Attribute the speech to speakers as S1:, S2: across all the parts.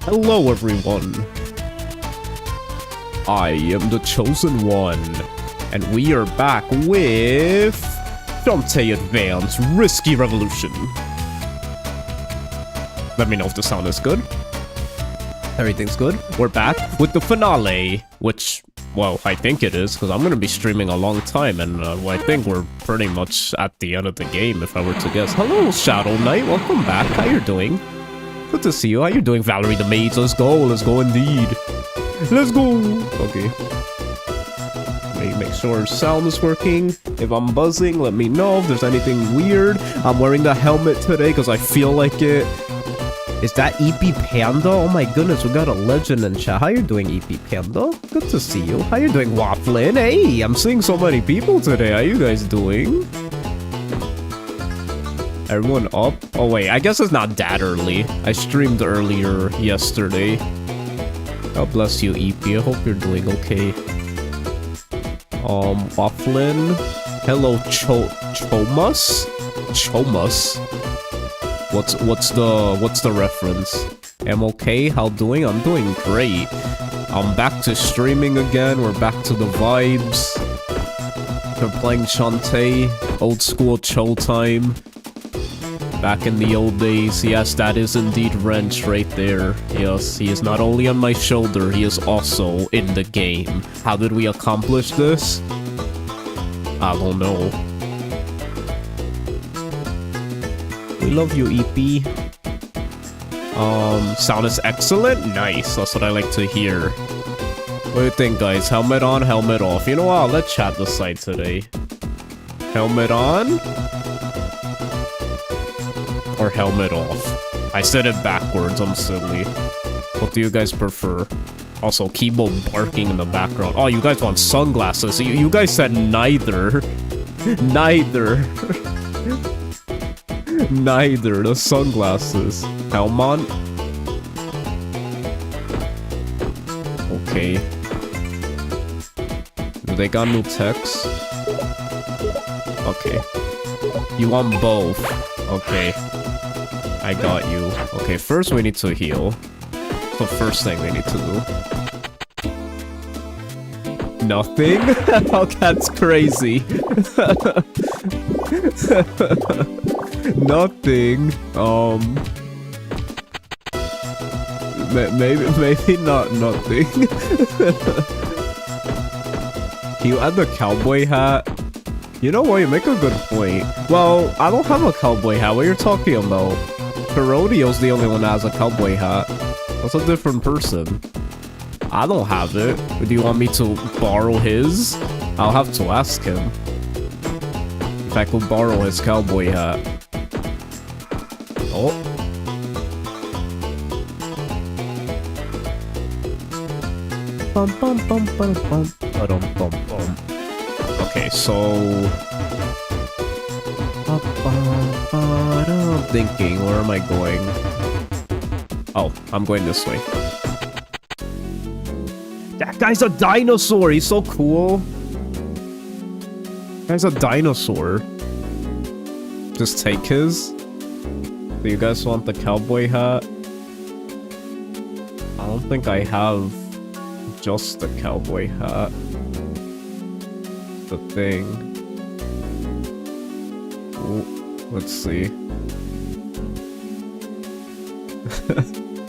S1: Hello everyone. I am the chosen one, and we are back with Shantae Advance Risky Revolution. Let me know if the sound is good. Everything's good. We're back with the finale, which, well, I think it is, because I'm going to be streaming a long time, and I think we're pretty much at the end of the game, if I were to guess. Hello, Shadow Knight. Welcome back. How you doing? Good to see you. How you doing, Valerie the Mage? Let's go indeed. Let's go. Okay. Make sure sound is working. If I'm buzzing, let me know if there's anything weird. I'm wearing the helmet today because I feel like it. Is that EP Panda? Oh my goodness, we got a legend in chat. How you doing, EP Panda? Good to see you. How you doing, Wafflin? Hey, I'm seeing so many people today. How you guys doing? Everyone up? Oh wait, I guess it's not that early. I streamed earlier yesterday. God bless you, EP. I hope you're doing okay. Wafflin. Hello, Chomas? Chomas? What's the reference? I'm okay. How doing? I'm doing great. I'm back to streaming again. We're back to the vibes. We're playing Shantae. Old school Cho time. Back in the old days. Yes, that is indeed Wrench right there. Yes, he is not only on my shoulder, he is also in the game. How did we accomplish this? I don't know. We love you, EP. Sound is excellent? Nice, that's what I like to hear. What do you think, guys? Helmet on, helmet off. You know what? I'll let chat decide today. Helmet on? Or helmet off? I said it backwards, I'm silly. What do you guys prefer? Also, Kibo barking in the background. Oh, you guys want sunglasses? You guys said neither. Neither. Neither. The sunglasses. Helmont? Okay. They got new text? Okay. You want both? Okay. I got you. Okay, first we need to heal. The first thing we need to do. Nothing? Oh, that's crazy. Nothing. Maybe not nothing. Can you add the cowboy hat? You know what? You make a good point. Well, I don't have a cowboy hat. What you're talking about? Herodio's the only one that has a cowboy hat. That's a different person. I don't have it. Do you want me to borrow his? I'll have to ask him if I could borrow his cowboy hat. Oh. Bum bum bum bum bum bum bum bum. Okay, so I'm thinking, where am I going? Oh, I'm going this way. That guy's a dinosaur. He's so cool. That guy's a dinosaur. Just take his. Do you guys want the cowboy hat? I don't think I have just the cowboy hat. The thing. Ooh, let's see.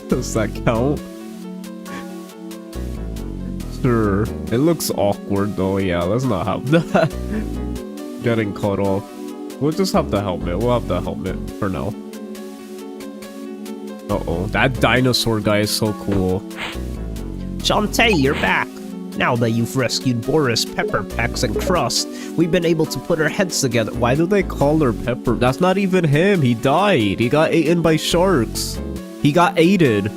S1: Does that count? Sure. It looks awkward though. Yeah, let's not have that. Getting cut off. We'll just have the helmet. We'll have the helmet for now. Uh-oh. That dinosaur guy is so cool.
S2: Shantae, you're back. Now that you've rescued Boris, Pepper, Pex, and Crust, we've been able to put our heads together.
S1: Why do they call her Pepper? That's not even him. He died. He got eaten by sharks. He got aided.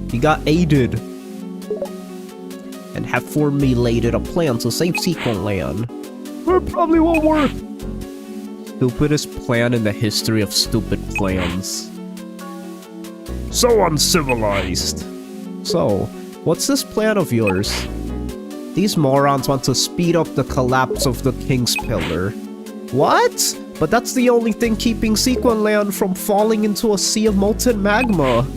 S1: He got aided.
S2: And have formulated a plan to save Sequent Land.
S1: It probably won't work. Stupidest plan in the history of stupid plans.
S2: So uncivilized.
S1: So, what's this plan of yours?
S2: These morons want to speed up the collapse of the King's Pillar.
S1: What?
S2: But that's the only thing keeping Sequent Land from falling into a sea of molten magma.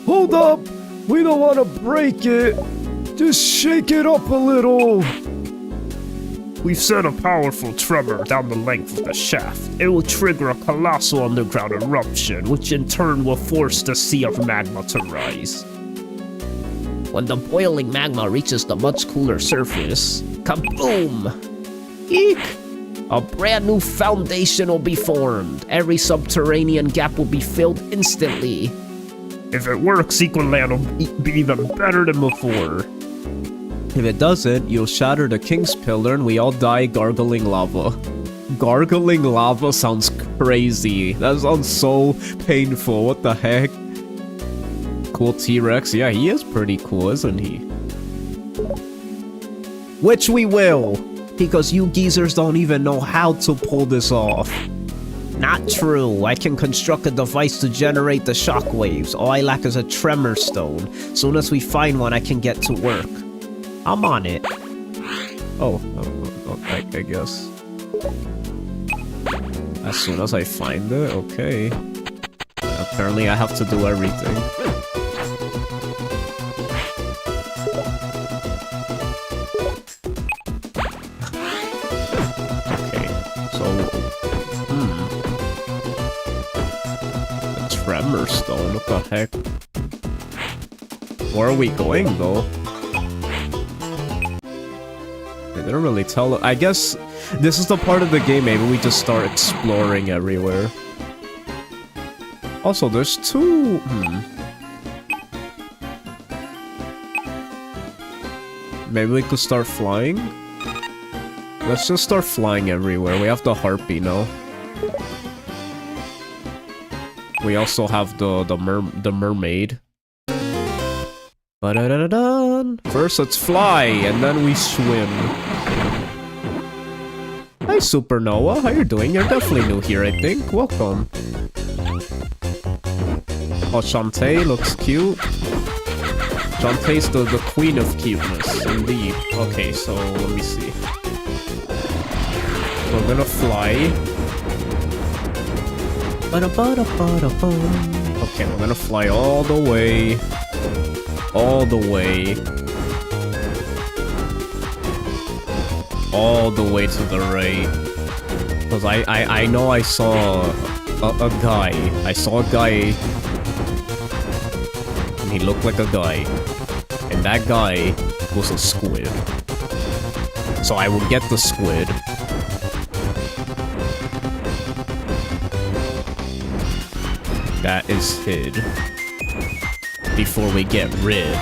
S1: Hold up! We don't want to break it! Just shake it up a little!
S2: We've sent a powerful tremor down the length of the shaft. It will trigger a colossal underground eruption, which in turn will force the sea of magma to rise. When the boiling magma reaches the much cooler surface, kaboom! Eek! A brand new foundation will be formed. Every subterranean gap will be filled instantly. If it works, Sequinland will be even better than before.
S1: If it doesn't, you'll shatter the King's Pillar and we all die gargling lava. Gargling lava sounds crazy. That sounds so painful. What the heck? Cool T-Rex. Yeah, he is pretty cool, isn't he? Which we will, because you geezers don't even know how to pull this off.
S2: Not true. I can construct a device to generate the shockwaves. All I lack is a tremor stone. Soon as we find one, I can get to work. I'm on it.
S1: Oh, I guess. As soon as I find it, okay. Apparently I have to do everything. Okay, so... A tremor stone, what the heck? Where are we going, though? They didn't really tell... I guess this is the part of the game, maybe we just start exploring everywhere. Also, there's two... Maybe we could start flying? Let's just start flying everywhere. We have the harpy now. We also have the mermaid. Ba-da-da-da-dun. First, let's fly, and then we swim. Hi, Supernova. How you doing? You're definitely new here, I think. Welcome. Oh, Shantae looks cute. Shantae's the queen of cuteness, indeed. Okay, so let me see. We're gonna fly. Okay, we're gonna fly all the way. All the way. All the way to the right. Because I know I saw a guy. I saw a guy. And he looked like a guy. And that guy was a squid. So I will get the squid. That is hid. Before we get rid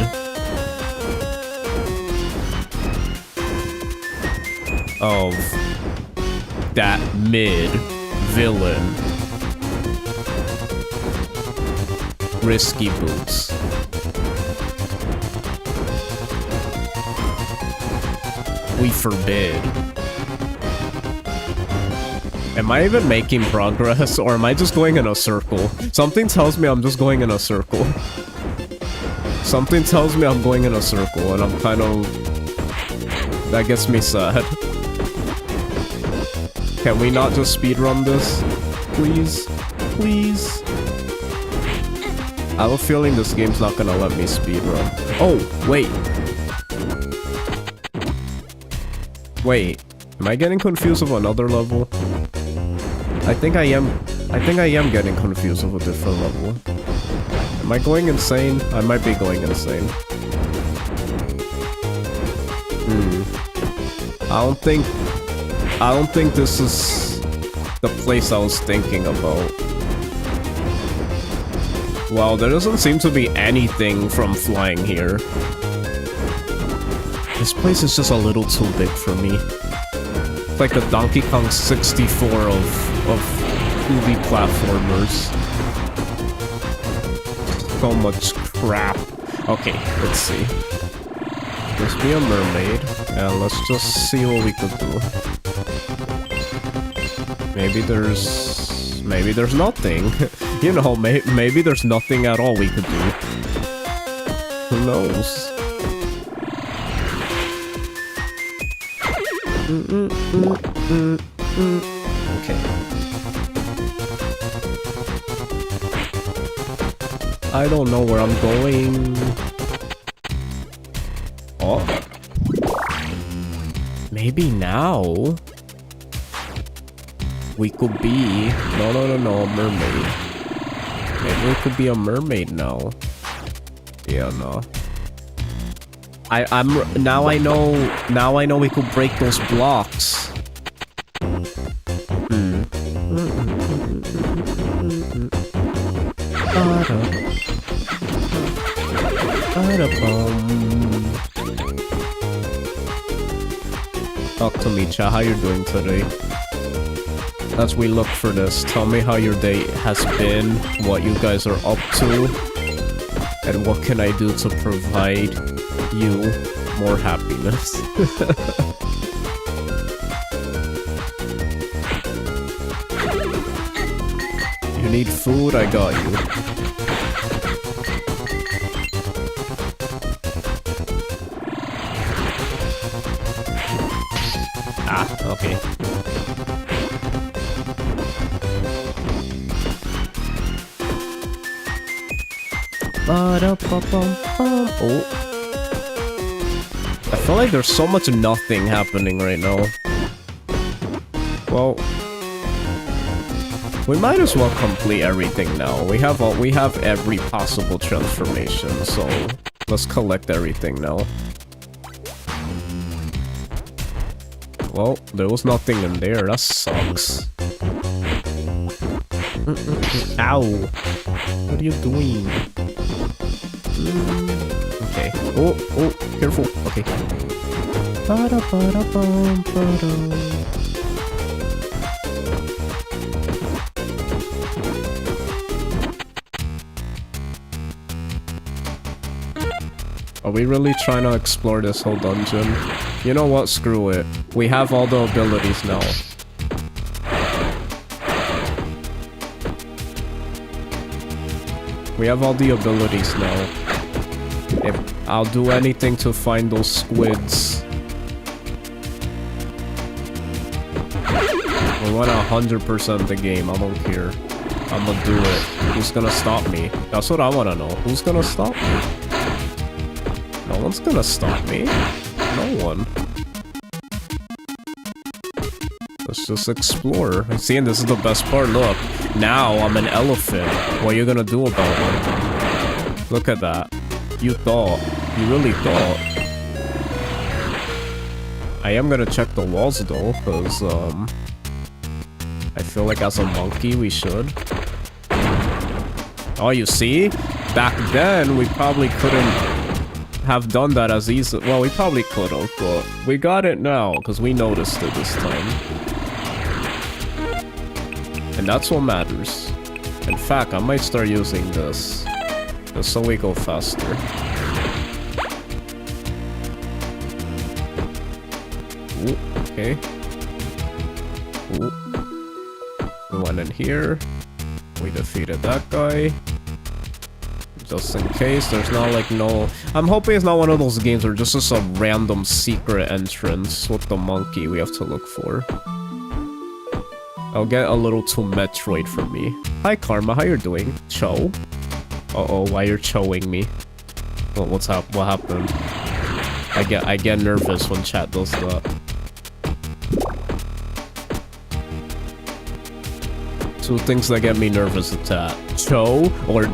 S1: of that mid-villain. Risky Boots. We forbid. Am I even making progress, or am I just going in a circle? Something tells me I'm just going in a circle. Something tells me I'm going in a circle, and I'm kind of... That gets me sad. Can we not just speedrun this? Please? Please? I have a feeling this game's not gonna let me speedrun. Oh, wait. Wait. Am I getting confused with another level? I think I am getting confused with a different level. Am I going insane? I might be going insane. I don't think this is the place I was thinking about. Wow, there doesn't seem to be anything from flying here. This place is just a little too big for me. It's like the Donkey Kong 64 of 2D platformers. So much crap. Okay, let's see. Let's be a mermaid, and let's just see what we could do. Maybe there's nothing. You know, maybe there's nothing at all we could do. Who knows? Okay. I don't know where I'm going. Oh. Maybe now we could be... No, a mermaid. Maybe we could be a mermaid now. Yeah, no. Now I know we could break those blocks. Talk to me, chat. How you doing today? As we look for this, tell me how your day has been, what you guys are up to, and what can I do to provide you more happiness. You need food? I got you. Ah, okay. Oh. I feel like there's so much nothing happening right now. Well, we might as well complete everything now. We have every possible transformation, so let's collect everything now. Well, there was nothing in there. That sucks. Ow! What are you doing? Okay. Oh, careful. Okay. Are we really trying to explore this whole dungeon? You know what? Screw it. We have all the abilities now. We have all the abilities now. If I'll do anything to find those squids. We want 100% the game. I don't care. I'm gonna do it. Who's gonna stop me? That's what I wanna know. Who's gonna stop me? No one's gonna stop me. No one. Let's just explore. See, and this is the best part. Look, now I'm an elephant. What are you gonna do about it? Look at that. You thought. You really thought. I am gonna check the walls though, because, I feel like as a monkey we should. Oh, you see? Back then, we probably couldn't have done that as easy. Well, we probably could have, but we got it now, because we noticed it this time. And that's what matters. In fact, I might start using this. Just so we go faster. Ooh, okay. Ooh. We went in here. We defeated that guy. Just in case, there's not like no... I'm hoping it's not one of those games where just a random secret entrance with the monkey we have to look for. I'll get a little too Metroid for me. Hi Karma, how you doing? Cho? Uh-oh, why you're choing me? What happened? I get nervous when chat does that. Two things that get me nervous at that. Cho or ...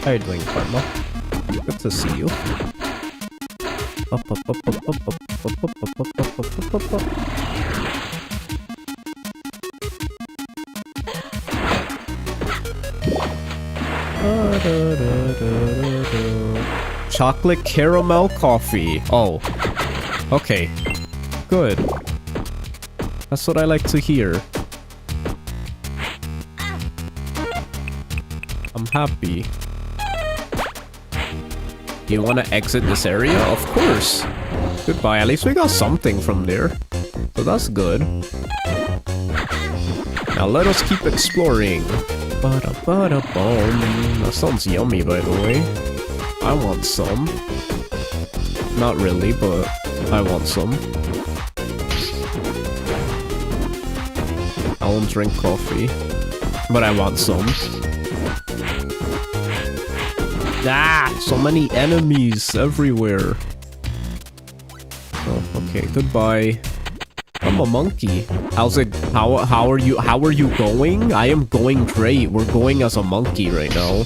S1: How you doing, Karma? Good to see you. Chocolate caramel coffee. Oh. Okay. Good. That's what I like to hear. I'm happy. Do you want to exit this area? Of course. Goodbye. At least we got something from there. So that's good. Now let us keep exploring. That sounds yummy, by the way. I want some. Not really, but I want some. I won't drink coffee, but I want some. Ah, so many enemies everywhere. Oh, okay, goodbye. I'm a monkey. How's it? How are you? How are you going? I am going great. We're going as a monkey right now.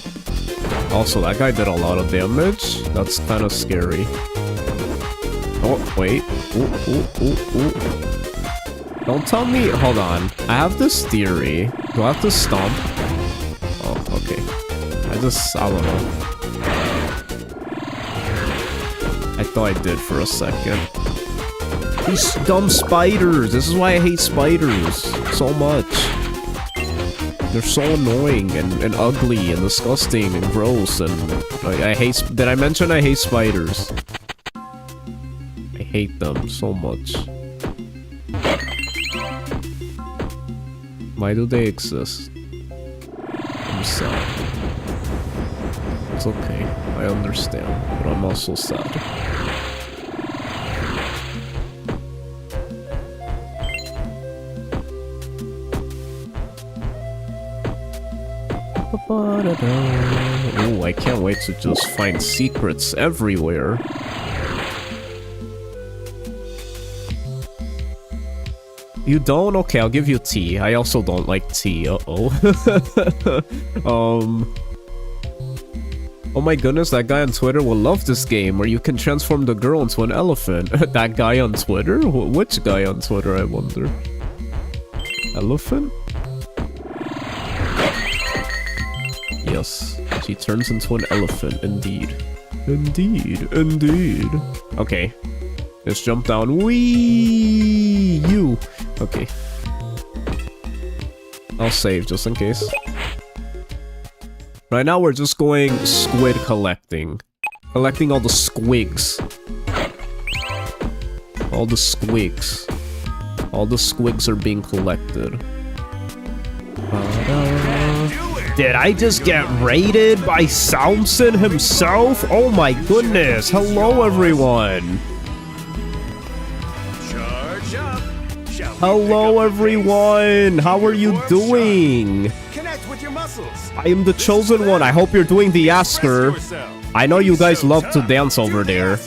S1: Also, that guy did a lot of damage. That's kind of scary. Oh, wait. Ooh. Don't tell me. Hold on. I have this theory. Do I have to stomp? Oh, okay. I don't know. I thought I did for a second. These dumb spiders! This is why I hate spiders so much. They're so annoying and ugly and disgusting and gross and I hate. Did I mention I hate spiders? I hate them so much. Why do they exist? I'm sad. It's okay. I understand, but I'm also sad. Oh, I can't wait to just find secrets everywhere. You don't? Okay, I'll give you tea. I also don't like tea. Uh-oh. Oh my goodness, that guy on Twitter will love this game where you can transform the girl into an elephant. That guy on Twitter? Which guy on Twitter, I wonder? Elephant? Yes, she turns into an elephant, indeed. Indeed. Okay. Let's jump down. Whee! You! Okay. I'll save just in case. Right now we're just going squid collecting. Collecting all the squigs. All the squigs. All the squigs are being collected. Did I just get raided by Samson himself? Oh my goodness! Hello everyone! Hello everyone! How are you doing? I am the chosen one. I hope you're doing the Asker. I know you guys love to dance over there.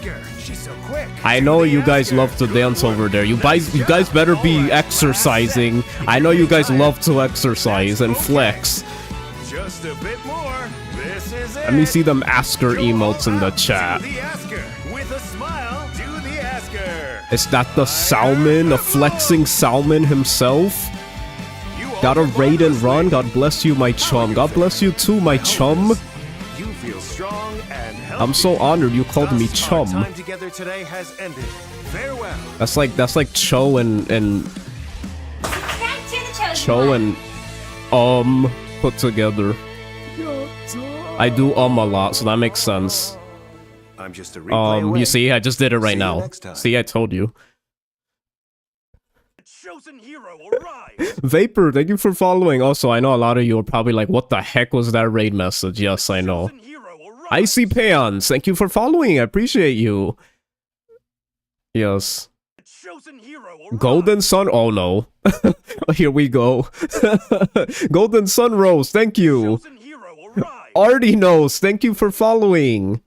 S1: I know you guys love to dance over there. You guys better be exercising. I know you guys love to exercise and flex.
S3: Just a bit more. This is it.
S1: Let me see them Asker emotes in the chat.
S3: With a smile, do the Asker.
S1: Is that the Salmon? The flexing Salmon himself? Gotta raid and run. God bless you, my chum. God bless you too, my chum.
S3: You feel strong and healthy.
S1: I'm so honored you called me chum.
S3: Time together today has ended. Farewell.
S1: That's like Cho and Cho and put together. I do a lot, so that makes sense.
S3: I'm just a replay away.
S1: You see, I just did it right
S3: See you
S1: now.
S3: next time.
S1: See, I told you.
S3: Chosen hero arrives.
S1: Vapor, thank you for following. Also, I know a lot of you are probably like, what the heck was that raid message? Yes, I know. Icy Peons, thank you for following. I appreciate you. Yes. Golden Sun? Oh no. Here we go. Golden Sun Rose, thank you. Artie knows, thank you for following.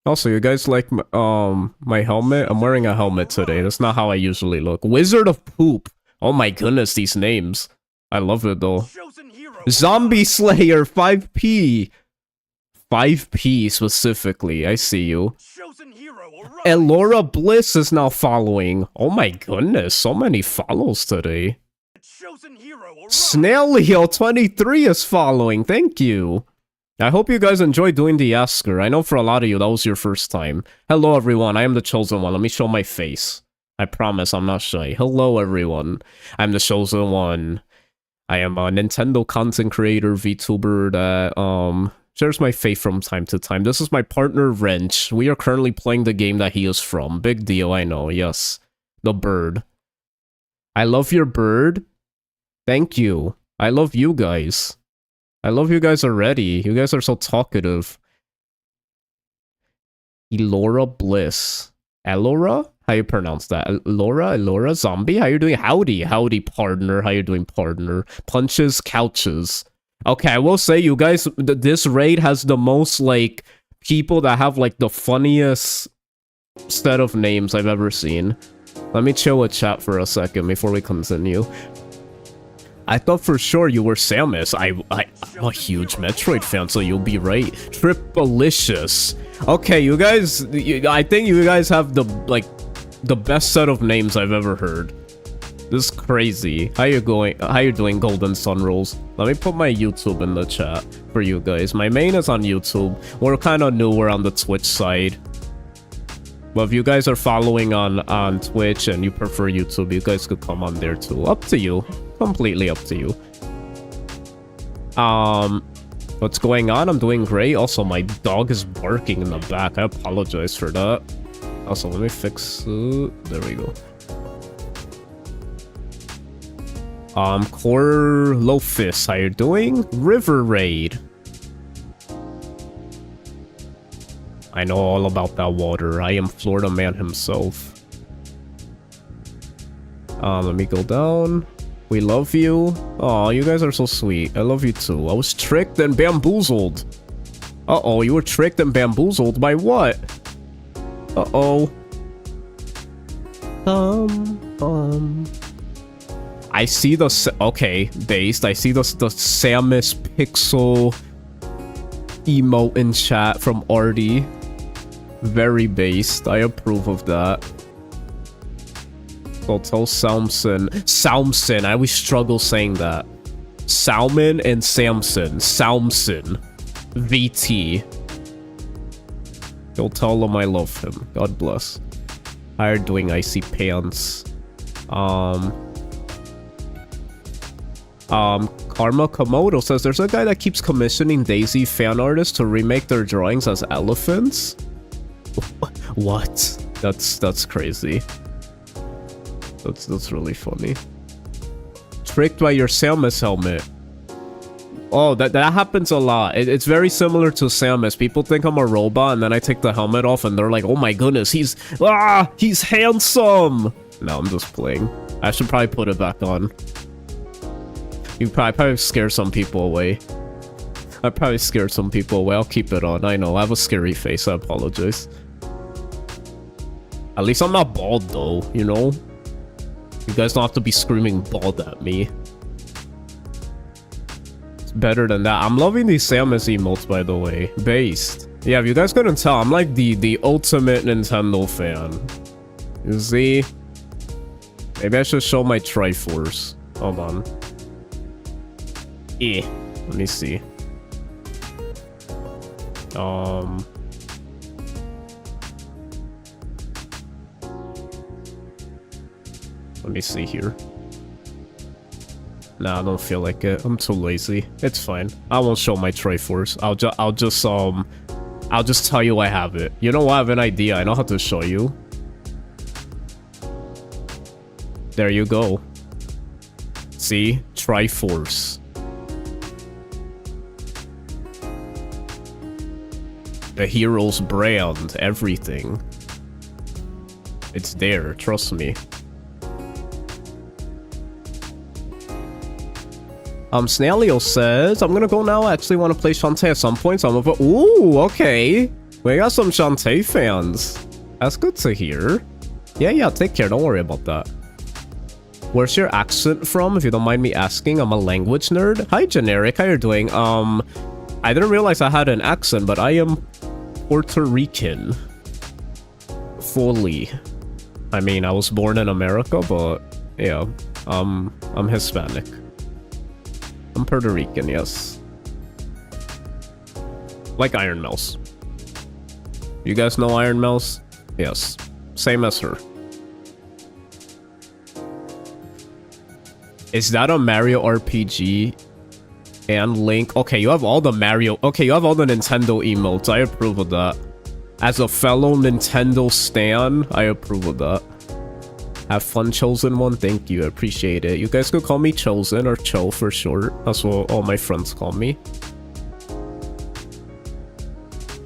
S1: Also, you guys like my helmet? I'm wearing a helmet today. That's not how I usually look. Wizard of Poop. Oh my goodness, these names. I love it though. Zombie Slayer 5P. 5P specifically. I see you. Elora Bliss is now following. Oh my goodness, so many follows today. Snailio23 is following. Thank you. I hope you guys enjoy doing the Asker. I know for a lot of you that was your first time. Hello everyone, I am the chosen one. Let me show my face. I promise I'm not shy. Hello everyone. I'm the chosen one. I am a Nintendo content creator, VTuber that shares my faith from time to time. This is my partner Wrench. We are currently playing the game that he is from. Big deal, I know, yes. The bird. I love your bird. Thank you. I love you guys. I love you guys already. You guys are so talkative. Elora Bliss. Elora? How you pronounce that? Elora Zombie? How you doing? Howdy partner. How you doing, partner? Punches, couches. Okay, I will say you guys, this raid has the most, like, people that have, like, the funniest set of names I've ever seen. Let me chill with chat for a second before we continue. I thought for sure you were Samus. I'm a huge Metroid fan, so you'll be right. Tripalicious. Okay, you guys, I think you guys have the, like, the best set of names I've ever heard. This is crazy. How you doing, Golden Sun Rolls? Let me put my YouTube in the chat for you guys. My main is on YouTube. We're kind of newer on the Twitch side. But if you guys are following on Twitch and you prefer YouTube, you guys could come on there too. Up to you. Completely up to you. What's going on? I'm doing great. Also, my dog is barking in the back. I apologize for that. Also, let me fix it. There we go. Core Lofis, how you doing? River Raid. I know all about that water. I am Florida man himself. Let me go down. We love you. Oh, you guys are so sweet. I love you too. I was tricked and bamboozled. Uh-oh, you were tricked and bamboozled by what? Uh-oh. I see the... Okay, based. I see the Samus Pixel emote in chat from Artie. Very based. I approve of that. So tell Salmson. I always struggle saying that. Salmon and Samson. Salmson. VT. You'll tell him I love him. God bless. How are you doing, Icy Pants? Karma Komodo says there's a guy that keeps commissioning Daisy fan artists to remake their drawings as elephants. What? That's crazy. That's really funny. Tricked by your Samus helmet. Oh, that happens a lot. It's very similar to Samus. People think I'm a robot, and then I take the helmet off, and they're like, "Oh my goodness, he's handsome." No, I'm just playing. I should probably put it back on. You probably scare some people away. I probably scared some people away. I'll keep it on. I know, I have a scary face. I apologize. At least I'm not bald, though, you know? You guys don't have to be screaming bald at me. It's better than that. I'm loving these Samus emotes, by the way. Based. Yeah, if you guys couldn't tell, I'm like the ultimate Nintendo fan. You see? Maybe I should show my Triforce. Hold on. Let me see. Let me see here. Nah, I don't feel like it. I'm too lazy. It's fine. I won't show my Triforce. I'll just tell you I have it. You know what? I have an idea. I know how to show you. There you go. See? Triforce. The hero's brand, everything. It's there, trust me. Snailio says, I'm gonna go now. I actually want to play Shantae at some point, so I'm over. Ooh, okay. We got some Shantae fans. That's good to hear. Yeah, take care. Don't worry about that. Where's your accent from, if you don't mind me asking? I'm a language nerd. Hi, Generic. How you doing? I didn't realize I had an accent, but I am Puerto Rican. Fully. I mean, I was born in America, but yeah, I'm Hispanic. I'm Puerto Rican, yes. Like Iron Mouse. You guys know Iron Mouse? Yes. Same as her. Is that a Mario RPG? And Link? Okay, you have all the Mario... Okay, you have all the Nintendo emotes. I approve of that. As a fellow Nintendo stan, I approve of that. Have fun, Chosen One. Thank you. I appreciate it. You guys could call me Chosen or Cho for short. That's what all my friends call me.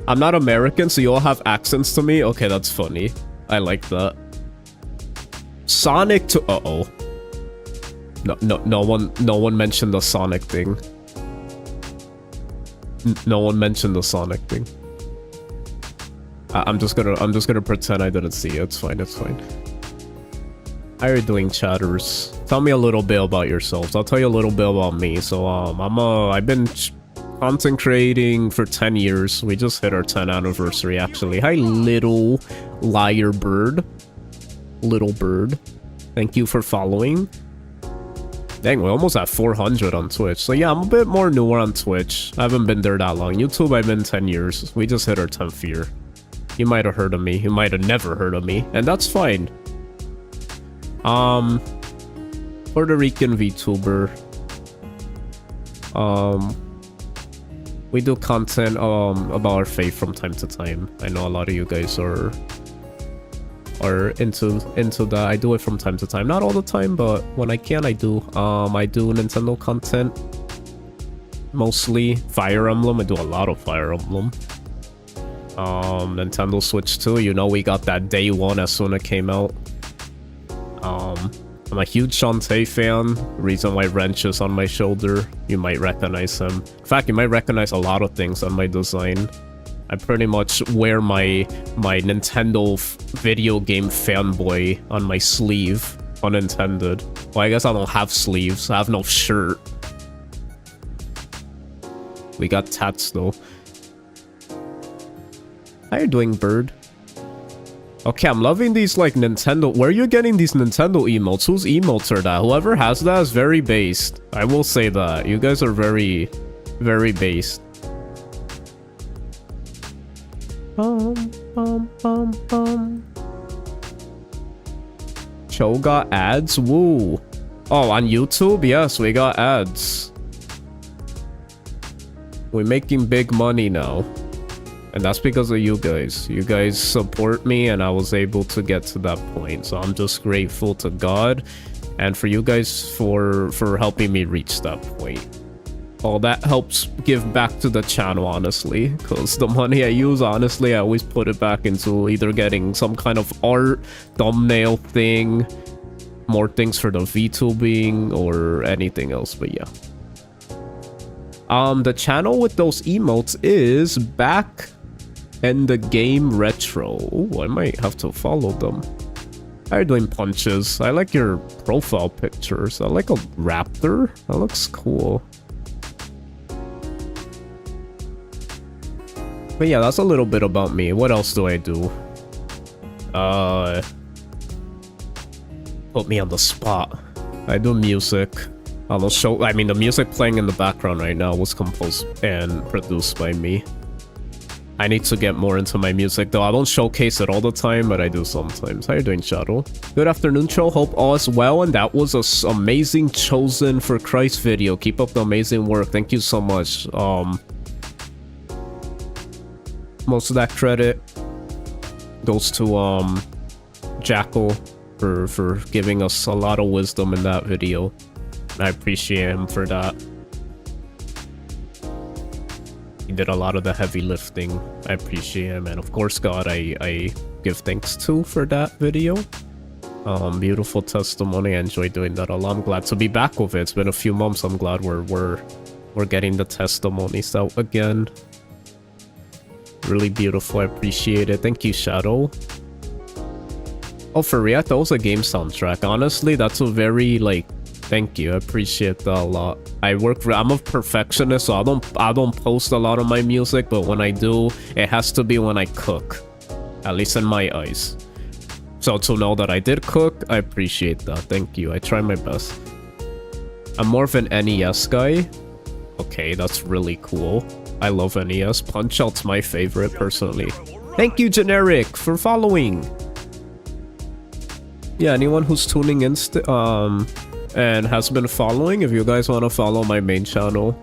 S1: I'm not American, so you all have accents to me. Okay, that's funny. I like that. Sonic to... Uh-oh. No one mentioned the Sonic thing. No one mentioned the Sonic thing. I'm just gonna pretend I didn't see it. It's fine, it's fine. How are you doing, chatters? Tell me a little bit about yourselves. I'll tell you a little bit about me. So, I've been content creating for 10 years. We just hit our 10th anniversary, actually. Hi, little liar bird. Little bird. Thank you for following. Dang, we're almost at 400 on Twitch. So yeah, I'm a bit more newer on Twitch. I haven't been there that long. YouTube, I've been 10 years. We just hit our 10th year. You might have heard of me. You might have never heard of me. And that's fine. Puerto Rican VTuber. We do content about our faith from time to time. I know a lot of you guys are into that. I do it from time to time. Not all the time, but when I can, I do. I do Nintendo content. Mostly Fire Emblem. I do a lot of Fire Emblem. Nintendo Switch 2, you know, we got that day one as soon as it came out. I'm a huge Shantae fan. Reason why Wrench is on my shoulder. You might recognize him. In fact, you might recognize a lot of things on my design. I pretty much wear my Nintendo video game fanboy on my sleeve. Unintended. Well, I guess I don't have sleeves. I have no shirt. We got tats though. How you doing, bird? Okay, I'm loving these, like, Nintendo... Where are you getting these Nintendo emotes? Whose emotes are that? Whoever has that is very based. I will say that. You guys are very, very based. Cho got ads? Woo. Oh, on YouTube? Yes, we got ads. We're making big money now. And that's because of you guys. You guys support me and I was able to get to that point. So I'm just grateful to God and for you guys for helping me reach that point. All that helps give back to the channel, honestly. Because the money I use, honestly, I always put it back into either getting some kind of art, thumbnail thing, more things for the VTubing, or anything else, but yeah. The channel with those emotes is back in the game retro. Ooh, I might have to follow them. How are you doing, Punches? I like your profile pictures. I like a raptor. That looks cool. But yeah, that's a little bit about me. What else do I do? Put me on the spot. I do music. I'll show. I mean, the music playing in the background right now was composed and produced by me. I need to get more into my music, though. I don't showcase it all the time, but I do sometimes. How you doing, Shadow? Good afternoon, Cho. Hope all is well. And that was a amazing Chosen for Christ video. Keep up the amazing work. Thank you so much. Most of that credit goes to Jackal for giving us a lot of wisdom in that video. I appreciate him for that. He did a lot of the heavy lifting. I appreciate him, and of course God I give thanks to for that video. Beautiful testimony. I enjoy doing that a lot. I'm glad to be back with it. It's been a few months. I'm glad we're getting the testimonies out again. Really beautiful. I appreciate it. Thank you, Shadow. Oh, for real? I thought it was a game soundtrack. Honestly, that's a very, like, thank you. I appreciate that a lot. I'm a perfectionist, so I don't post a lot of my music, but when I do, it has to be when I cook. At least in my eyes. So to know that I did cook, I appreciate that. Thank you. I try my best. I'm more of an NES guy. Okay, that's really cool. I love NES. Punch-Out's my favorite, personally. Thank you, Generic, for following. Yeah, anyone who's tuning in and has been following, if you guys want to follow my main channel,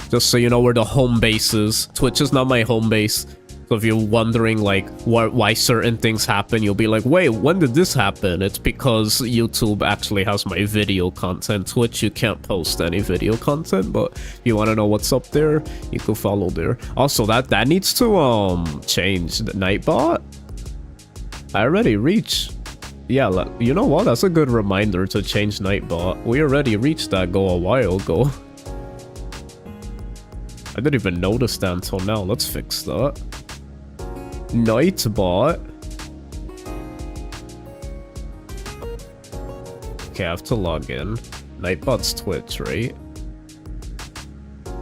S1: just so you know where the home base is. Twitch is not my home base. So if you're wondering like why certain things happen, you'll be like, wait, when did this happen? It's because YouTube actually has my video content. Twitch, you can't post any video content, but if you want to know what's up there, you can follow there. Also, that needs to change. The Nightbot, I already reached. Yeah, you know what? That's a good reminder to change Nightbot. We already reached that goal a while ago. I didn't even notice that until now. Let's fix that. Nightbot. Okay, I have to log in. Nightbot's Twitch, right?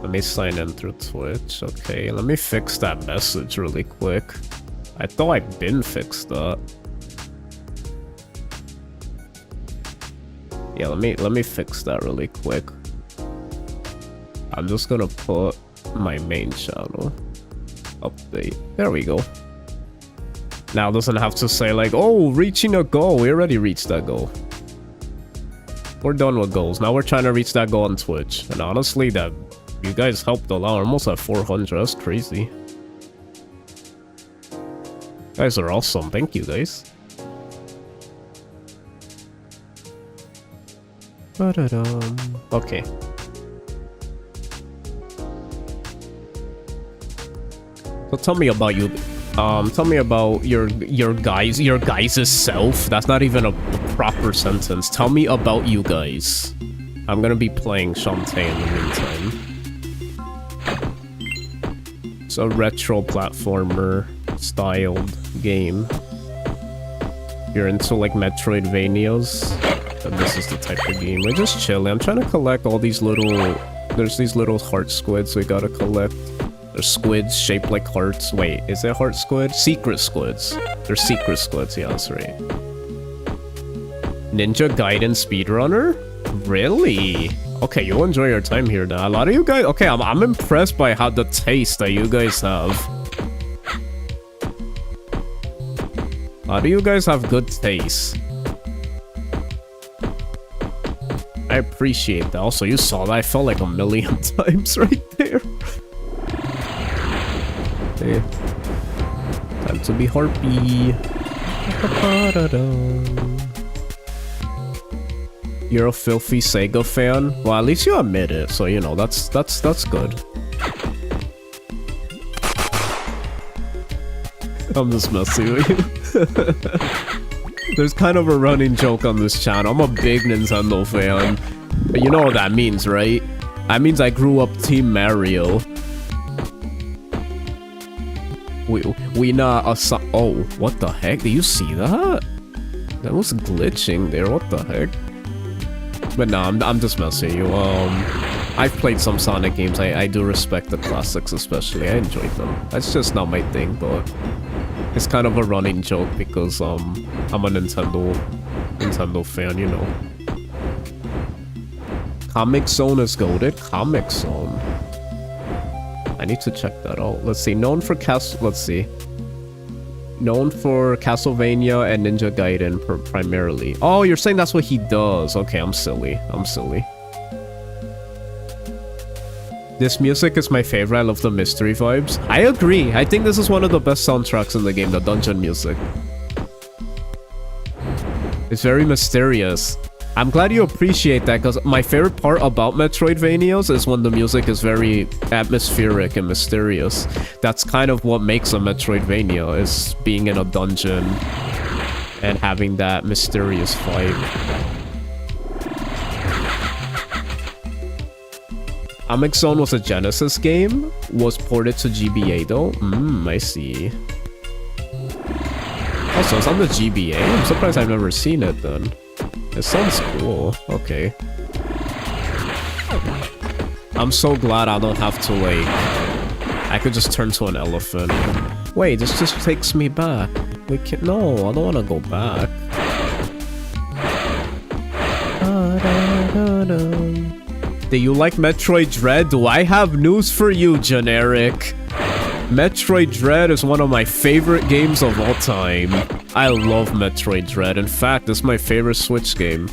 S1: Let me sign in through Twitch. Okay, let me fix that message really quick. I thought I'd been fixed that. Yeah, let me fix that really quick. I'm just gonna put my main channel update. There we go. Now it doesn't have to say like, oh, reaching a goal. We already reached that goal. We're done with goals. Now we're trying to reach that goal on Twitch. And honestly, that you guys helped a lot. We're almost at 400. That's crazy. You guys are awesome. Thank you, guys. Okay. So tell me about you. Tell me about your guys' self. That's not even a proper sentence. Tell me about you guys. I'm gonna be playing Shantae in the meantime. It's a retro platformer styled game. You're into like Metroidvanias, and this is the type of game. We're just chilling. I'm trying to collect all these little. There's these little heart squids we gotta collect. They're squids shaped like hearts. Wait, is it heart squid? Secret squids. They're secret squids, yeah, that's right. Ninja Gaiden speedrunner? Really? Okay, you'll enjoy your time here now. A lot of you guys... Okay, I'm impressed by how the taste that you guys have. A lot of you guys have good taste. I appreciate that. Also, you saw that. I felt like a million times right there. Okay. Time to be Harpy. You're a filthy Sega fan? Well, at least you admit it, so you know, that's good. I'm just messing with you. There's kind of a running joke on this channel. I'm a big Nintendo fan. But you know what that means, right? That means I grew up Team Mario. We not a oh, what the heck? Do you see that? That was glitching there. What the heck? But no, I'm just messing with you. I've played some Sonic games. I do respect the classics, especially. I enjoyed them. That's just not my thing, but it's kind of a running joke because I'm a Nintendo fan, you know. Comic Zone is goated. Comic Zone. I need to check that out. Let's see. Known for Castlevania and Ninja Gaiden primarily. Oh, you're saying that's what he does. Okay, I'm silly. This music is my favorite. I love the mystery vibes. I agree. I think this is one of the best soundtracks in the game, the dungeon music. It's very mysterious. I'm glad you appreciate that, because my favorite part about Metroidvanias is when the music is very atmospheric and mysterious. That's kind of what makes a Metroidvania, is being in a dungeon and having that mysterious vibe. Comic Zone was a Genesis game, was ported to GBA though. I see. Also, it's on the GBA? I'm surprised I've never seen it then. It sounds cool. Okay. I'm so glad I don't have to, like... I could just turn to an elephant. Wait, this just takes me back. We can't... No, I don't want to go back. Do you like Metroid Dread? Do I have news for you, Generic? Metroid Dread is one of my favorite games of all time. I love Metroid Dread. In fact, it's my favorite Switch game.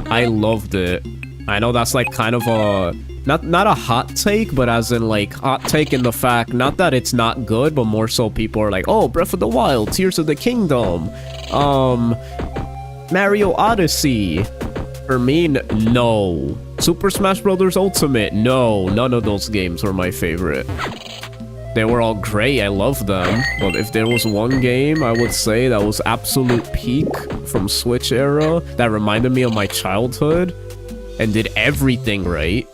S1: I loved it. I know that's like kind of a not a hot take, but as in like hot take in the fact, not that it's not good, but more so people are like, oh, Breath of the Wild, Tears of the Kingdom, Mario Odyssey. For me, no. Super Smash Bros. Ultimate, no. None of those games were my favorite. They were all great, I love them, but if there was one game I would say that was absolute peak from Switch era, that reminded me of my childhood, and did everything right,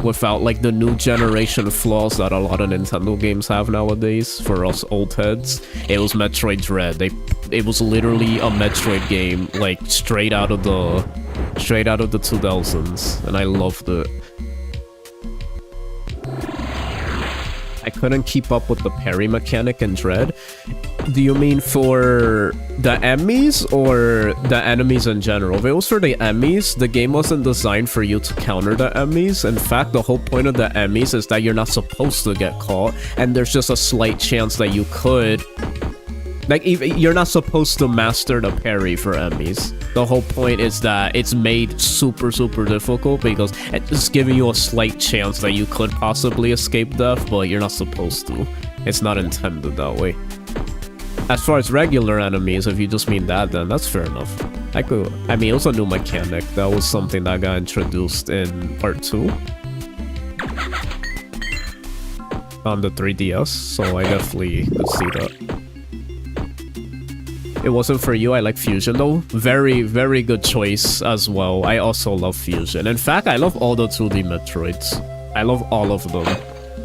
S1: without like the new generation flaws that a lot of Nintendo games have nowadays for us old heads, it was Metroid Dread. It was literally a Metroid game, like straight out of the 2000s, and I loved it. I couldn't keep up with the parry mechanic in Dread. Do you mean for the enemies or the enemies in general? If it was for the enemies, the game wasn't designed for you to counter the enemies. In fact, the whole point of the enemies is that you're not supposed to get caught, and there's just a slight chance that you could. Like, you're not supposed to master the parry for enemies. The whole point is that it's made super, super difficult because it's giving you a slight chance that you could possibly escape death, but you're not supposed to. It's not intended that way. As far as regular enemies, if you just mean that, then that's fair enough. I mean, it was a new mechanic. That was something that got introduced in part 2. On the 3DS, so I definitely could see that. It wasn't for you. I like Fusion though. Very, very good choice as well. I also love Fusion. In fact, I love all the 2D Metroids. I love all of them.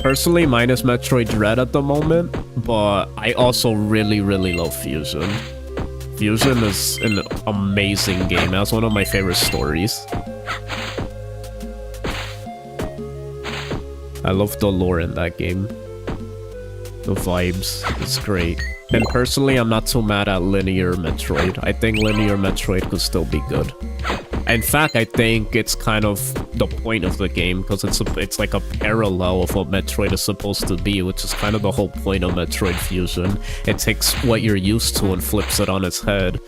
S1: Personally, mine is Metroid Dread at the moment, but I also really, really love Fusion. Fusion is an amazing game. That's one of my favorite stories. I love the lore in that game. The vibes. It's great. And personally, I'm not too mad at linear Metroid. I think linear Metroid could still be good. In fact, I think it's kind of the point of the game, because it's like a parallel of what Metroid is supposed to be, which is kind of the whole point of Metroid Fusion. It takes what you're used to and flips it on its head,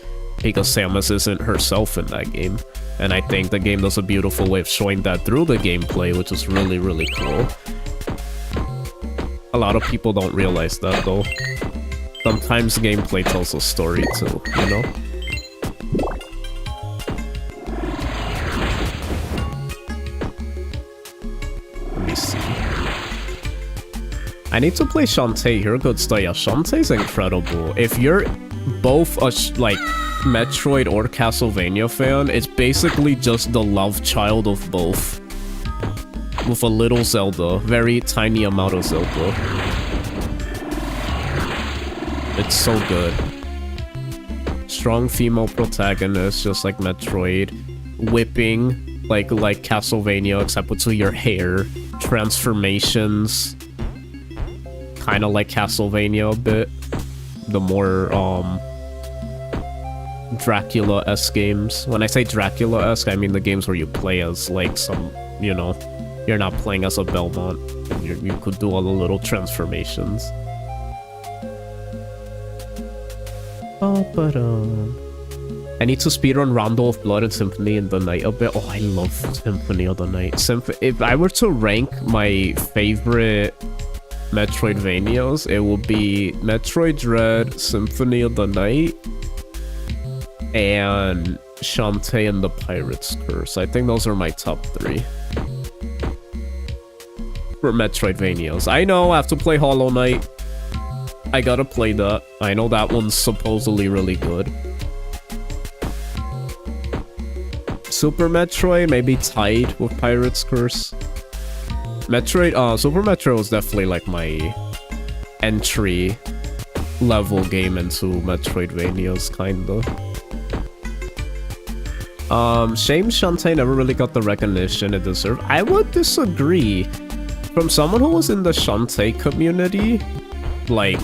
S1: because Samus isn't herself in that game. And I think the game does a beautiful way of showing that through the gameplay, which is really, really cool. A lot of people don't realize that, though. Sometimes gameplay tells a story too, you know? Let me see. I need to play Shantae. You're a good stuff. Yeah, Shantae's incredible. If you're both a like Metroid or Castlevania fan, it's basically just the love child of both. With a little Zelda. Very tiny amount of Zelda. It's so good. Strong female protagonist, just like Metroid. Whipping, like Castlevania, except with your hair. Transformations. Kind of like Castlevania a bit. The more, Dracula-esque games. When I say Dracula-esque, I mean the games where you play as, like, some, you know, you're not playing as a Belmont. You could do all the little transformations. I need to speedrun Rondo of Blood and Symphony in the Night a bit. Oh, I love Symphony of the Night. If I were to rank my favorite Metroidvanias, it would be Metroid Dread, Symphony of the Night, and Shantae and the Pirate's Curse. I think those are my top 3. For Metroidvanias. I know I have to play Hollow Knight. I gotta play that. I know that one's supposedly really good. Super Metroid, maybe tied with Pirate's Curse. Super Metroid was definitely like my entry level game into Metroidvanias, kinda. Shame Shantae never really got the recognition it deserved. I would disagree. From someone who was in the Shantae community, like,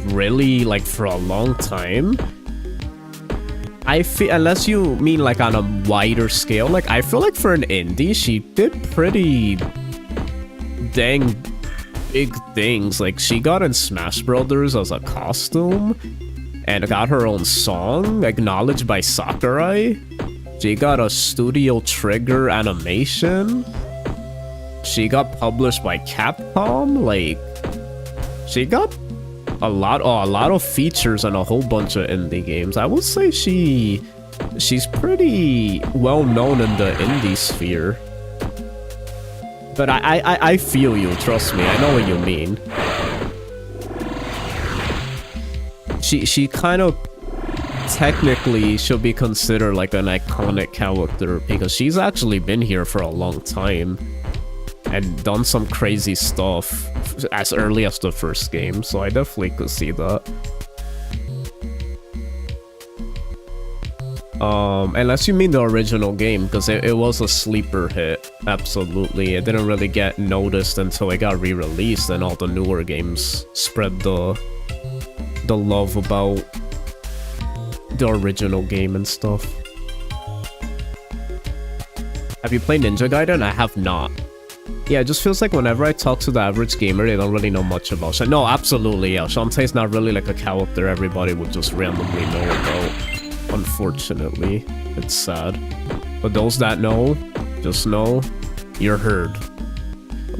S1: really, like, for a long time, I feel, unless you mean, like, on a wider scale, like, I feel like for an indie, she did pretty dang big things. Like, she got in Smash Brothers as a costume, and got her own song, acknowledged by Sakurai. She got a Studio Trigger animation. She got published by Capcom. Like, she got a lot of features and a whole bunch of indie games. I would say she's pretty well known in the indie sphere. But I feel you, trust me. I know what you mean. She kind of technically should be considered like an iconic character because she's actually been here for a long time and done some crazy stuff as early as the first game, so I definitely could see that. Unless you mean the original game, because it was a sleeper hit, absolutely. It didn't really get noticed until it got re-released and all the newer games spread the love about the original game and stuff. Have you played Ninja Gaiden? I have not. Yeah, it just feels like whenever I talk to the average gamer, they don't really know much about Shantae. No, absolutely, yeah. Shantae's not really like a character everybody would just randomly know about. Unfortunately, it's sad. But those that know, just know, you're heard.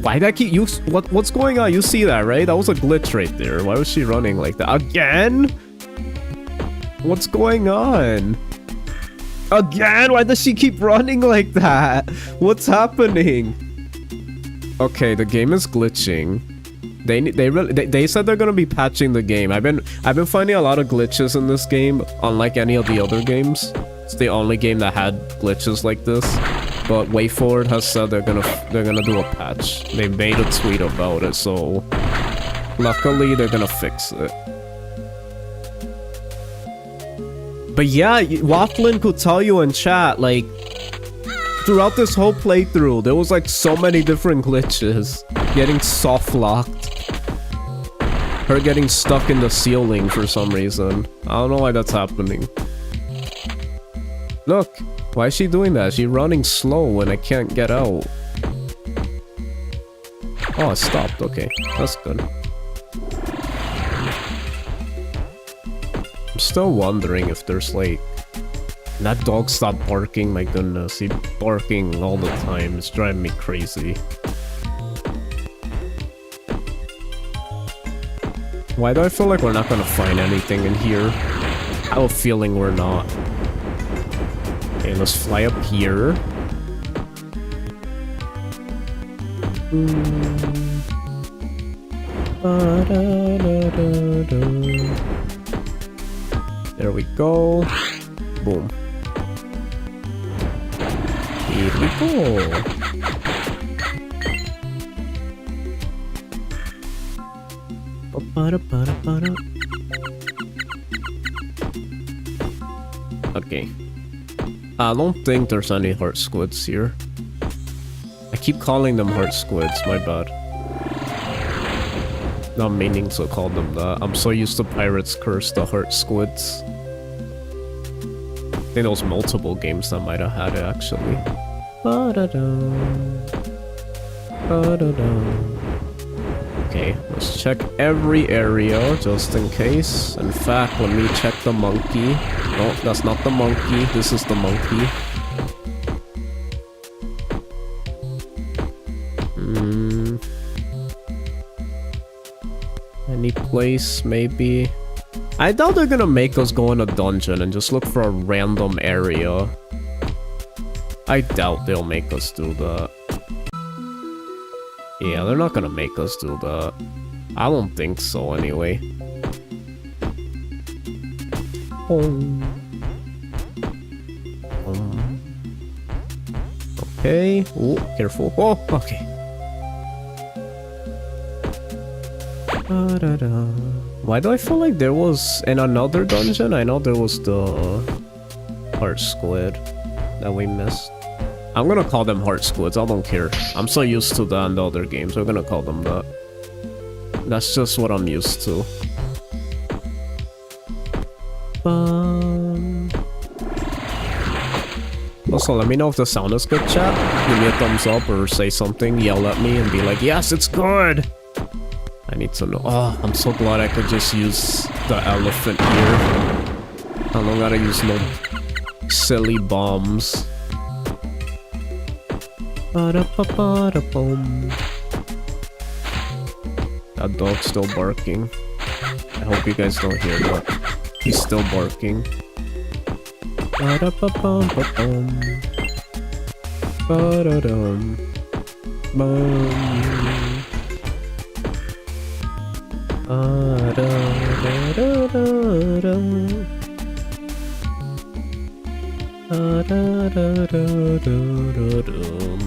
S1: Why that keep you? What's going on? You see that, right? That was a glitch right there. Why was she running like that again? What's going on? Again? Why does she keep running like that? What's happening? Okay, the game is glitching. They said they're gonna be patching the game. I've been finding a lot of glitches in this game, unlike any of the other games. It's the only game that had glitches like this. But WayForward has said they're gonna do a patch. They made a tweet about it, so luckily they're gonna fix it. But yeah, Wafflin could tell you in chat, like, throughout this whole playthrough, there was like so many different glitches. Getting soft locked. Her getting stuck in the ceiling for some reason. I don't know why that's happening. Look, why is she doing that? She's running slow when I can't get out. Oh, it stopped. Okay, that's good. I'm still wondering if there's like... That dog stopped barking, my goodness. He's barking all the time. It's driving me crazy. Why do I feel like we're not gonna find anything in here? I have a feeling we're not. Okay, let's fly up here. There we go. Boom. Here we go. Okay. I don't think there's any heart squids here. I keep calling them heart squids, my bad. Not meaning to call them that. I'm so used to Pirate's Curse, the heart squids. I think there was multiple games that might have had it, actually. Okay, let's check every area just in case. In fact, let me check the monkey. No, that's not the monkey. This is the monkey. Any place, maybe? I doubt they're gonna make us go in a dungeon and just look for a random area. I doubt they'll make us do that. Yeah, they're not gonna make us do that. I don't think so, anyway. Okay. Oh, careful. Oh, okay. Why do I feel like there was in another dungeon? I know there was the heart squid that we missed. I'm gonna call them heart squids, I don't care. I'm so used to that in the other games, we're gonna call them that. That's just what I'm used to. Also, let me know if the sound is good, chat. Give me a thumbs up or say something, yell at me and be like, yes, it's good! I need to know. Oh, I'm so glad I could just use the elephant here. I don't gotta use no silly bombs. Ba-da-ba-ba-da-boom. That dog's still barking. I hope you guys don't hear that. He's still barking. Ba-da-ba-ba-ba-boom. Ba-da-dum. Boom. Da-da-da-da-da-dum. Da-da-da-da-da-da-dum.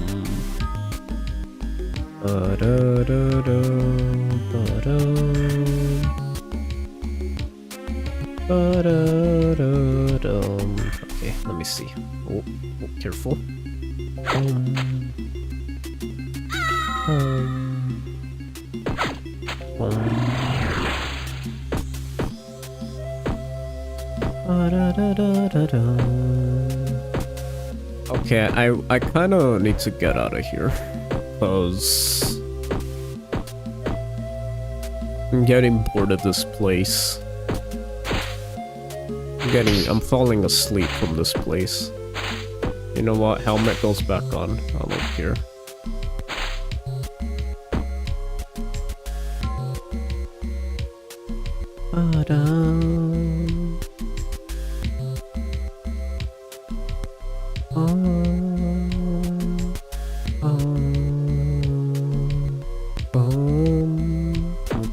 S1: Da-da-da-da-da-dum. Da-da-da-dum. Okay, let me see. Oh, careful. Okay, I kind of need to get out of here, cause I'm getting bored of this place. I'm falling asleep from this place. You know what? Helmet goes back on. I don't care.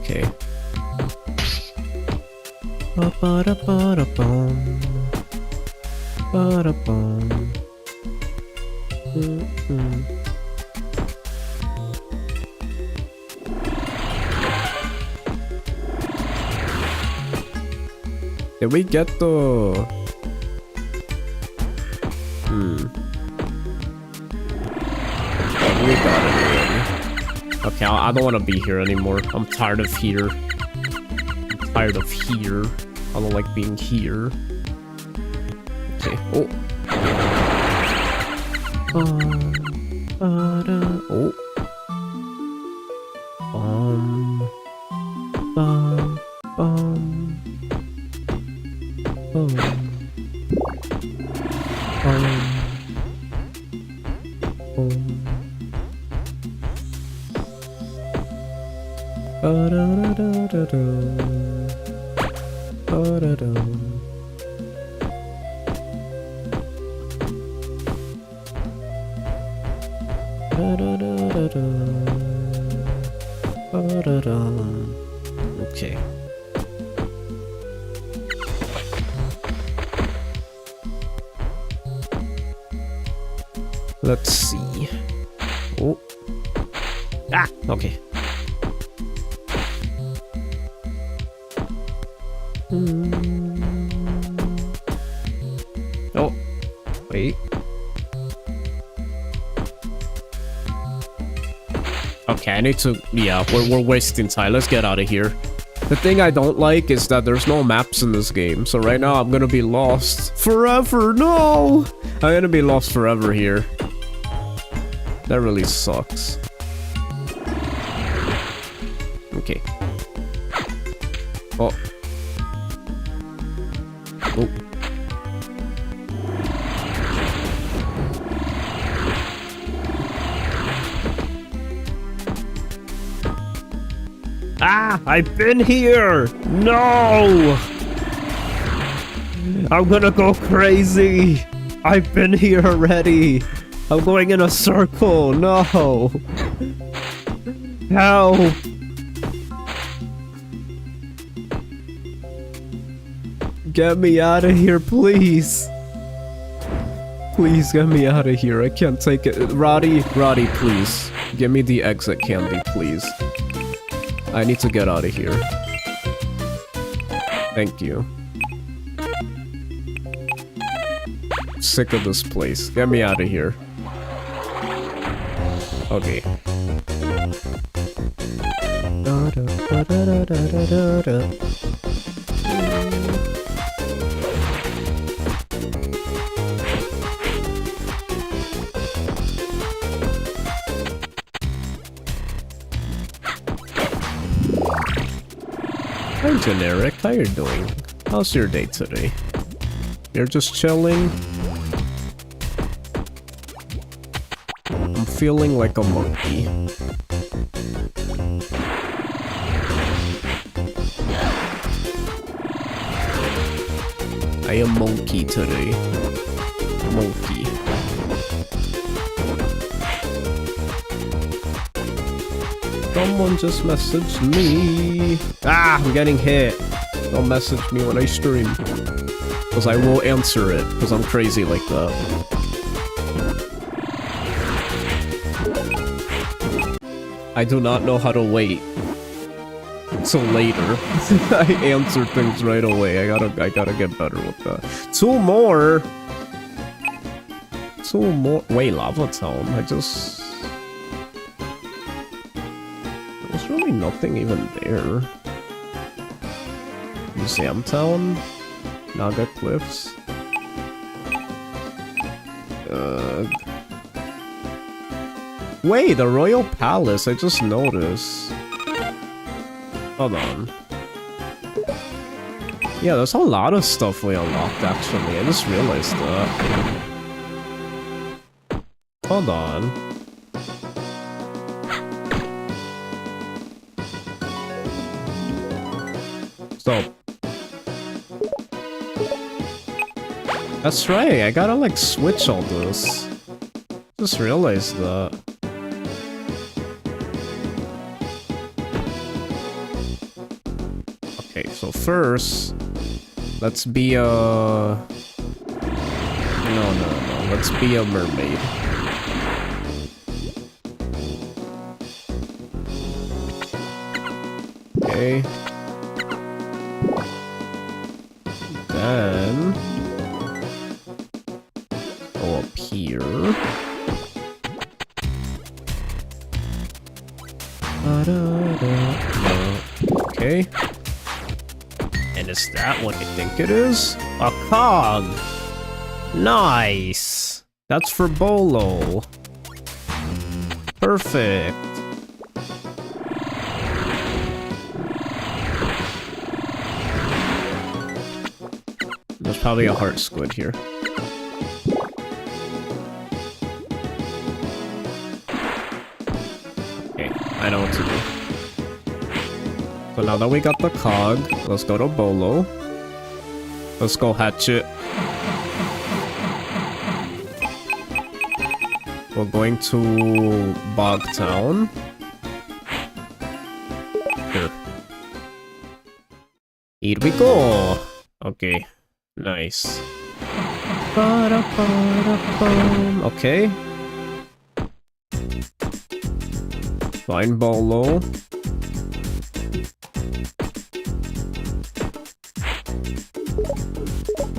S1: Okay. Ba-da-ba-da-bum. Ba-da-bum. Did we get the... We got it already. Okay, I don't want to be here anymore. I'm tired of here. I'm tired of here. I don't like being here. Okay. Oh. Oh. Bum. Okay. Let's see. Oh. Ah, okay. Oh, wait. Okay, I need to... Yeah, we're wasting time. Let's get out of here. The thing I don't like is that there's no maps in this game. So right now I'm gonna be lost forever. No! I'm gonna be lost forever here. That really sucks. Okay. Oh. Oh.
S2: Ah, I've been here! No! I'm gonna go crazy! I've been here already! I'm going in a circle! No! Help! Get me out of here, please! Please get me out of here, I can't take it. Roddy, please. Give me the exit candy, please. I need to get out of here. Thank you. Sick of this place. Get me out of here. Okay. Hi, Generic. How you doing? How's your day today? You're just chilling?
S1: feeling like a monkey. I am monkey today. Monkey. Someone just messaged me. Ah, I'm getting hit. Don't message me when I stream. Because I will answer it. Because I'm crazy like that. I do not know how to wait till later. I answer things right away. I gotta get better with that. Two more. Wait, Lava Town. There's really nothing even there. Museum Town? Naga Cliffs? Wait, the Royal Palace, I just noticed. Hold on. Yeah, there's a lot of stuff we unlocked actually, I just realized that. Hold on. Stop. That's right, I gotta like switch all this. Just realized that. Okay, so first, let's be a... No, let's be a mermaid. Okay. Then... go up here. Okay. And is that what I think it is? A cog! Nice! That's for Bolo. Perfect. There's probably a heart squid here. Okay, I know what to do. So now that we got the cog, let's go to Bolo. Let's go hatchet. We're going to Bogtown. Here. Here we go. Okay, nice. Okay. Find Bolo.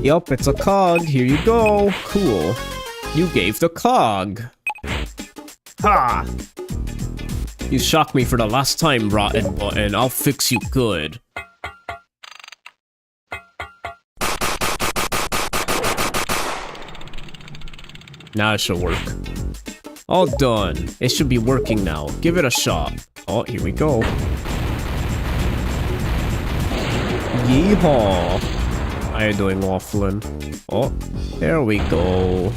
S1: Yup, it's a cog. Here you go. Cool. You gave the cog. Ha! You shocked me for the last time, Rotten Button. I'll fix you good. Now it should work. All done. It should be working now. Give it a shot. Oh, here we go. Yeehaw. How you doing, Wafflin? Oh, there we go.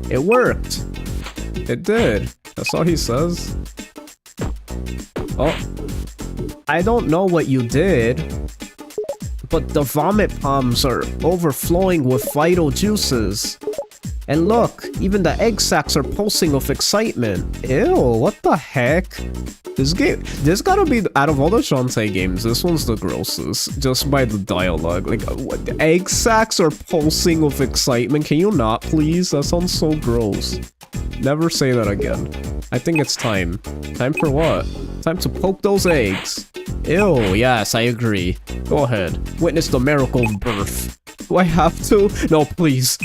S1: It worked. It did. That's all he says. Oh. I don't know what you did, but the vomit palms are overflowing with vital juices. And look, even the egg sacs are pulsing with excitement. Ew, what the heck? This gotta be, out of all the Shantae games, this one's the grossest. Just by the dialogue. Like, what, the egg sacs are pulsing with excitement? Can you not, please? That sounds so gross. Never say that again. I think it's time. Time for what? Time to poke those eggs. Ew, yes, I agree. Go ahead. Witness the miracle of birth. Do I have to? No, please.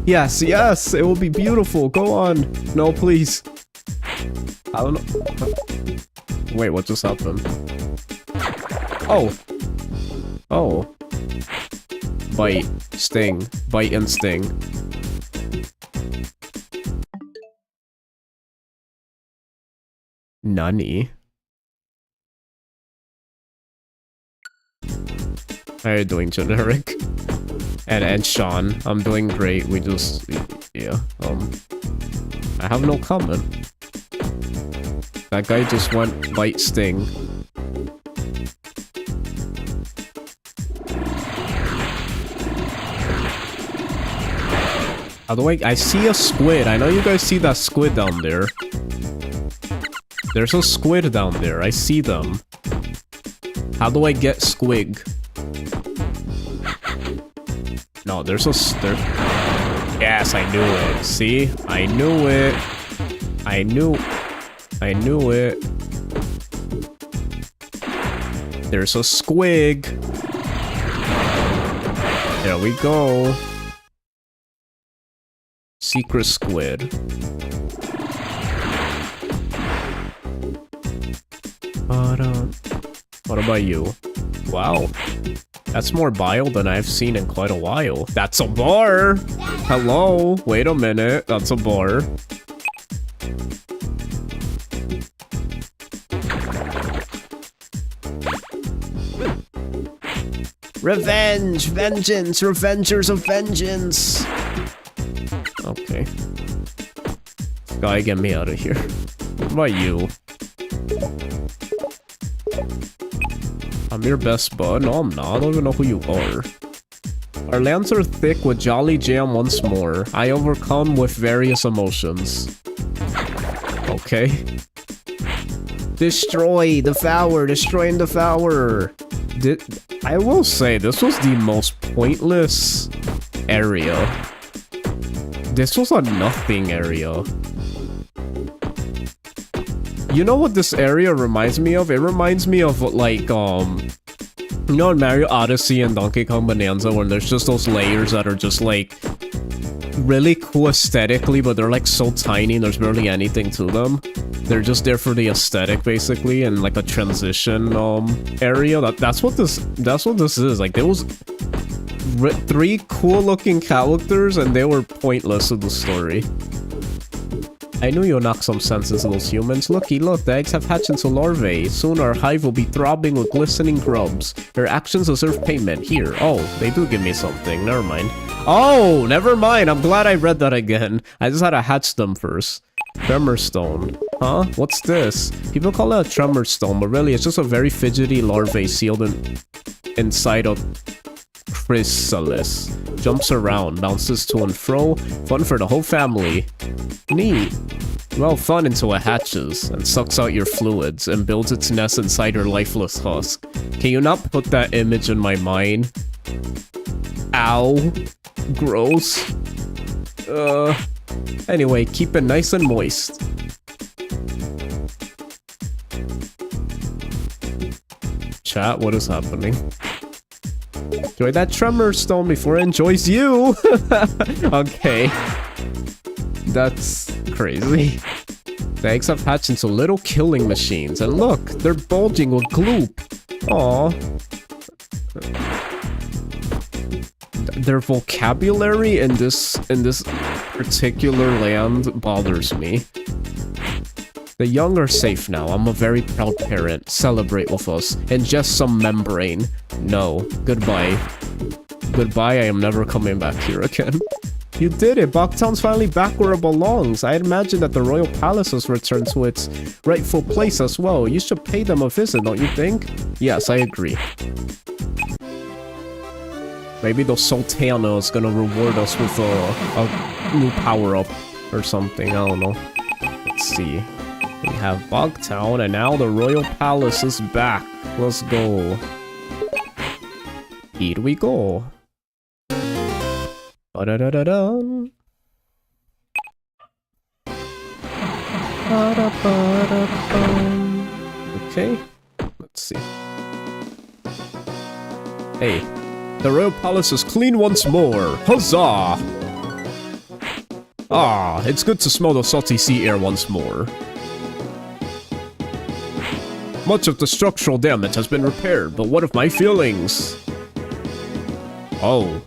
S1: Yes, yes, it will be beautiful. Go on. No, please. I don't know. Wait, what just happened? Oh. Oh. Bite. Sting. Bite and sting. Nani? How are you doing, generic? And Sean, I'm doing great. We just, yeah. I have no comment. That guy just went bite sting. By the way, I see a squid. I know you guys see that squid down there. There's a squid down there. I see them. How do I get squig? No, there's a... Yes, I knew it. See? I knew it. I knew it. There's a squig. There we go. Secret squid. What about you? Wow. That's more bile than I've seen in quite a while. That's a bar! Hello? Wait a minute. That's a bar. Revenge! Vengeance! Revengers of vengeance! Okay. Guy, get me out of here. What about you? I'm your best bud? No, I'm not. I don't even know who you are. Our lands are thick with jolly jam once more. I overcome with various emotions. Okay. Destroy! Devour! Destroy and devour! I will say, this was the most pointless area. This was a nothing area. You know what this area reminds me of? It reminds me of, like, you know in Mario Odyssey and Donkey Kong Bonanza when there's just those layers that are just, like, really cool aesthetically, but they're, like, so tiny and there's barely anything to them. They're just there for the aesthetic, basically, and, like, a transition, area. That's what this is. Like, there was 3 cool-looking characters, and they were pointless to the story. I knew you'll knock some sense into those humans. Looky, look, the eggs have hatched into larvae. Soon our hive will be throbbing with glistening grubs. Their actions deserve payment. Here. Oh, they do give me something. Never mind. Oh, never mind. I'm glad I read that again. I just had to hatch them first. Tremor stone. Huh? What's this? People call it a tremor stone, but really it's just a very fidgety larvae sealed inside a chrysalis. Jumps around, bounces to and fro. Fun for the whole family. Neat. Well, fun until it hatches and sucks out your fluids and builds its nest inside your lifeless husk. Can you not put that image in my mind? Ow. Gross. Anyway, keep it nice and moist. Chat, what is happening? Enjoy that tremor stone before it enjoys you! Okay. That's crazy. The eggs have hatched into little killing machines, and look, they're bulging with gloop. Aww. Their vocabulary in this particular land bothers me. The young are safe now. I'm a very proud parent. Celebrate with us. Ingest some membrane. No. Goodbye. Goodbye, I am never coming back here again. You did it! Bogtown's finally back where it belongs. I imagine that the royal palace has returned to its rightful place as well. You should pay them a visit, don't you think? Yes, I agree. Maybe the Sultana is gonna reward us with a new power-up or something. I don't know. Let's see. We have Bogtown, and now the royal palace is back. Let's go. Here we go. Ba-da-da-da-dun. Ba-da-ba-da-bum. Okay, let's see. Hey, the royal palace is clean once more. Huzzah! Ah, it's good to smell the salty sea air once more. Much of the structural damage has been repaired, but what of my feelings? Oh.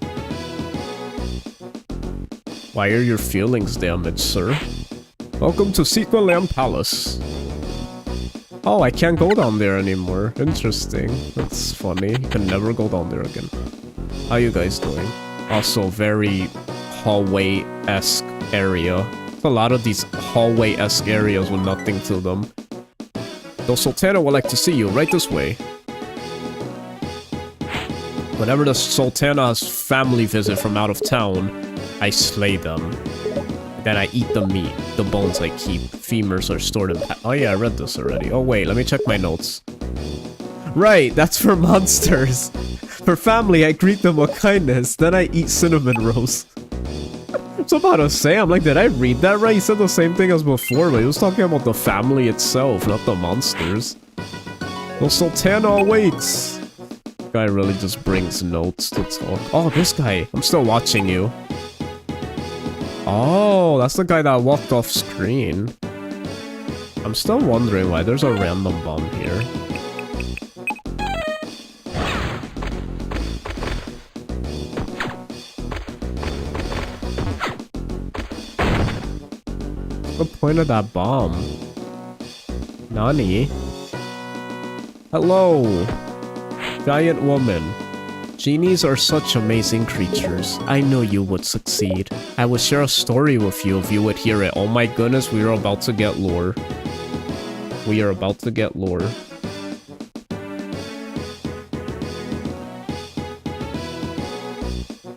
S1: Why are your feelings damaged, sir? Welcome to Sequoia Land Palace. Oh, I can't go down there anymore. Interesting. That's funny. You can never go down there again. How you guys doing? Also, very hallway-esque area. A lot of these hallway-esque areas with nothing to them. Though Sultana would like to see you. Right this way. Whenever the Sultana's family visit from out of town, I slay them. Then I eat the meat. The bones I keep. Femurs are stored in oh yeah, I read this already. Oh wait, let me check my notes. Right, that's for monsters. For family, I greet them with kindness. Then I eat cinnamon rolls. So I'm about to say, I'm like, did I read that right? He said the same thing as before, but he was talking about the family itself, not the monsters. Well, Sultana awaits. Guy really just brings notes to talk. Oh, this guy. I'm still watching you. Oh, that's the guy that walked off screen. I'm still wondering why there's a random bomb here. What's the point of that bomb? Nani? Hello, giant woman. Genies are such amazing creatures. I knew you would succeed. I would share a story with you if you would hear it. Oh my goodness, we are about to get lore. We are about to get lore.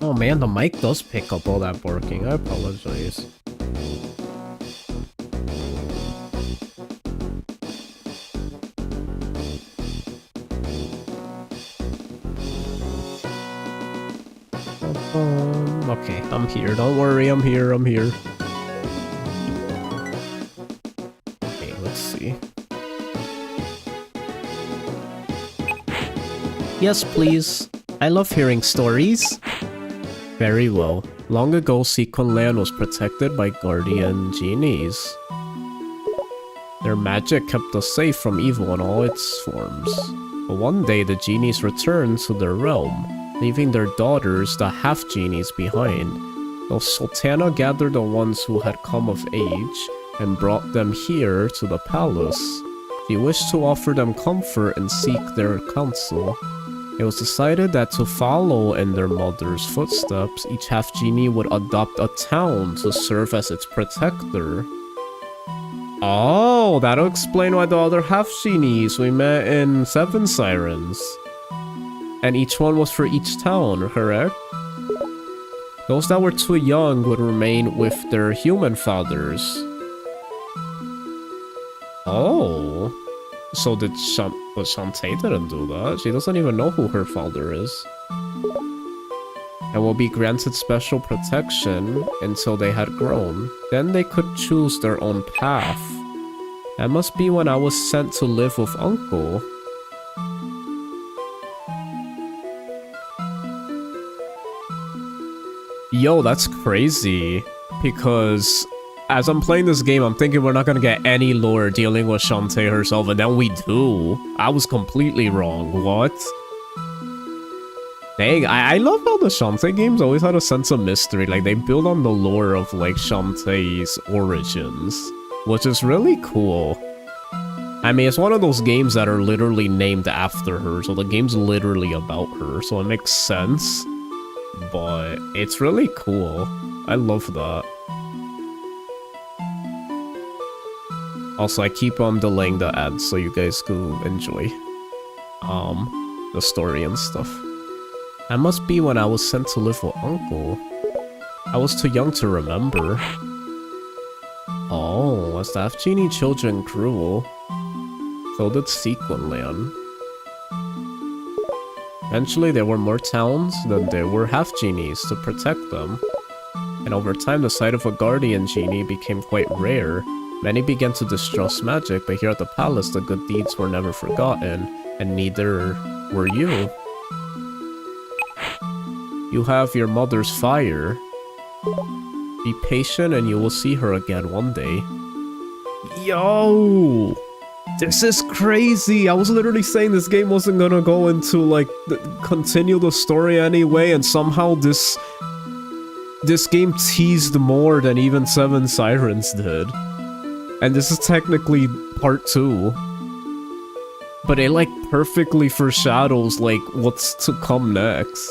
S1: Oh man, the mic does pick up all that barking. I apologize. Okay, I'm here. Don't worry, I'm here. Okay, let's see. Yes, please. I love hearing stories. Very well. Long ago, Sequin Land was protected by guardian genies. Their magic kept us safe from evil in all its forms. But one day, the genies returned to their realm, leaving their daughters, the half-genies, behind. Though Sultana gathered the ones who had come of age and brought them here to the palace. She wished to offer them comfort and seek their counsel. It was decided that to follow in their mother's footsteps, each half-genie would adopt a town to serve as its protector. Oh, that'll explain why the other half-genies we met in Seven Sirens. And each one was for each town, correct? Those that were too young would remain with their human fathers. Oh. So did but Shantae didn't do that. She doesn't even know who her father is. And will be granted special protection until they had grown. Then they could choose their own path. That must be when I was sent to live with Uncle. Yo, that's crazy. Because as I'm playing this game, I'm thinking we're not gonna get any lore dealing with Shantae herself, and then we do. I was completely wrong. What? Dang, I love how the Shantae games always had a sense of mystery. Like, they build on the lore of, like, Shantae's origins, which is really cool. I mean, it's one of those games that are literally named after her, so the game's literally about her, so it makes sense. But it's really cool. I love that. Also, I keep on delaying the ads so you guys can enjoy the story and stuff. That must be when I was sent to live with Uncle. I was too young to remember. Oh, as the half-genie children grew, so did Sequin Land. Eventually, there were more towns than there were half-genies to protect them. And over time, the sight of a guardian genie became quite rare. Many began to distrust magic, but here at the palace, the good deeds were never forgotten, and neither were you. You have your mother's fire. Be patient and you will see her again one day. Yo! This is crazy! I was literally saying this game wasn't gonna go into, like, continue the story anyway, and somehow this game teased more than even Seven Sirens did. And this is technically part 2. But it like perfectly foreshadows like what's to come next.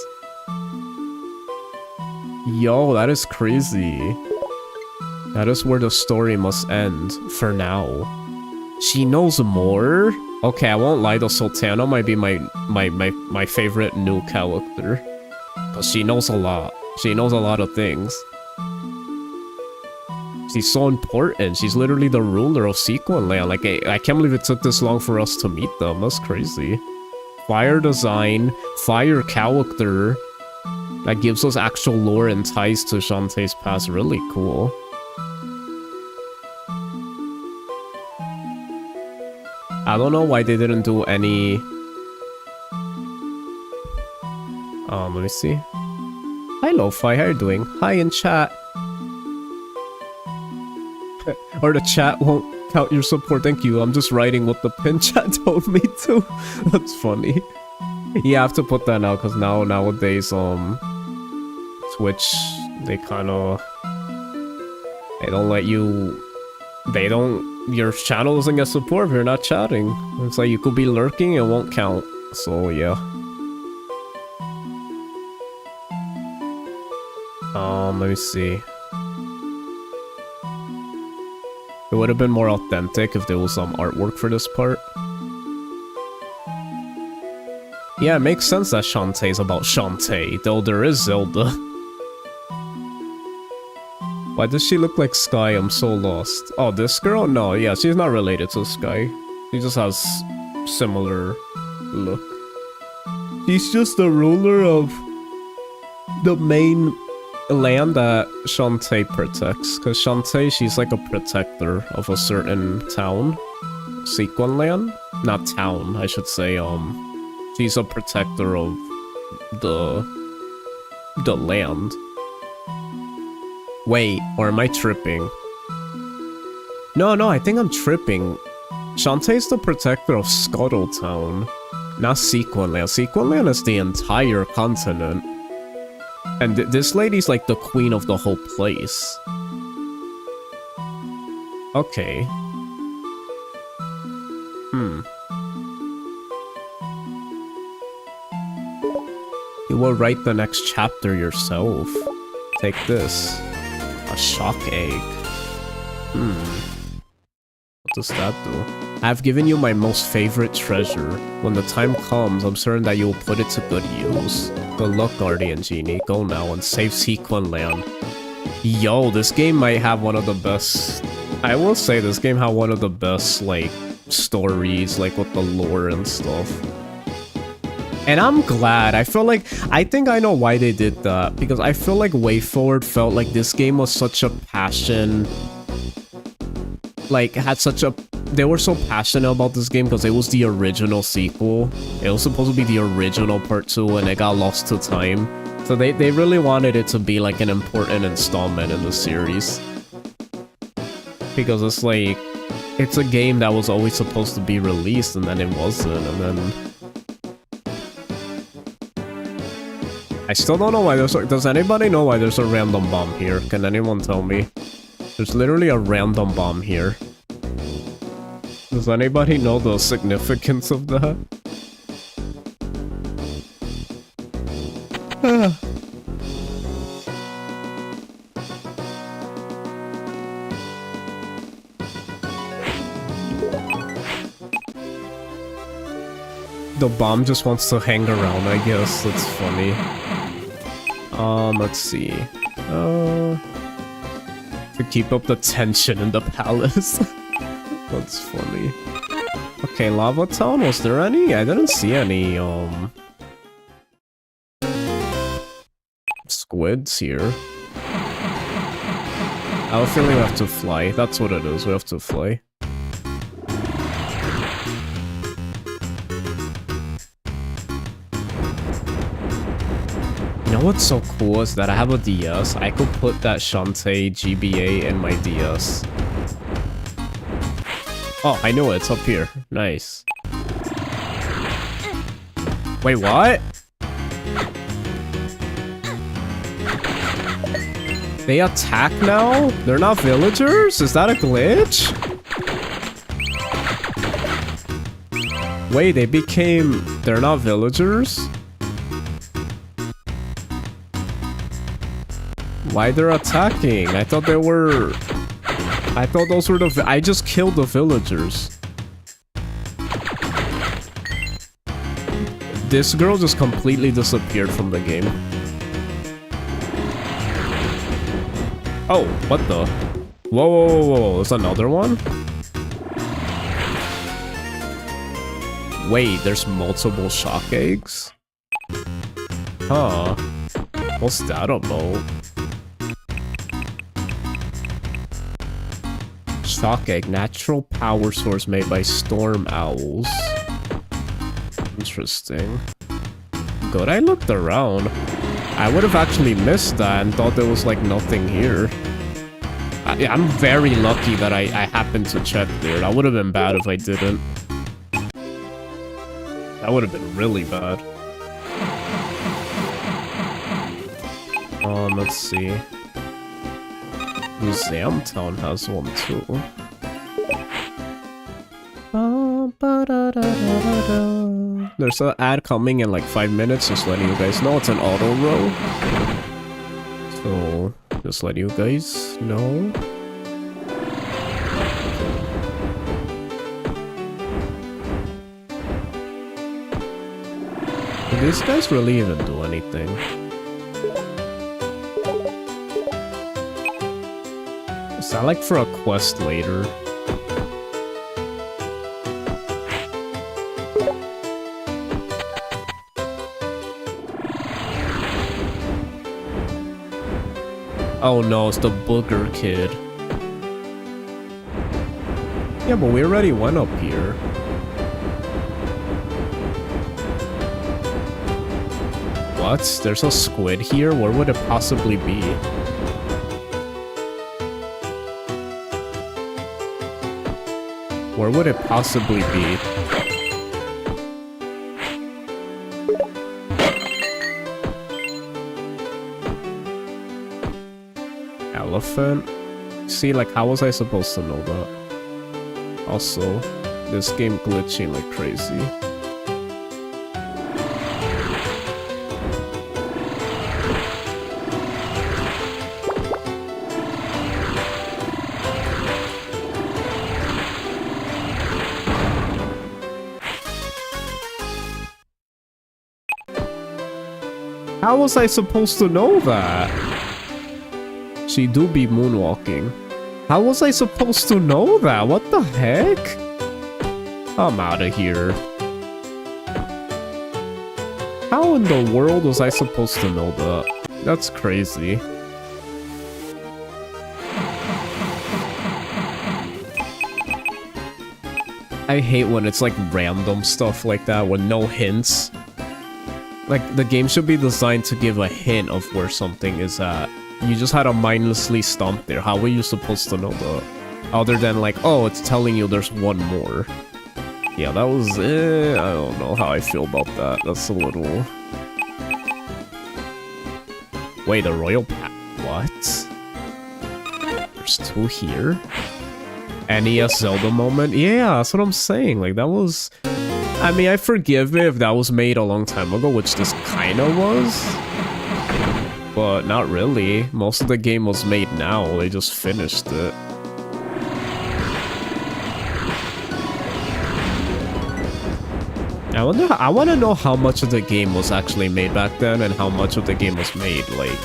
S1: Yo, that is crazy. That is where the story must end for now. She knows more? Okay, I won't lie, the Sultana might be my favorite new character. Cause she knows a lot. She knows a lot of things. She's so important. She's literally the ruler of Sequinland. Like, I can't believe it took this long for us to meet them. That's crazy. Fire design, fire character. That gives us actual lore and ties to Shantae's past. Really cool. I don't know why they didn't do any... let me see. Hi, Lo-Fi, how you doing? Hi in chat. Or the chat won't count your support. Thank you. I'm just writing what the pin chat told me to. That's funny. Yeah, I have to put that out because nowadays, Twitch, they kind of... They don't let you... They don't... Your channel doesn't get support if you're not chatting. It's like you could be lurking, it won't count. So, yeah. Let me see. It would have been more authentic if there was some artwork for this part. Yeah, it makes sense that Shantae is about Shantae, though there is Zelda. Why does she look like Sky? I'm so lost. Oh, this girl? No, yeah, she's not related to Sky. She just has similar look. She's just the ruler of the main land that Shantae protects. Because Shantae, she's like a protector of a certain town. Sequinland? Not town, I should say, she's a protector of the land. Wait, or am I tripping? No, I think I'm tripping. Shantae's the protector of Scuttletown, not Sequinland. Sequinland is the entire continent. And this lady's like the queen of the whole place. Okay. You will write the next chapter yourself. Take this. A shock egg. What does that do? I've given you my most favorite treasure. When the time comes, I'm certain that you will put it to good use. Good luck, Guardian Genie. Go now and save Sequinland. Yo, this game might have one of the best... I will say this game had one of the best, like, stories, like, with the lore and stuff. And I'm glad. I feel like... I think I know why they did that. Because I feel like WayForward felt like this game was such a passion... Like, had such a... They were so passionate about this game because it was the original sequel. It was supposed to be the original part 2 and it got lost to time. So they really wanted it to be like an important installment in the series. Because it's like... It's a game that was always supposed to be released and then it wasn't, and then... I still don't know why there's... Does anybody know why there's a random bomb here? Can anyone tell me? There's literally a random bomb here. Does anybody know the significance of that? The bomb just wants to hang around, I guess. That's funny. Let's see. To keep up the tension in the palace. That's funny. Okay, Lava Town, was there any? I didn't see any, squids here. I have a feeling we have to fly. That's what it is, we have to fly. You know what's so cool is that I have a DS. I could put that Shantae GBA in my DS. Oh, I knew it. It's up here. Nice. Wait, what? They attack now? They're not villagers? Is that a glitch? Wait, they became... They're not villagers? Why they're attacking? I thought they were... I thought those were the... I just killed the villagers. This girl just completely disappeared from the game. Oh, what the? Whoa, whoa, whoa, whoa. There's another one? Wait, there's multiple shock eggs? Huh. What's that about? Shock egg, natural power source made by storm owls. Interesting. Good, I looked around. I would have actually missed that and thought there was like nothing here. I'm very lucky that I happened to check there. That would have been bad if I didn't. That would have been really bad. Let's see. Museum Town has one too. There's an ad coming in like 5 minutes, just letting you guys know. It's an auto row. So, just let you guys know. Did these guys really even do anything? Is that like for a quest later? Oh no, it's the booger kid. Yeah, but we already went up here. What? There's a squid here? Where would it possibly be? Where would it possibly be? Elephant? See, like, how was I supposed to know that? Also, this game glitching like crazy. How was I supposed to know that? She do be moonwalking. How was I supposed to know that? What the heck? I'm out of here. How in the world was I supposed to know that? That's crazy. I hate when it's like random stuff like that with no hints. Like, the game should be designed to give a hint of where something is at. You just had to mindlessly stomp there. How were you supposed to know that? Other than like, oh, it's telling you there's one more. Yeah, that was, I don't know how I feel about that. That's a little... Wait, the royal pack? What? There's two here? NES Zelda moment? Yeah, that's what I'm saying. Like, that was... I mean, I forgive it if that was made a long time ago, which this kinda was. But not really. Most of the game was made now. They just finished it. I want to know how much of the game was actually made back then and how much of the game was made, like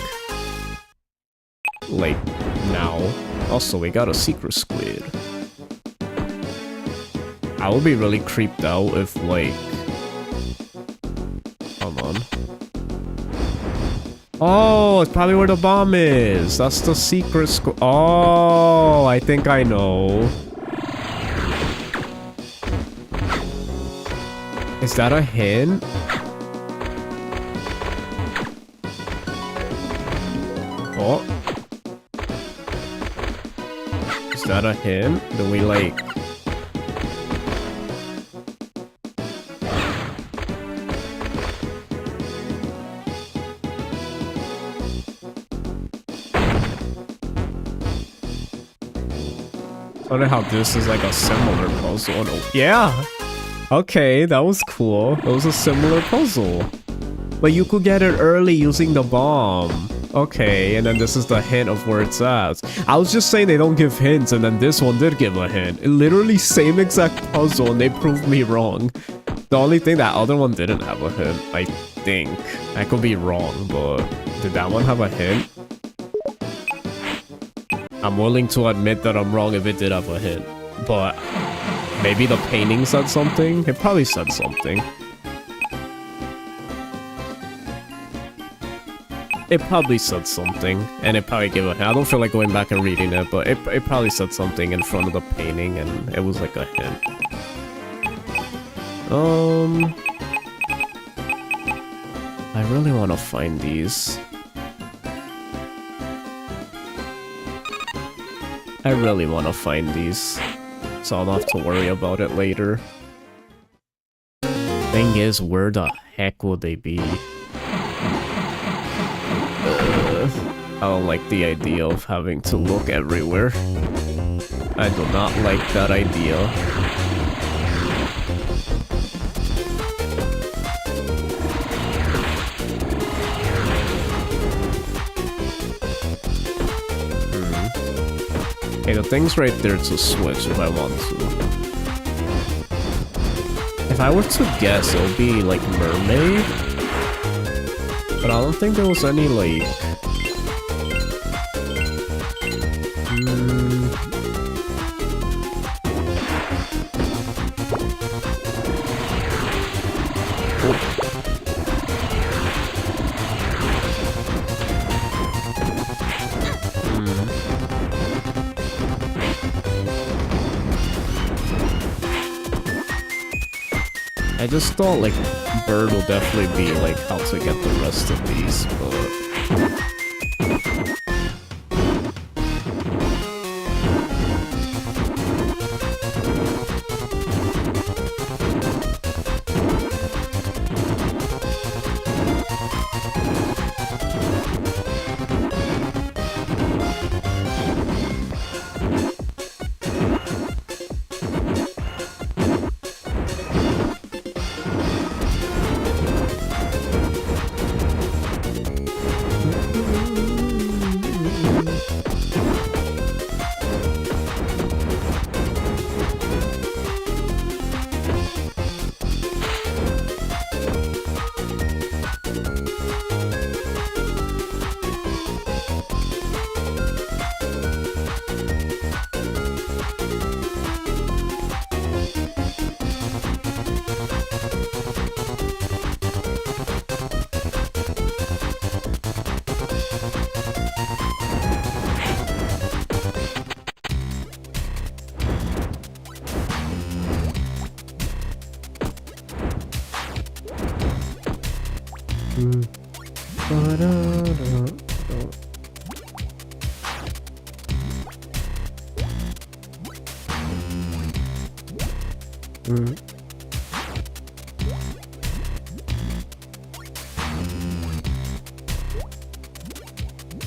S1: now. Also, we got a secret squid. I would be really creeped out if, like... Come on. Oh, it's probably where the bomb is. That's the secret squid. Oh, I think I know. Is that a hint? Oh. Is that a hint? Do we, like... I wonder how this is like a similar puzzle. Oh, yeah! Okay, that was cool. It was a similar puzzle. But you could get it early using the bomb. Okay, and then this is the hint of where it's at. I was just saying they don't give hints, and then this one did give a hint. It literally same exact puzzle, and they proved me wrong. The only thing that other one didn't have a hint, I think. I could be wrong, but did that one have a hint? I'm willing to admit that I'm wrong if it did have a hint, but maybe the painting said something? It probably said something. It probably said something, and it probably gave a hint. I don't feel like going back and reading it, but it probably said something in front of the painting, and it was like a hint. I really want to find these. I really want to find these, so I'll have to worry about it later. Thing is, where the heck would they be? I don't like the idea of having to look everywhere. I do not like that idea. Okay, the thing's right there to switch if I want to. If I were to guess, it would be like mermaid. But I don't think there was any like... I just thought like bird will definitely be like how to get the rest of these, but...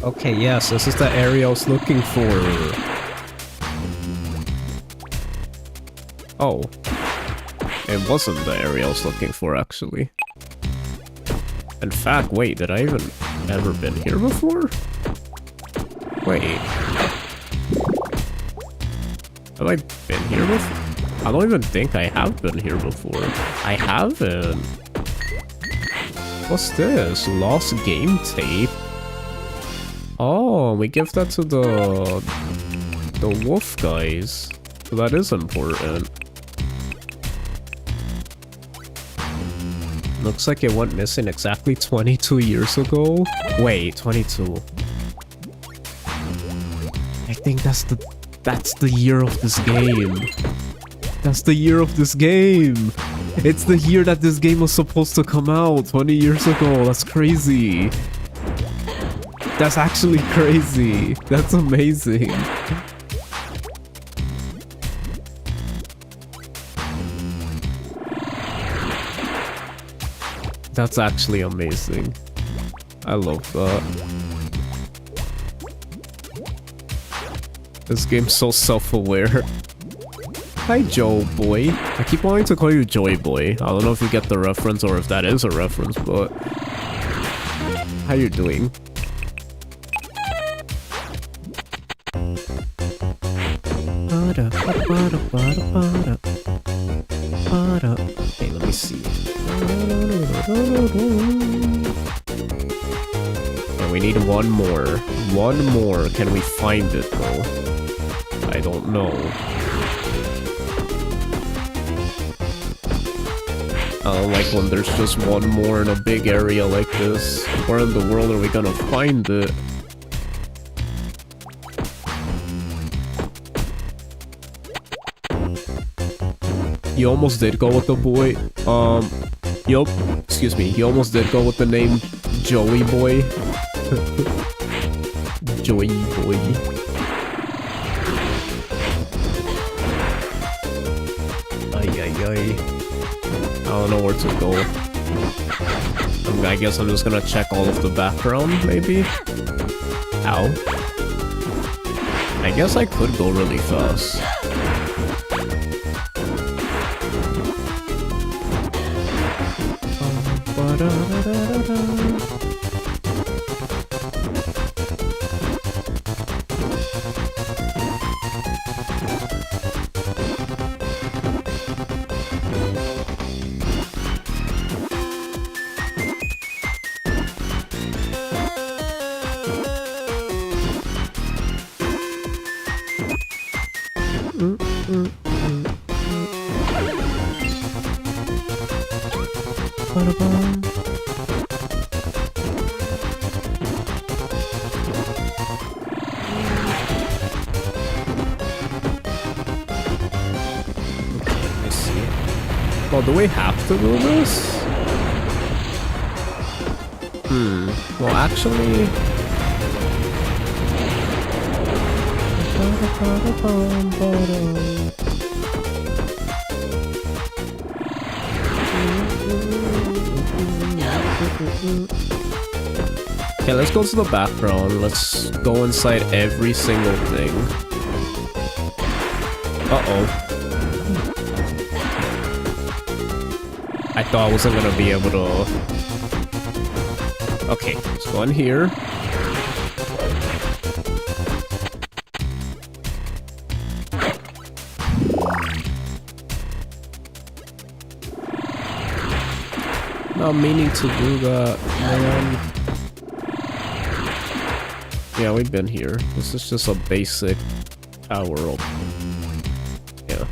S1: Okay, yes, this is the area I was looking for. Oh. It wasn't the area I was looking for, actually. In fact, wait, did I even ever been here before? Wait. Have I been here before? I don't even think I have been here before. I haven't. What's this? Lost game tape? Oh, we give that to the wolf guys. So that is important. Looks like it went missing exactly 22 years ago. Wait, 22. I think that's the year of this game. That's the year of this game. It's the year that this game was supposed to come out 20 years ago. That's crazy. That's actually crazy. That's amazing. That's actually amazing. I love that. This game's so self-aware. Hi, Joe Boy. I keep wanting to call you Joey Boy. I don't know if you get the reference or if that is a reference, but... How you doing? Okay, let me see. And we need one more. One more. Can we find it though? I don't know. I don't like when there's just one more in a big area like this. Where in the world are we gonna find it? You almost did go with the boy. Yup. Excuse me. You almost did go with the name Joey Boy. Joey Boy. Ay, ay, ay. I don't know where to go. I guess I'm just gonna check all of the background, maybe? Ow. I guess I could go really fast. Well, do we have to do this? Well, actually... Okay, let's go to the background. Let's go inside every single thing. Uh-oh. I thought I wasn't gonna be able to... Okay, let's go in here. Not meaning to do that, man. Yeah, we've been here. This is just a basic power up. Yeah.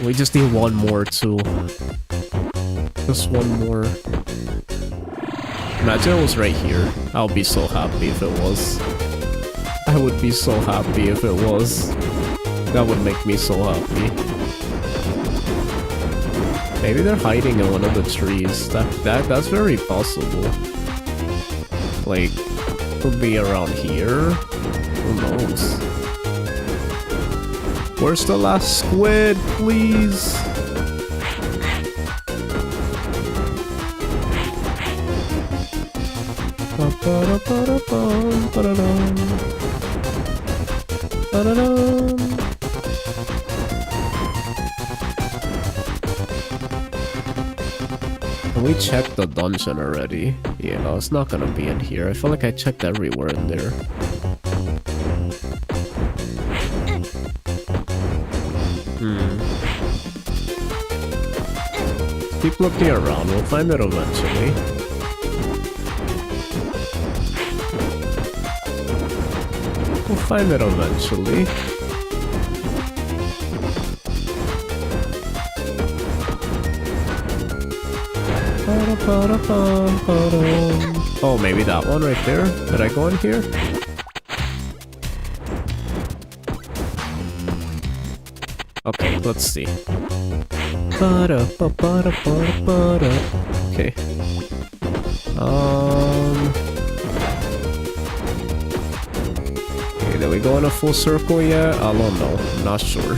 S1: We just need one more too. Just one more. Imagine it was right here. I'll be so happy if it was. I would be so happy if it was. That would make me so happy. Maybe they're hiding in one of the trees. That's very possible. Like, could be around here. Who knows? Where's the last squid, please? Can we check the dungeon already? Yeah, it's not gonna be in here. I feel like I checked everywhere in there. Keep looking around, we'll find it eventually. We'll find it eventually. Oh, maybe that one right there? Did I go in here? Okay, let's see. Okay. Okay, did we go in a full circle yet? I don't know. I'm not sure.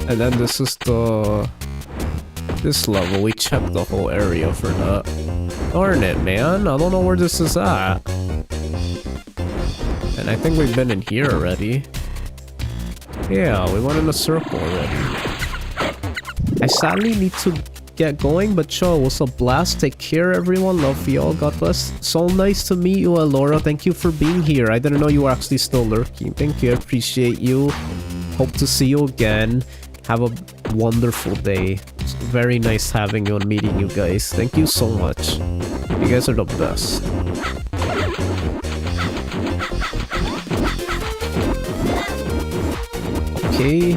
S1: And then this is this level. We checked the whole area for that. Darn it, man. I don't know where this is at. And I think we've been in here already. Yeah, we went in a circle already. I sadly need to get going, but sure, it was a blast. Take care, everyone. Love for y'all. God bless. So nice to meet you, Alora. Thank you for being here. I didn't know you were actually still lurking. Thank you. I appreciate you. Hope to see you again. Have a wonderful day. It's very nice having you and meeting you guys. Thank you so much. You guys are the best. Okay.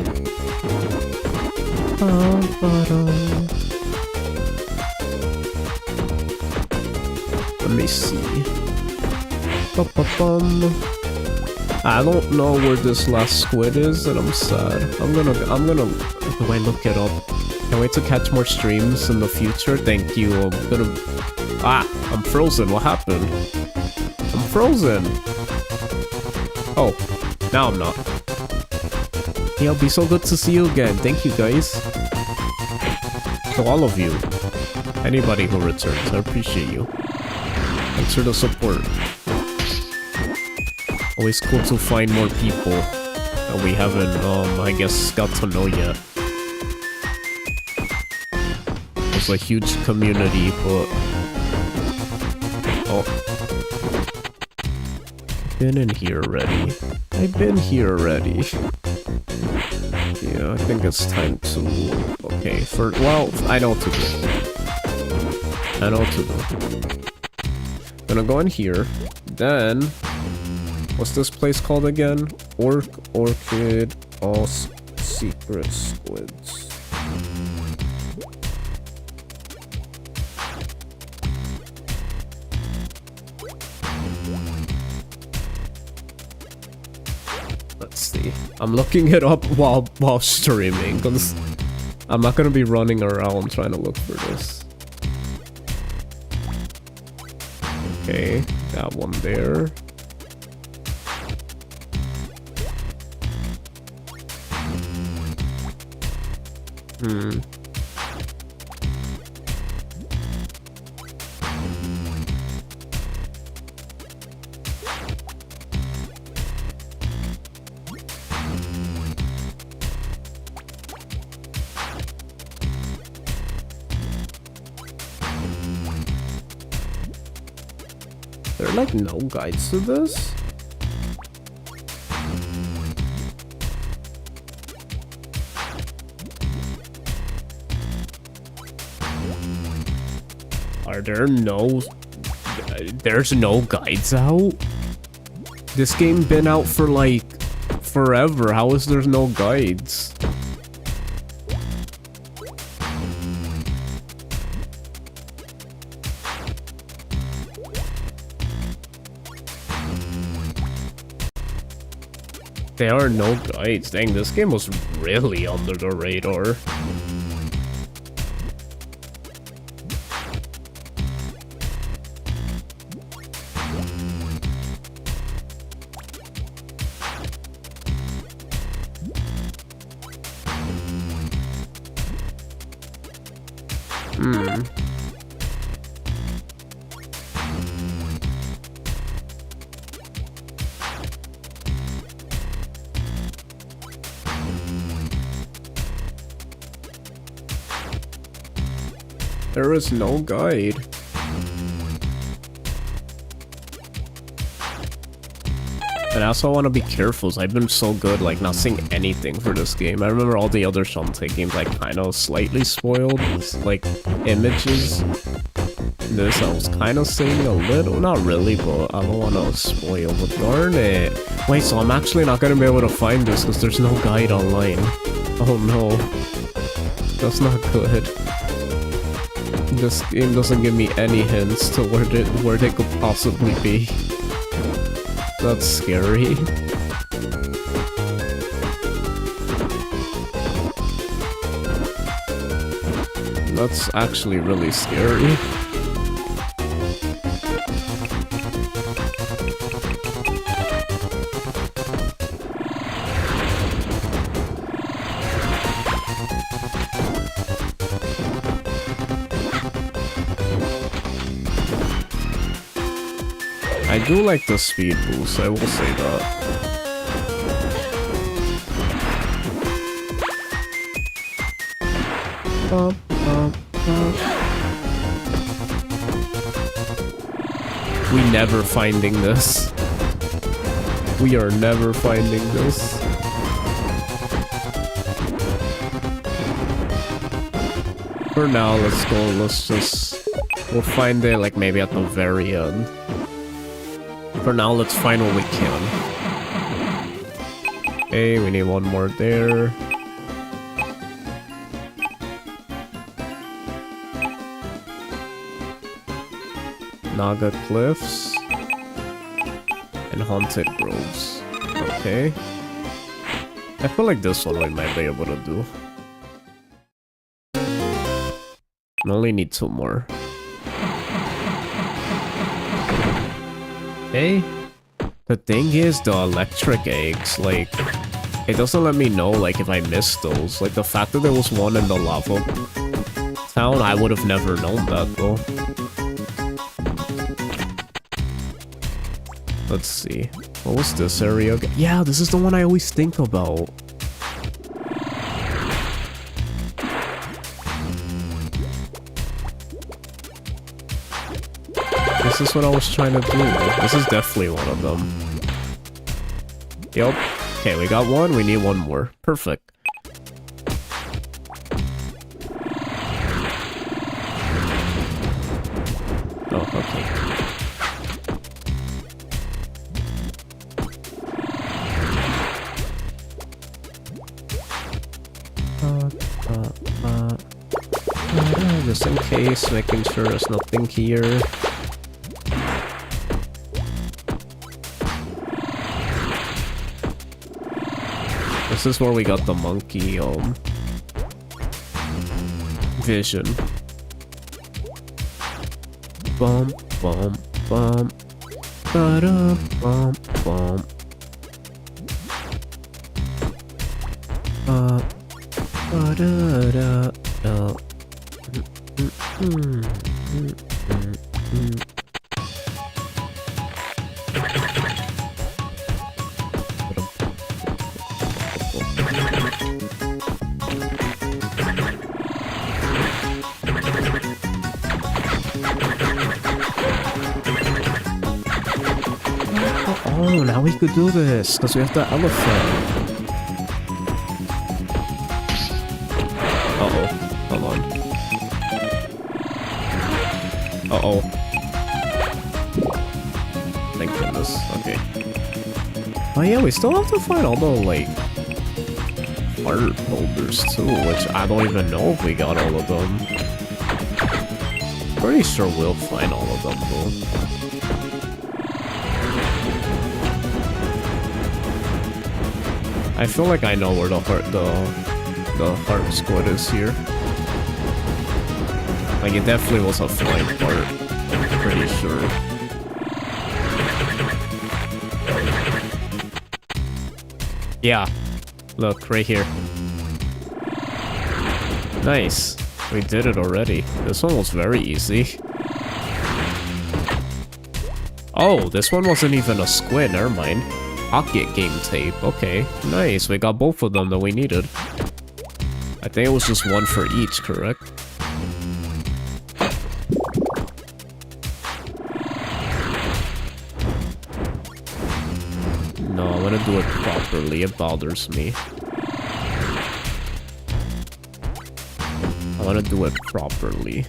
S1: Let me see. I don't know where this last squid is, and I'm sad. I'm gonna. Do I look it up? Can't wait to catch more streams in the future. Thank you. I'm gonna. I'm frozen. What happened? I'm frozen. Oh, now I'm not. Yeah, it'll be so good to see you again. Thank you, guys. To all of you. Anybody who returns, I appreciate you. Thanks for the support. Always cool to find more people that we haven't, I guess, got to know yet. There's a huge community, but... Oh. Been in here already. I've been here already. Yeah, I think it's time to... Okay, well, I know what to do. I know what to do. Gonna go in here, then... What's this place called again? Orchid, all secret squids. Let's see. I'm looking it up while streaming, because I'm not gonna be running around trying to look for this. Okay, got one there. There are like no guides to this? Are there no... There's no guides out? This game been out for like... forever. How is there no guides? There are no guides. Dang, this game was really under the radar. There is no guide. And I also want to be careful, so I've been so good, like, not seeing anything for this game. I remember all the other Shantae games, like, kind of slightly spoiled, like, images. This, I was kind of seeing a little, not really, but I don't want to spoil, but darn it. Wait, so I'm actually not going to be able to find this, because there's no guide online. Oh no. That's not good. This game doesn't give me any hints to where they could possibly be. That's scary. That's actually really scary. I I do like the speed boost, I will say that. We never finding this. We are never finding this. For now, let's go, we'll find it like maybe at the very end. For now, let's find what we can. Okay, we need one more there. Naga Cliffs. And Haunted Groves. Okay. I feel like this one we might be able to do. I only need 2 more. Okay. The thing is, the electric eggs, like, it doesn't let me know, like, if I missed those. Like, the fact that there was one in the lava town, I would have never known that, though. Let's see. What was this area again? Yeah, this is the one I always think about. This is what I was trying to do. This is definitely one of them. Yup. Okay, we got one. We need one more. Perfect. Oh, okay. Just in case, making sure there's nothing here. This is where we got the monkey, vision. Bum, bum, bum. Ba-da, bum, bum. Ba-da-da-da. Oh, now we could do this, because we have the elephant. Uh-oh. Hold on. Uh-oh. Thank goodness. Okay. Oh yeah, we still have to find all the, like, heart holders too, which I don't even know if we got all of them. Pretty sure we'll find all of them, though. I feel like I know where the heart squid is here. Like, it definitely was a flying part. I'm pretty sure. Yeah. Look, right here. Nice. We did it already. This one was very easy. Oh, this one wasn't even a squid, never mind. Pocket game tape, okay. Nice, we got both of them that we needed. I think it was just one for each, correct? No, I'm gonna do it properly, it bothers me. I wanna do it properly.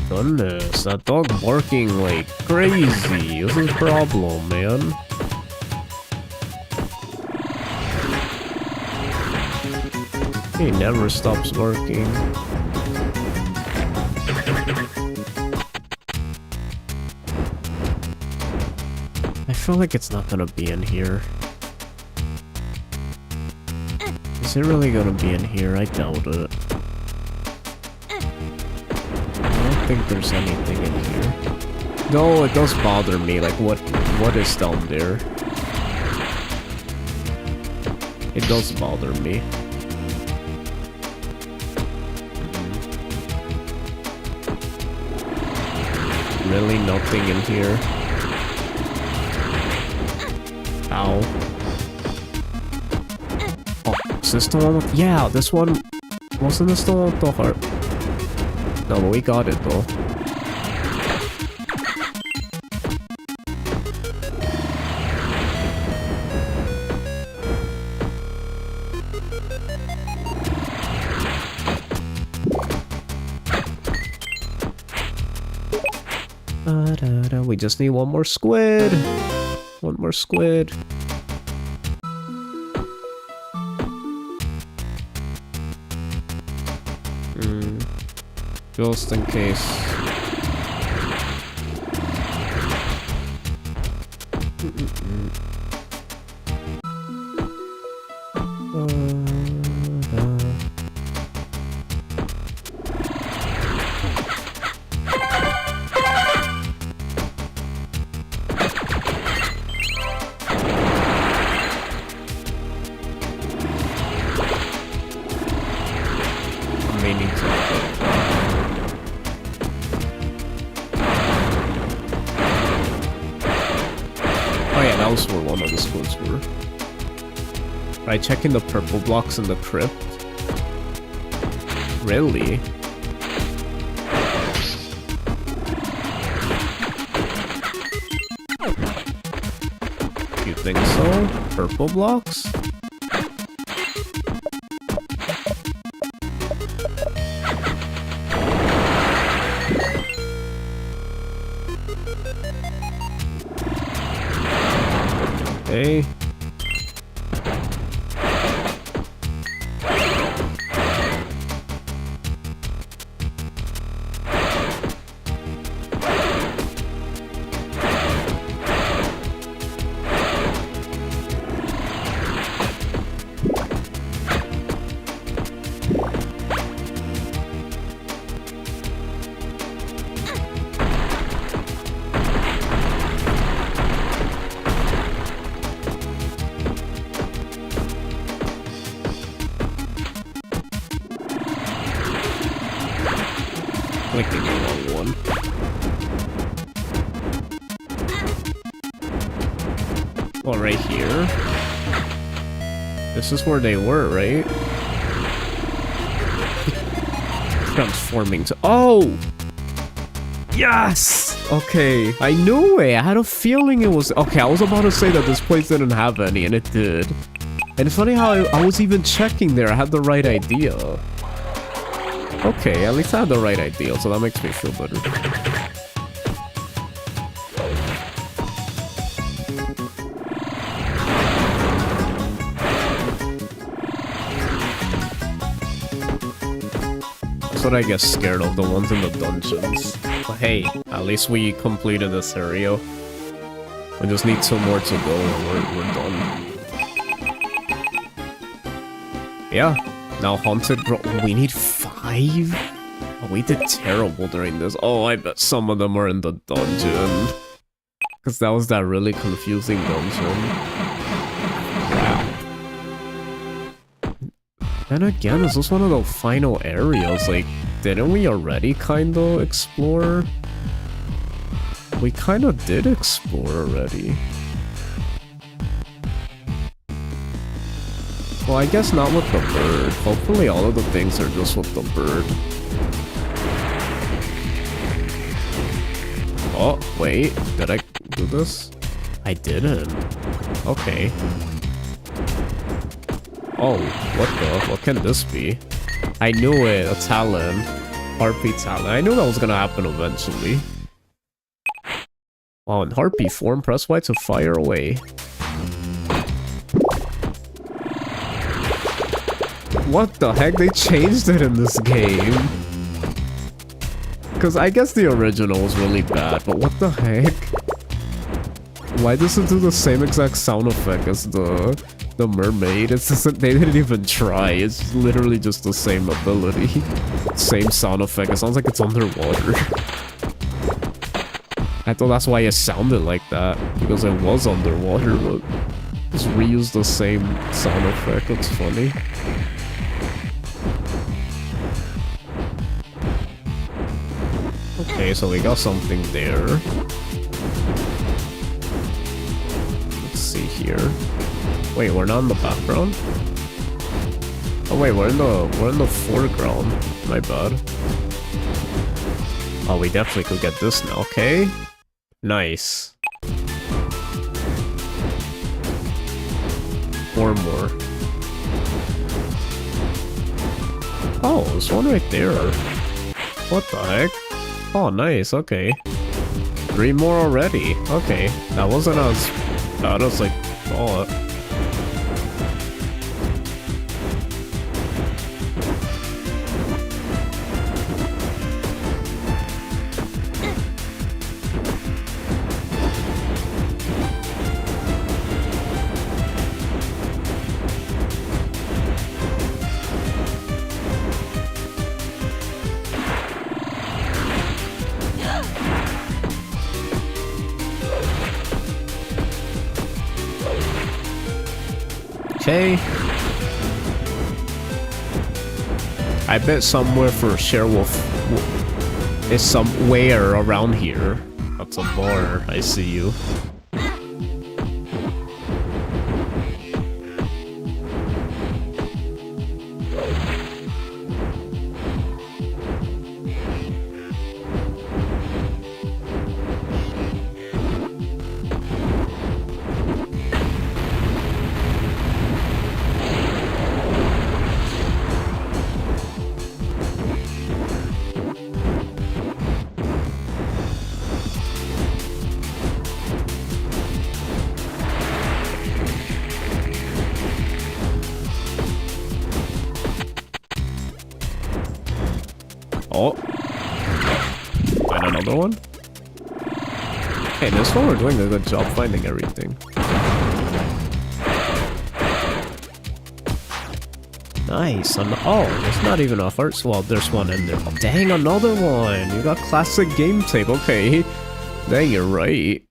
S1: Goodness, that dog barking like crazy. What's his problem, man? He never stops barking. I feel like it's not gonna be in here. Is it really gonna be in here? I doubt it. I don't think there's anything in here. No, it does bother me. Like, what is down there? It does bother me. really nothing in here. Ow. Oh, is this the one with... Yeah, this one... Wasn't this the one with the heart? No, but we got it though. We just need one more squid. One more squid. Just in case. By checking the purple blocks in the crypt. Really? You think so? Purple blocks? Okay. Clicking the wrong one. Oh, right here? This is where they were, right? Transforming to... Oh! Yes! Okay, I knew it. I had a feeling it was... Okay, I was about to say that this place didn't have any, and it did. And it's funny how I was even checking there. I had the right idea. Okay, at least I had the right idea, so that makes me feel better. That's what I get scared of, the ones in the dungeons. But hey, at least we completed this area. We just need 2 more to go and we're done. Yeah, now Haunted Grove. We need 5? Oh, we did terrible during this. Oh, I bet some of them are in the dungeon. Because that was that really confusing dungeon. Wow. Then again, is this one of the final areas? Like, didn't we already kinda explore? We kinda did explore already. Well, I guess not with the bird. Hopefully all of the things are just with the bird. Oh, wait. Did I do this? I didn't. Okay. Oh, what can this be? I knew it. A talon. Harpy talon. I knew that was gonna happen eventually. Wow, in harpy form, press Y to fire away. What the heck? They changed it in this game. Because I guess the original was really bad, but what the heck? Why does it do the same exact sound effect as the mermaid? It's just, they didn't even try. It's literally just the same ability. Same sound effect. It sounds like it's underwater. I thought that's why it sounded like that. Because it was underwater, but just reused the same sound effect. That's funny. Okay, so we got something there. Let's see here. Wait, we're not in the background? Oh wait, we're in the foreground. My bad. Oh, we definitely could get this now. Okay. Nice. 4 more. Oh, there's one right there. What the heck? Oh, nice. Okay. 3 more already. Okay. That wasn't as bad as I thought. Okay. I bet somewhere for Sherewolf is somewhere around here. That's a bar. I see you. Oh. Find another one? Hey, this one we're doing a good job finding everything. Nice. Oh, there's not even a first. Well, there's one in there. Oh, dang, another one. You got classic game tape. Okay. Dang, you're right.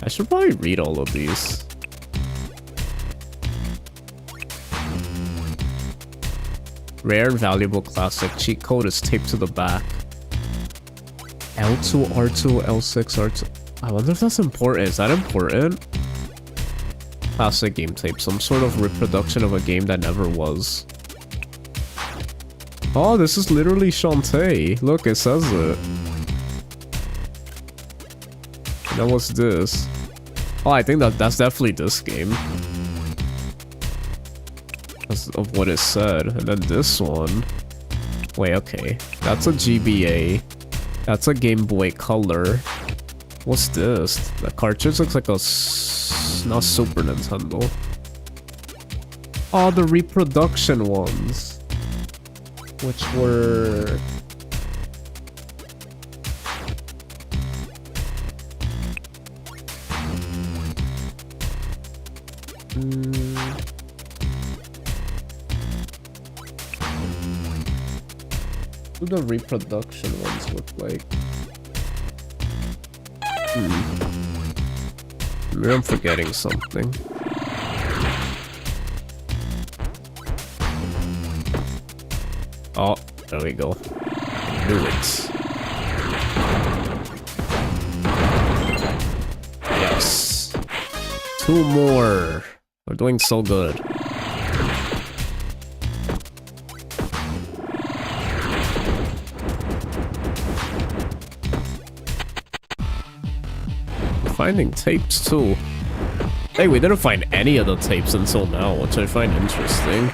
S1: I should probably read all of these. Rare and valuable classic. Cheat code is taped to the back. L2, R2, L6, R2. I wonder if that's important. Is that important? Classic game tape. Some sort of reproduction of a game that never was. Oh, this is literally Shantae. Look, it says it. Now what's this? Oh, I think that's definitely this game. Of what it said. And then this one. Wait, okay. That's a GBA. That's a Game Boy Color. What's this? The cartridge looks like a not Super Nintendo. Oh, the reproduction ones. Which were... What do the reproduction ones look like? Maybe I'm forgetting something. Oh, there we go. I knew it. Yes. 2 more. We're doing so good. Finding tapes too. Hey, we didn't find any of the tapes until now, which I find interesting.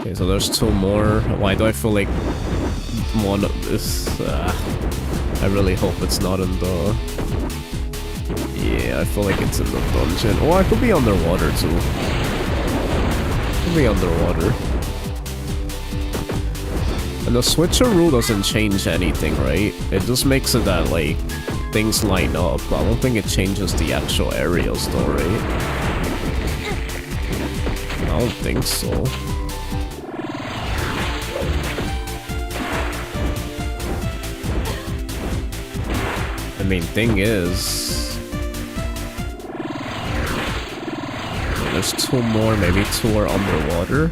S1: Okay, so there's 2 more. Why do I feel like one of this? I really hope it's not in the... Yeah, I feel like it's in the dungeon. Oh, I could be underwater too. Could be underwater. And the switcheroo doesn't change anything, right? It just makes it that, like, things line up. I don't think it changes the actual areas though, right? I don't think so. The main thing is... There's 2 more, maybe 2 are underwater.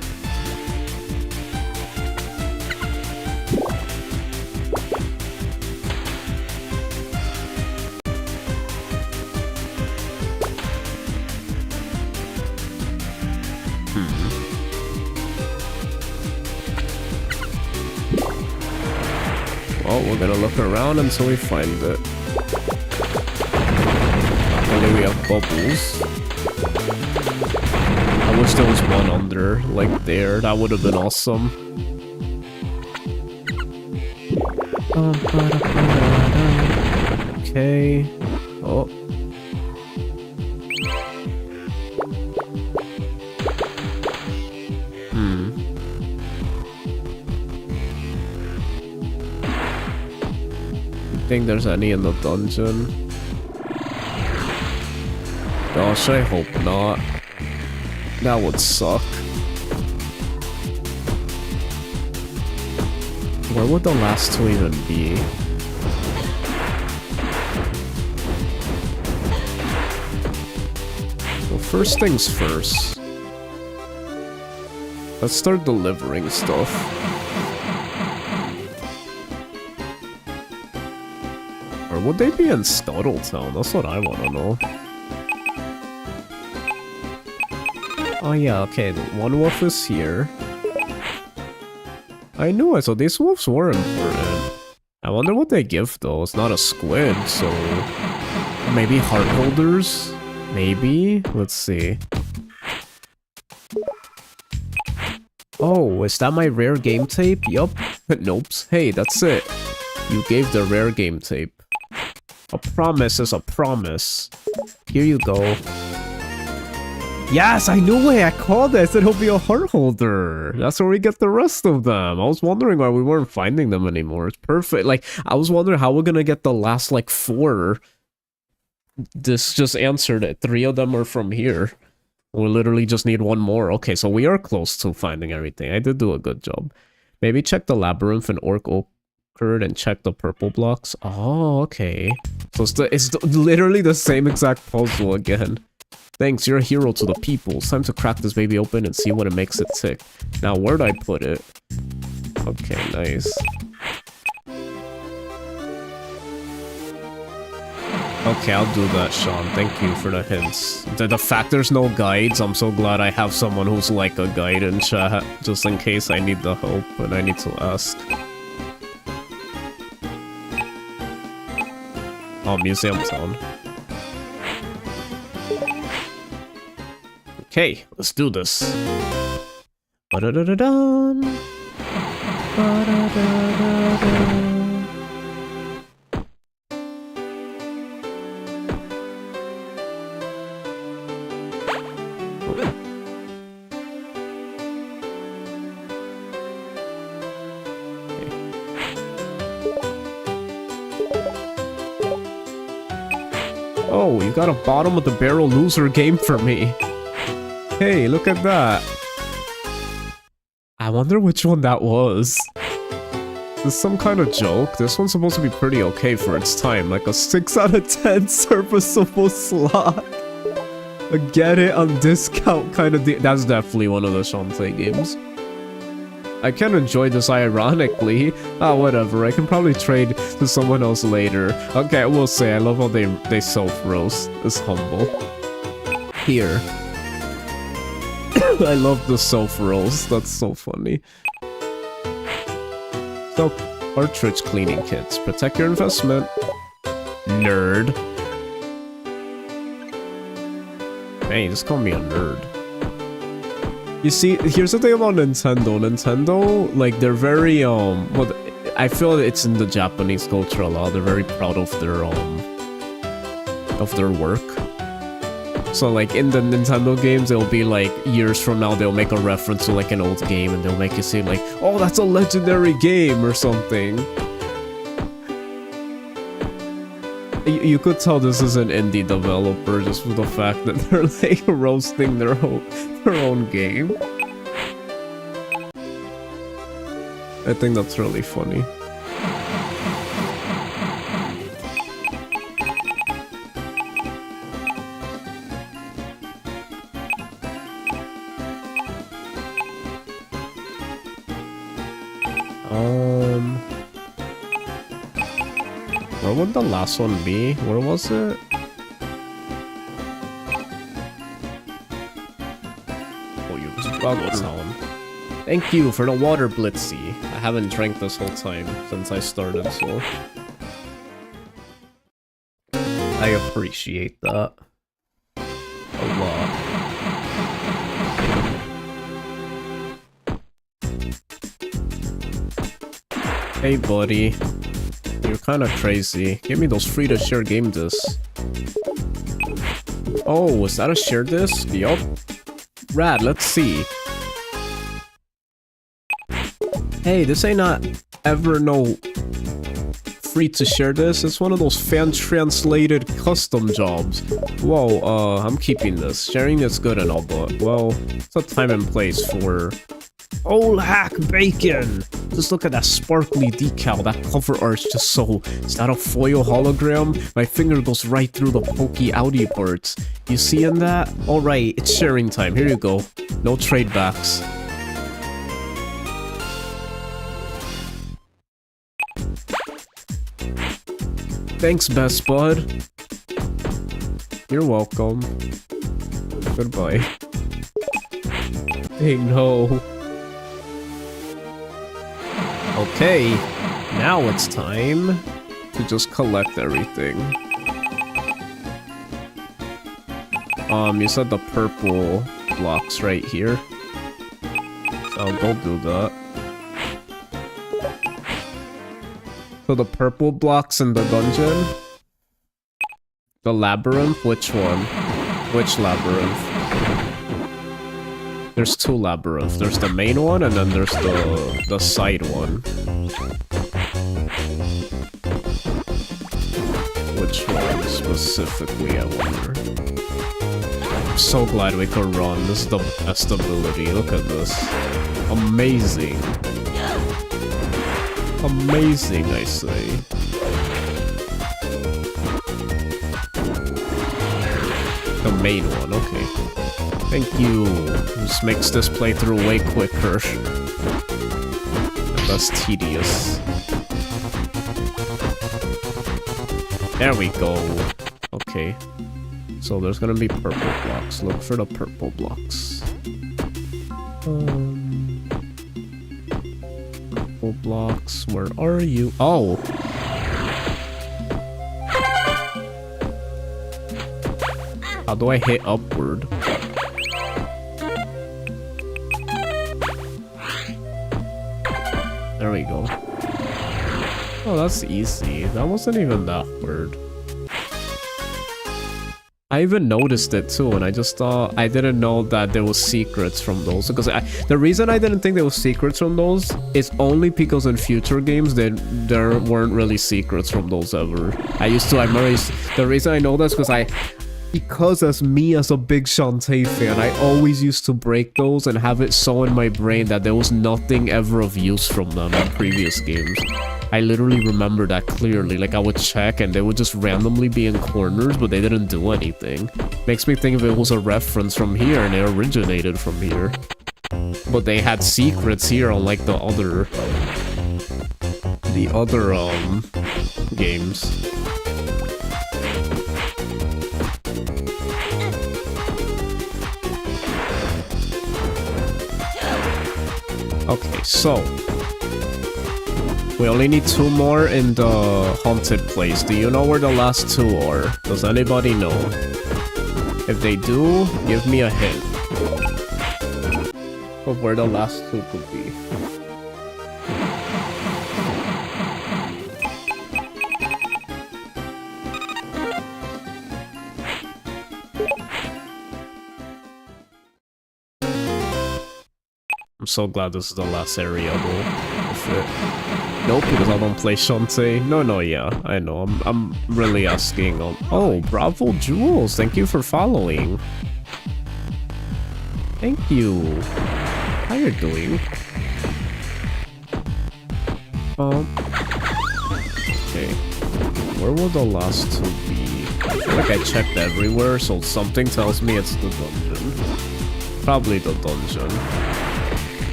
S1: Oh, we're gonna look around until we find it. Only we have bubbles. I wish there was one under, like there. That would have been awesome. Okay. Oh. Think there's any in the dungeon? Gosh, I hope not. That would suck. Where would the last two even be? Well, first things first. Let's start delivering stuff. Or would they be in Scuttletown? That's what I want to know. Oh yeah, okay, one wolf is here. I knew it, so these wolves were important. I wonder what they give though. It's not a squid, so... Maybe heart holders? Maybe? Let's see. Oh, is that my rare game tape? Yup. Nope. Hey, that's it. You gave the rare game tape. A promise is a promise. Here you go. Yes, I knew it! I called it! I said he'll be a heart holder! That's where we get the rest of them! I was wondering why we weren't finding them anymore. It's perfect. Like, I was wondering how we're gonna get the last, like, 4. This just answered it. 3 of them are from here. We literally just need 1 more. Okay, so we are close to finding everything. I did do a good job. Maybe check the labyrinth and orc occurred and check the purple blocks. Oh, okay. So it's literally the same exact puzzle again. Thanks, you're a hero to the people. It's time to crack this baby open and see what it makes it tick. Now, where'd I put it? Okay, nice. Okay, I'll do that, Sean. Thank you for the hints. The fact there's no guides, I'm so glad I have someone who's like a guide in chat, just in case I need the help and I need to ask. Oh, Museum Town. Okay, let's do this. Ba-da-da-da-dun. Ba-da-da-da-da. Oh, you got a bottom of the barrel loser game for me. Hey, look at that. I wonder which one that was. Is this some kind of joke? This one's supposed to be pretty okay for its time. Like a 6 out of 10 serviceable slot. A get it on discount kind of deal. That's definitely one of the Shantae games. I can enjoy this ironically. Ah, whatever. I can probably trade to someone else later. Okay, I will say, I love how they self-roast. It's humble. Here. I love the self-roast. That's so funny. So, cartridge cleaning kits. Protect your investment. Nerd. Hey, just call me a nerd. You see, here's the thing about Nintendo. Nintendo, like, they're very, well, I feel it's in the Japanese culture a lot. They're very proud of their work. So, like, in the Nintendo games, it'll be, like, years from now, they'll make a reference to, like, an old game, and they'll make it seem like, oh, that's a legendary game, or something. You could tell this is an indie developer, just with the fact that they're, like, roasting their own game. I think that's really funny. Where would the last one be? Where was it? Oh, you Scuttletown. Thank you for the water blitzy. I haven't drank this whole time since I started, so... I appreciate that. A lot. Hey buddy. You're kinda crazy. Give me those free to share game discs. Oh, is that a share disc? Yup. Rad, let's see. Hey, this ain't not ever no free to share this. It's one of those fan translated custom jobs. Whoa, I'm keeping this. Sharing is good and all, but well, it's a time and place for old hack bacon. Just look at that sparkly decal, that cover art's just so... Is that a foil hologram? My finger goes right through the pokey outie parts. You seeing that? Alright, it's sharing time. Here you go. No trade backs. Thanks, best bud. You're welcome. Goodbye. Hey, no. Okay, now it's time to just collect everything. You said the purple blocks right here. So don't do that. So the purple blocks in the dungeon? The labyrinth? Which one? Which labyrinth? There's two labyrinths. There's the main one and then there's the side one. Which one specifically, I wonder? I'm so glad we could run. This is the best ability. Look at this. Amazing. Amazing, I say. The main one, okay. Thank you. This makes this playthrough way quicker. And less tedious. There we go. Okay. So there's gonna be purple blocks. Look for the purple blocks. Purple blocks, where are you? Oh! How do I hit upward? There we go. Oh, that's easy. That wasn't even that hard. I even noticed it too, and I just thought I didn't know that there was secrets from those. Because the reason I didn't think there was secrets from those is only because in future games there weren't really secrets from those ever. The reason I know this because as me as a big Shantae fan, I always used to break those and have it so in my brain that there was nothing ever of use from them in previous games. I literally remember that clearly. Like, I would check and they would just randomly be in corners, but they didn't do anything. Makes me think if it was a reference from here and they originated from here. But they had secrets here unlike the other games. Okay, so we only need 2 more in the haunted place. Do you know where the last 2 are? Does anybody know? If they do, give me a hint of where the last 2 could be. I'm so glad this is the last area though. Nope, because I don't play Shantae. No, yeah, I know. I'm really asking. Oh, bravo, Jules. Thank you for following. Thank you. How you doing? Okay. Where will the last 2 be? I feel like I checked everywhere, so something tells me it's the dungeon. Probably the dungeon.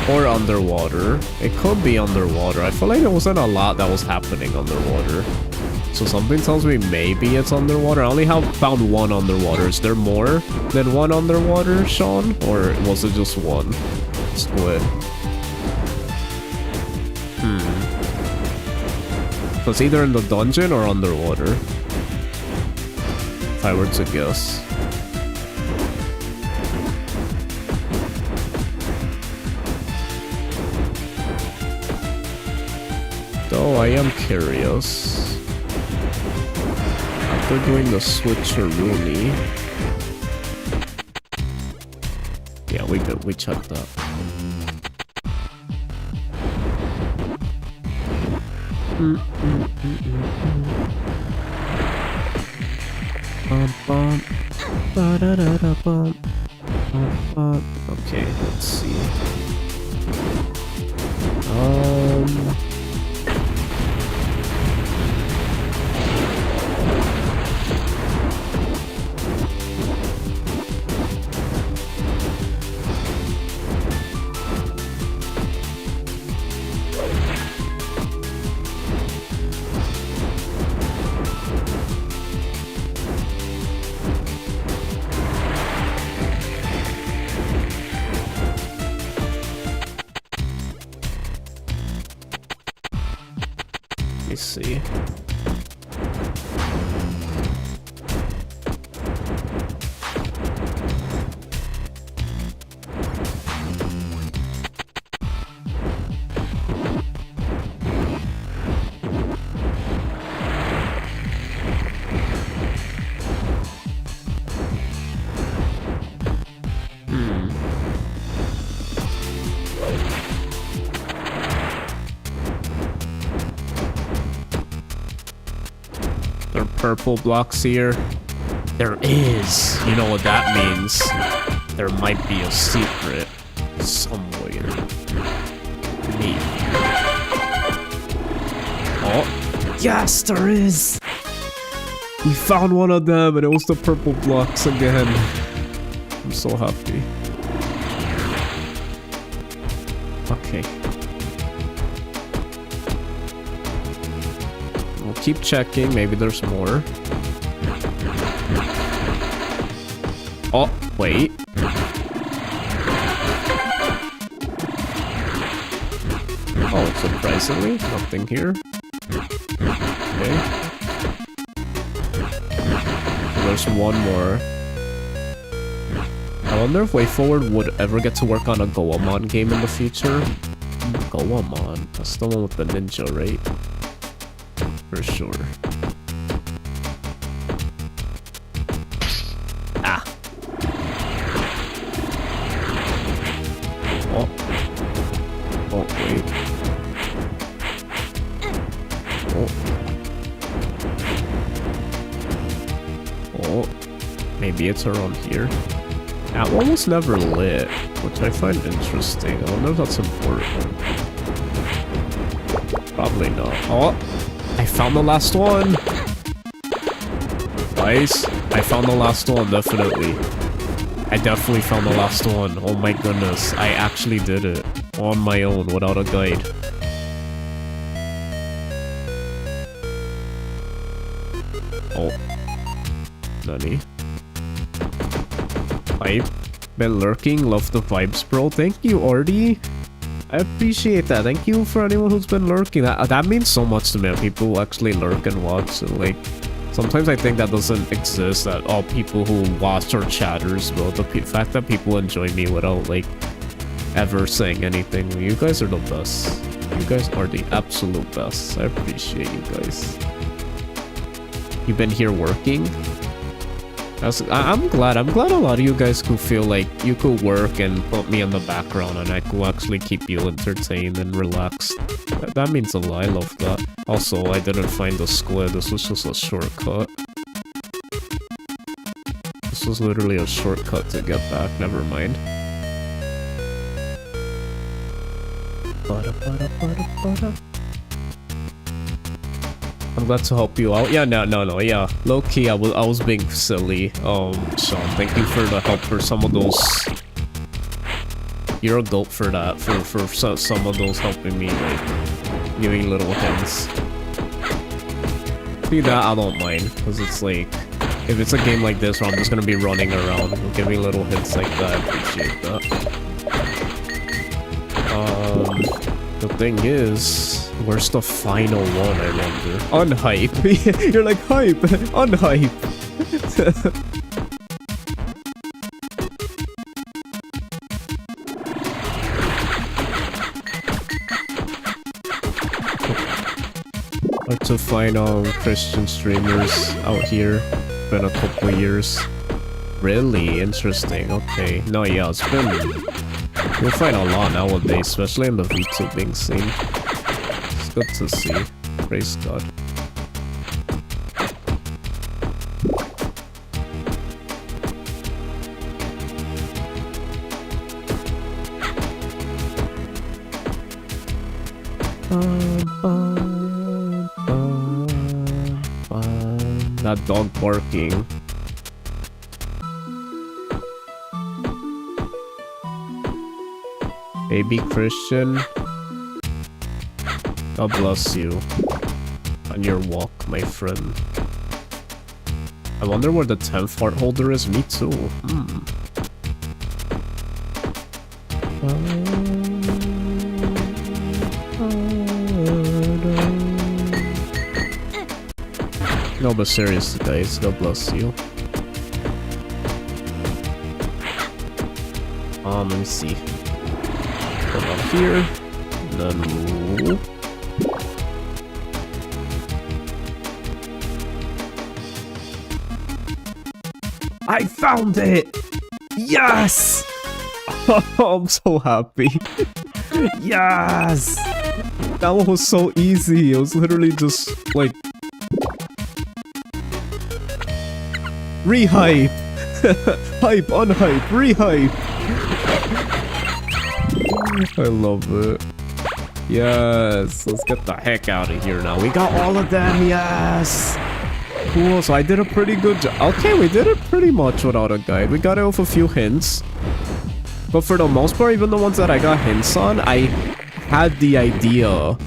S1: Or underwater. It could be underwater. I feel like there wasn't a lot that was happening underwater. So something tells me maybe it's underwater. I only found 1 underwater. Is there more than 1 underwater, Sean? Or was it just 1? Squid. So it's either in the dungeon or underwater. If I were to guess. Though I am curious. After doing the switcheroonie. Yeah, we good. We checked that. Okay, let's see. Let me see. There are purple blocks here. There is. You know what that means? There might be a secret somewhere. Maybe. Oh, yes, there is. We found one of them, and it was the purple blocks again. I'm so happy. Okay. We'll keep checking. Maybe there's more. Oh, wait. Oh, surprisingly, nothing here. Okay. There's one more. I wonder if WayForward would ever get to work on a Goemon game in the future. Goemon. That's the one with the ninja, right? For sure. Ah. Oh. Oh, wait. Oh. Oh. Maybe it's around here. That one was never lit, which I find interesting. I wonder if that's important. Probably not. Oh! I found the last one! Guys, I found the last one, definitely. I definitely found the last one. Oh my goodness, I actually did it. On my own, without a guide. Oh. Nani? Vibe. Been lurking, love the vibes, bro. Thank you, Artie. I appreciate that. Thank you for anyone who's been lurking. That means so much to me. People who actually lurk and watch. And like, sometimes I think that doesn't exist. That all people who watch are chatters. But the fact that people enjoy me without like ever saying anything. You guys are the best. You guys are the absolute best. I appreciate you guys. You've been here working. I'm glad a lot of you guys could feel like you could work and put me in the background and I could actually keep you entertained and relaxed. That means a lot. I love that. Also, I didn't find the squid. This was just a shortcut. This was literally a shortcut to get back. Never mind. I'm glad to help you out. Yeah, no, yeah. Low-key, I was being silly. Sean, thank you for the help for some of those. You're a goat for that, for some of those helping me, like, giving little hints. See that, I don't mind, because it's like, if it's a game like this where I'm just gonna be running around, giving little hints like that, I appreciate that. The thing is, where's the final one, I wonder? Unhype. You're like, hype, unhype. Hard to find Christian streamers out here. Been a couple of years. Really interesting. Okay. No, yeah, it's been. You'll find a lot nowadays, especially in the VTubing scene. It's good to see. Praise God. That dog barking. Baby Christian. God bless you on your walk, my friend. I wonder where the 10th heart holder is. Me too. No, but seriously, guys, God bless you. Let me see. Put on here. Then. I found it! Yes! I'm so happy. Yes! That one was so easy. It was literally just like. Rehype! Hype, unhype, rehype! I love it. Yes, let's get the heck out of here now. We got all of them, yes! Cool, so I did a pretty good job. Okay, we did it pretty much without a guide. We got it with a few hints. But for the most part, even the ones that I got hints on, I had the idea.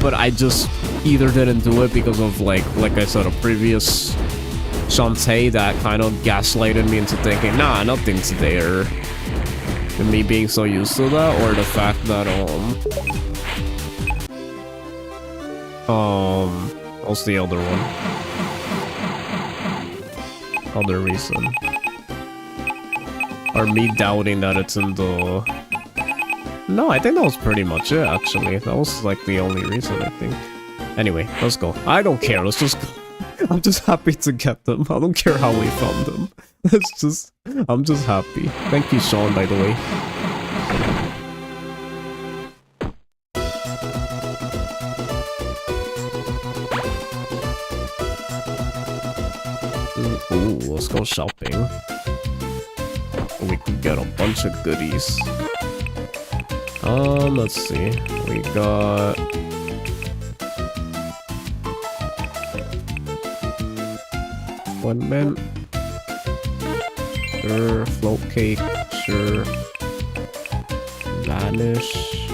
S1: But I just either didn't do it because of, like I said, a previous Shantae that kind of gaslighted me into thinking, nah, nothing's there. And me being so used to that, or the fact that, what's the other one? Other reason. Or me doubting that it's in the... No, I think that was pretty much it, actually. That was, like, the only reason, I think. Anyway, let's go. I don't care, let's just go. I'm just happy to get them. I don't care how we found them. Let's just... I'm just happy. Thank you, Sean, by the way. Ooh, let's go shopping. We can get a bunch of goodies. Let's see. We got... Mint. Sure. Float cake. Sure. Vanish.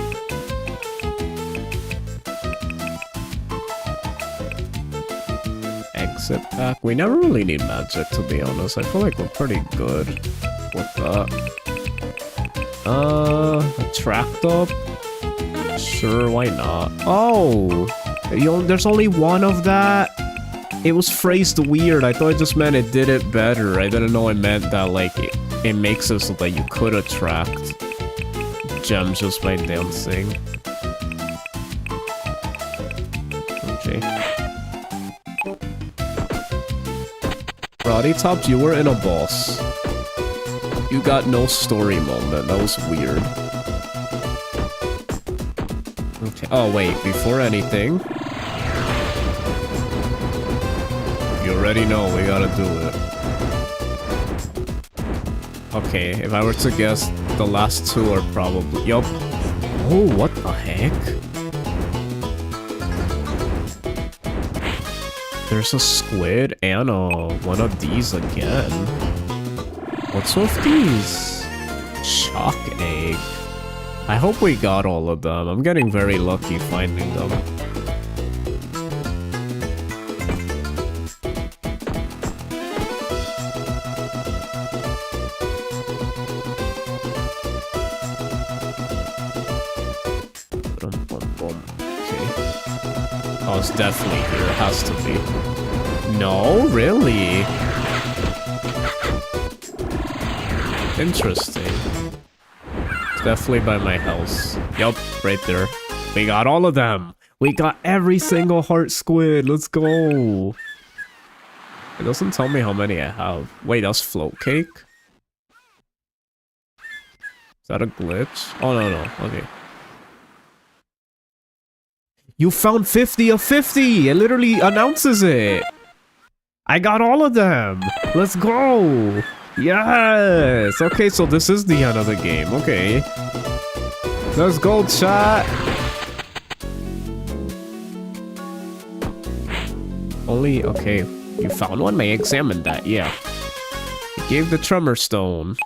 S1: Exit pack. We never really need magic, to be honest. I feel like we're pretty good with that. Attract up. Sure, why not? Oh, there's only one of that. It was phrased weird. I thought it just meant it did it better. I didn't know it meant that, like, it makes it so that you could attract gems just by dancing. Okay. Karate Tops, you were in a boss. You got no story moment. That was weird. Okay. Oh, wait. Before anything... You already know we gotta do it. Okay, if I were to guess, the last two are probably... Yup. Oh, what the heck? There's a squid and one of these again. What's with these? Shock egg. I hope we got all of them. I'm getting very lucky finding them. Okay. Oh, it's definitely here. It has to be. No, really? Interesting. It's definitely by my house. Yup, right there. We got all of them. We got every single heart squid. Let's go. It doesn't tell me how many I have. Wait, that's float cake? Is that a glitch? Oh, no. Okay. You found 50 of 50! It literally announces it! I got all of them! Let's go! Yes! Okay, so this is the end of the game. Okay. Let's go, chat! Only, okay. You found one? May I examine that? Yeah. You gave the tremor stone.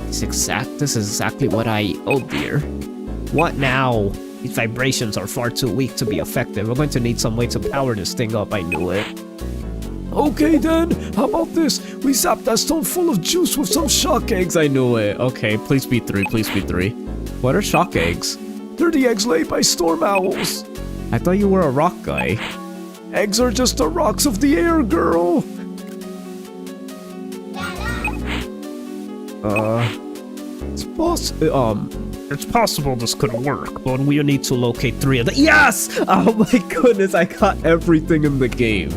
S1: This is exactly what I... Oh dear. What now? These vibrations are far too weak to be effective. We're going to need some way to power this thing up. I knew it. Okay then, how about this? We zap that stone full of juice with some shock eggs. I knew it. Okay, please be 3, please be 3. What are shock eggs? They're the eggs laid by storm owls. I thought you were a rock guy. Eggs are just the rocks of the air, girl.
S2: It's possible this could work, but we need to locate 3 of the—
S1: Yes! Oh my goodness, I got everything in the game.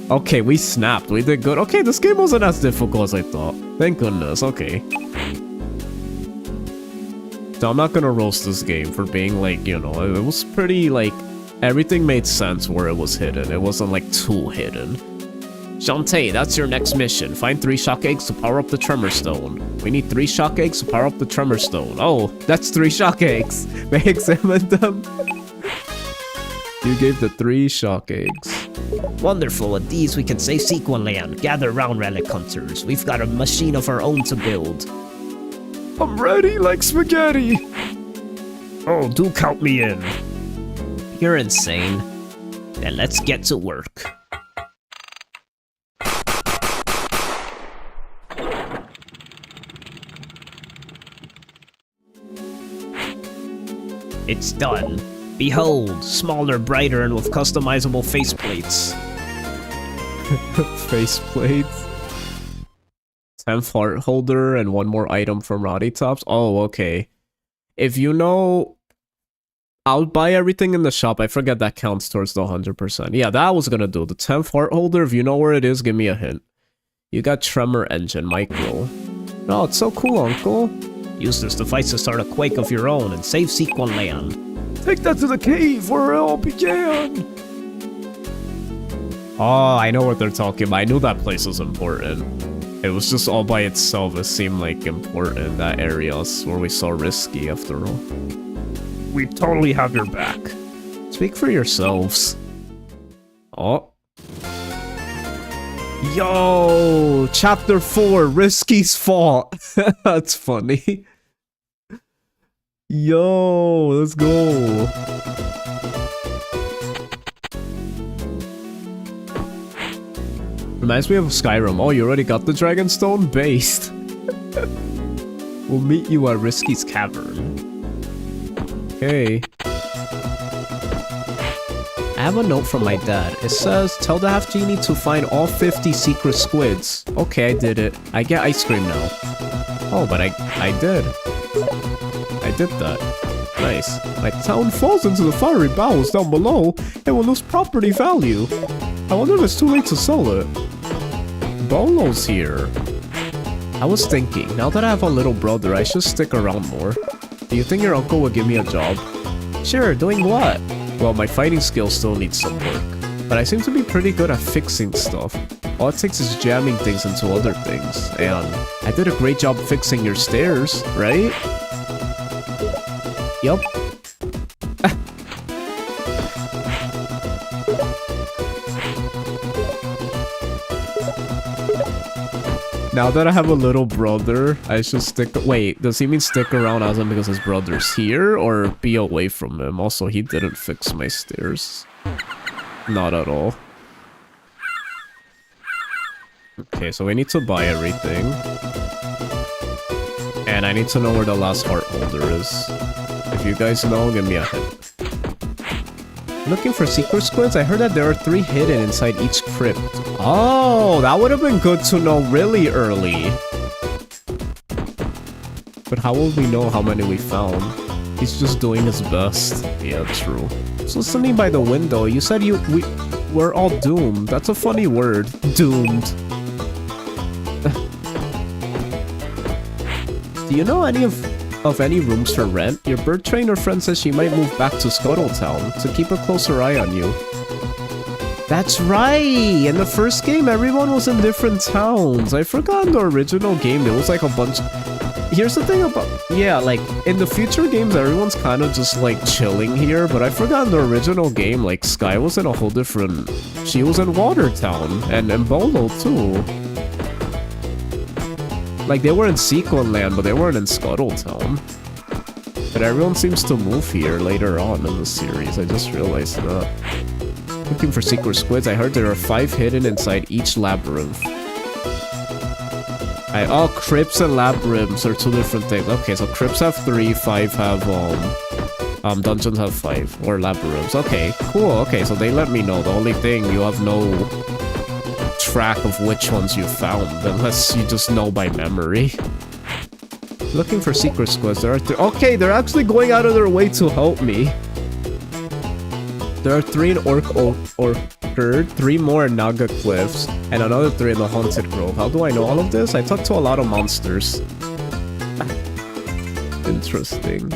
S1: Okay, we snapped. We did good. Okay, this game wasn't as difficult as I thought. Thank goodness. Okay. So I'm not gonna roast this game for being like, you know, it was pretty like, everything made sense where it was hidden. It wasn't like too hidden. Shantae, that's your next mission. Find 3 shock eggs to power up the tremor stone. We need 3 shock eggs to power up the tremor stone. Oh, that's 3 shock eggs. May I examine them? You gave the 3 shock eggs.
S4: Wonderful, with these we can save Sequin Land. Gather round, relic hunters. We've got a machine of our own to build.
S1: I'm ready like spaghetti.
S2: Oh, do count me in.
S4: You're insane. Then let's get to work. It's done. Behold, smaller, brighter, and with customizable faceplates.
S1: Faceplates? 10th heart holder and 1 more item from Roddy Tops. Oh, okay. If you know... I'll buy everything in the shop. I forget that counts towards the 100%. Yeah, that was gonna do. The 10th heart holder, if you know where it is, give me a hint. You got Tremor Engine, Micro. Oh, it's so cool, Uncle.
S4: Use this device to start a quake of your own and save Sequin Land.
S1: Take that to the cave where it all began! Oh, I know what they're talking about. I knew that place was important. It was just all by itself. It seemed like important. That area was where we saw Risky after all.
S2: We totally have your back.
S1: Speak for yourselves. Oh. Yo! Chapter 4, Risky's fault. That's funny. Yo, let's go. Reminds me of Skyrim. Oh, you already got the Dragonstone? Based. We'll meet you at Risky's Cavern. Okay. I have a note from my dad. It says, tell the half genie to find all 50 secret squids. Okay, I did it. I get ice cream now. Oh, but I did. I did that. Nice. My town falls into the fiery bowels down below and will lose property value. I wonder if it's too late to sell it. Bolo's here. I was thinking, now that I have a little brother, I should stick around more. Do you think your uncle would give me a job? Sure, doing what? Well, my fighting skills still need some work, but I seem to be pretty good at fixing stuff. All it takes is jamming things into other things, and I did a great job fixing your stairs, right? Yup. Now that I have a little brother, I should stick— wait, does he mean stick around as in because his brother's here, or be away from him? Also, he didn't fix my stairs. Not at all. Okay, so we need to buy everything. And I need to know where the last heart holder is. If you guys know, give me a hint. Looking for secret squids? I heard that there are 3 hidden inside each crypt. Oh, that would have been good to know really early. But how will we know how many we found? He's just doing his best. Yeah, true. So standing by the window, you said we're all doomed. That's a funny word. Doomed. Do you know any of any rooms for rent? Your bird trainer friend says she might move back to Scuttletown to keep a closer eye on you. That's right! In the first game, everyone was in different towns. I forgot in the original game, there was like a bunch... Here's the thing about... Yeah, like, in the future games, everyone's kind of just, like, chilling here, but I forgot in the original game, like, Sky was in a whole different... She was in Watertown, and Bolo, too. Like, they were in Sequin Land, but they weren't in Scuttletown. But everyone seems to move here later on in the series, I just realized that. Looking for secret squids, I heard there are 5 hidden inside each labyrinth. Oh, crypts and labyrinths are 2 different things. Okay, so crypts have 3, 5 have, dungeons have 5, or labyrinths. Okay, cool, okay, so they let me know. The only thing, you have no track of which ones you found, unless you just know by memory. Looking for secret squids, there are 3. Okay, they're actually going out of their way to help me. There are 3 in Orchard, 3 more in Naga Cliffs, and another 3 in the Haunted Grove. How do I know all of this? I talked to a lot of monsters. Interesting.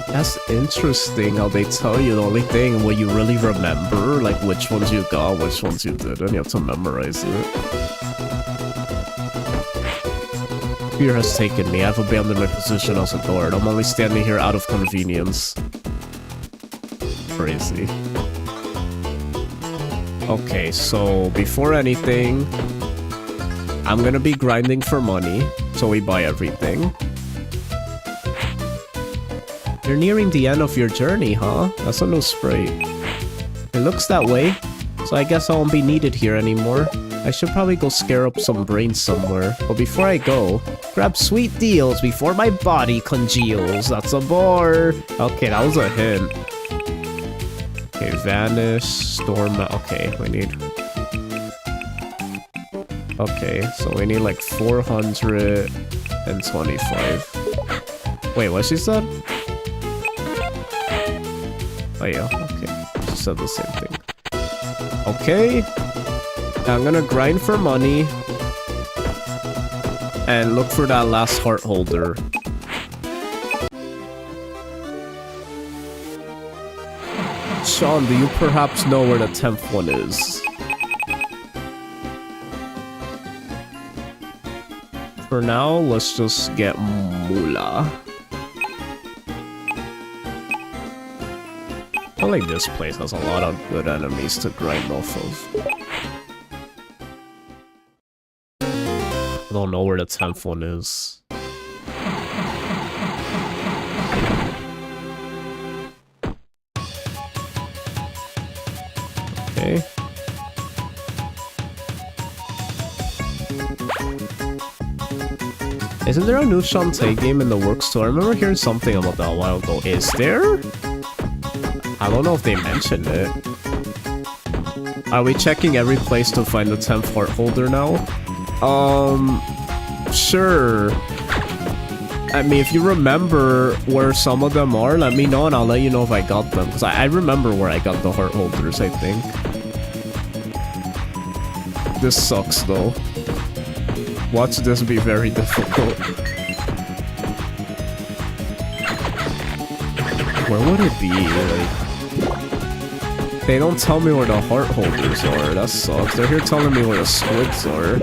S1: That's interesting how they tell you the only thing what you really remember, like which ones you got, which ones you didn't. You have to memorize it. Fear has taken me. I've abandoned my position as a guard. I'm only standing here out of convenience. Crazy. Okay, so before anything, I'm gonna be grinding for money, so we buy everything. You're nearing the end of your journey, huh? That's a new sprite. It looks that way, so I guess I won't be needed here anymore. I should probably go scare up some brains somewhere. But before I go, grab sweet deals before my body congeals. That's a bore. Okay, that was a hint. Okay, vanish, storm. Okay, we need... Okay, so we need like 425. Wait, what she said? Oh yeah, okay. She said the same thing. Okay. I'm gonna grind for money. And look for that last heart holder. Sean, do you perhaps know where the 10th one is? For now, let's just get Moolah. I feel like this place has a lot of good enemies to grind off of. I don't know where the 10th one is. Okay. Isn't there a new Shantae game in the works too? I remember hearing something about that a while ago. Is there? I don't know if they mentioned it. Are we checking every place to find the 10th heart holder now? Sure. I mean, if you remember where some of them are, let me know and I'll let you know if I got them. Because I remember where I got the heart holders, I think. This sucks, though. Watch this be very difficult. Where would it be? Like, they don't tell me where the heart holders are. That sucks. They're here telling me where the squids are.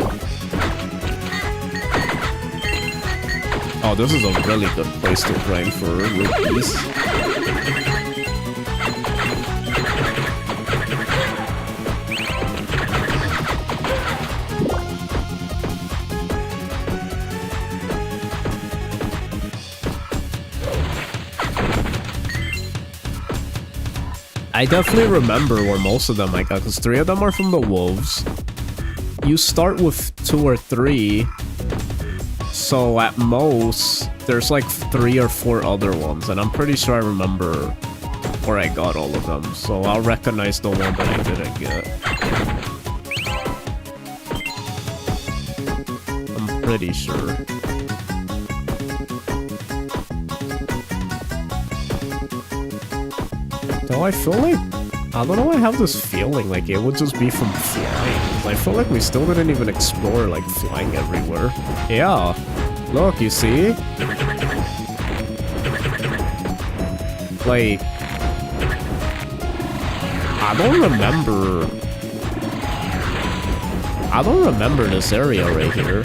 S1: Oh, this is a really good place to grind for rupees. I definitely remember where most of them I got, because 3 of them are from the wolves. You start with 2 or 3. So at most, there's like 3 or 4 other ones, and I'm pretty sure I remember where I got all of them. So I'll recognize the one that I didn't get. I'm pretty sure. Though I feel like, I don't know, I have this feeling like it would just be from flying. I feel like we still didn't even explore like flying everywhere. Yeah, look, you see? Like, I don't remember this area right here.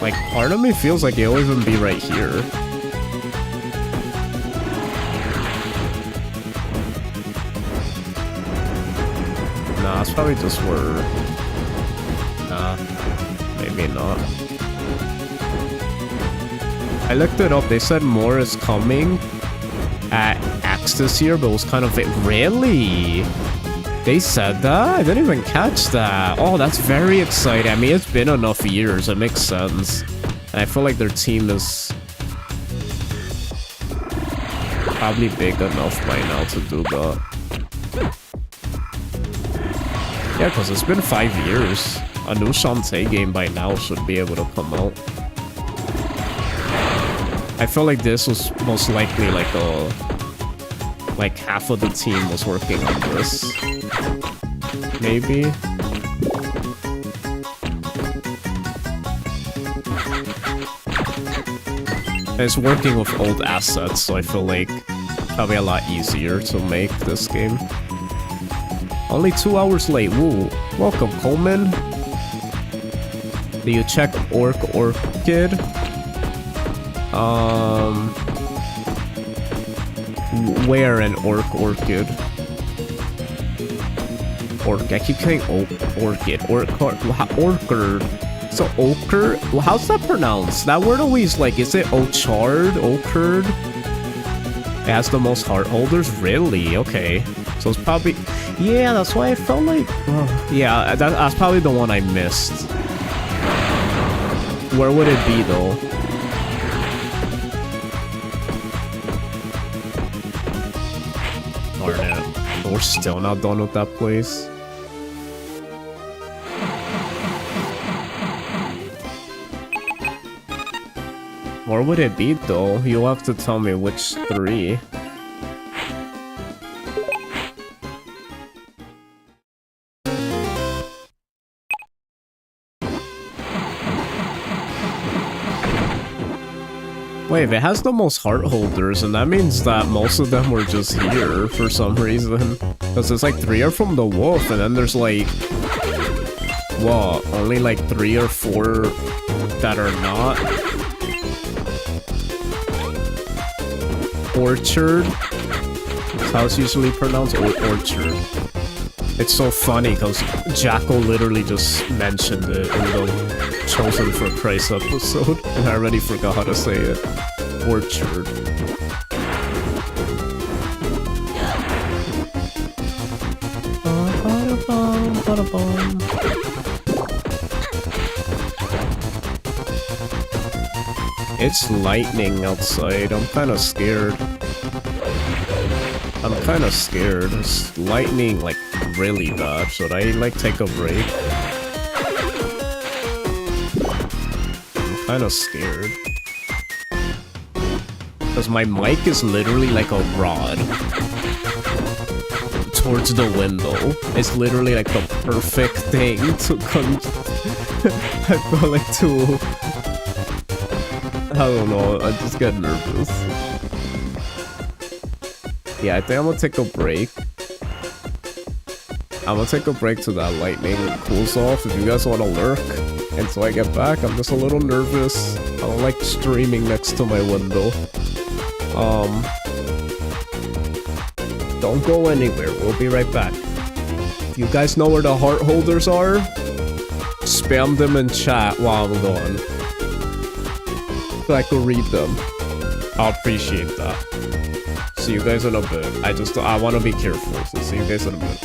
S1: Like, part of me feels like it'll even be right here. Nah, it's probably just where... Nah, maybe not. I looked it up, they said more is coming at X this year, but it was kind of... Really? They said that? I didn't even catch that. Oh, that's very exciting. I mean, it's been enough years. It makes sense. And I feel like their team is probably big enough by now to do that. Yeah, because it's been 5 years. A new Shantae game by now should be able to come out. I feel like this was most likely like a... Like half of the team was working on this. Maybe. And it's working with old assets, so I feel like probably a lot easier to make this game. Only 2 hours late. Woo. Welcome, Coleman. Do you check Orchid? Where an orchid? I keep saying orchid. Orchid. So ochre? Well, how's that pronounced? That word always like, is it ochard? Ochred? It has the most heart holders? Really? Okay. So it's probably... Yeah, that's why I felt like... yeah, that's probably the one I missed. Where would it be though? Darn it. We're still not done with that place. Where would it be though? You'll have to tell me which 3. Wait, if it has the most heart holders, and that means that most of them were just here for some reason. Because it's like 3 are from the wolf, and then there's like... What? Only like 3 or 4 that are not? Orchard? That's how it's usually pronounced, orchard. It's so funny because Jacko literally just mentioned it in the Chosen for Christ episode, and I already forgot how to say it. Orchard. It's lightning outside. I'm kind of scared. It's lightning like really bad. Should I like take a break? I'm kind of scared. Because my mic is literally like a rod towards the window. It's literally like the perfect thing to I feel like to... I don't know, I just get nervous. Yeah, I think I'm gonna take a break. I'm gonna take a break till that lightning cools off if you guys want to lurk. Until I get back, I'm just a little nervous. I don't like streaming next to my window. Don't go anywhere, we'll be right back. If you guys know where the heart holders are, spam them in chat while I'm gone. So I can read them. I'll appreciate that. See you guys in a bit. I want to be careful, so see you guys in a bit.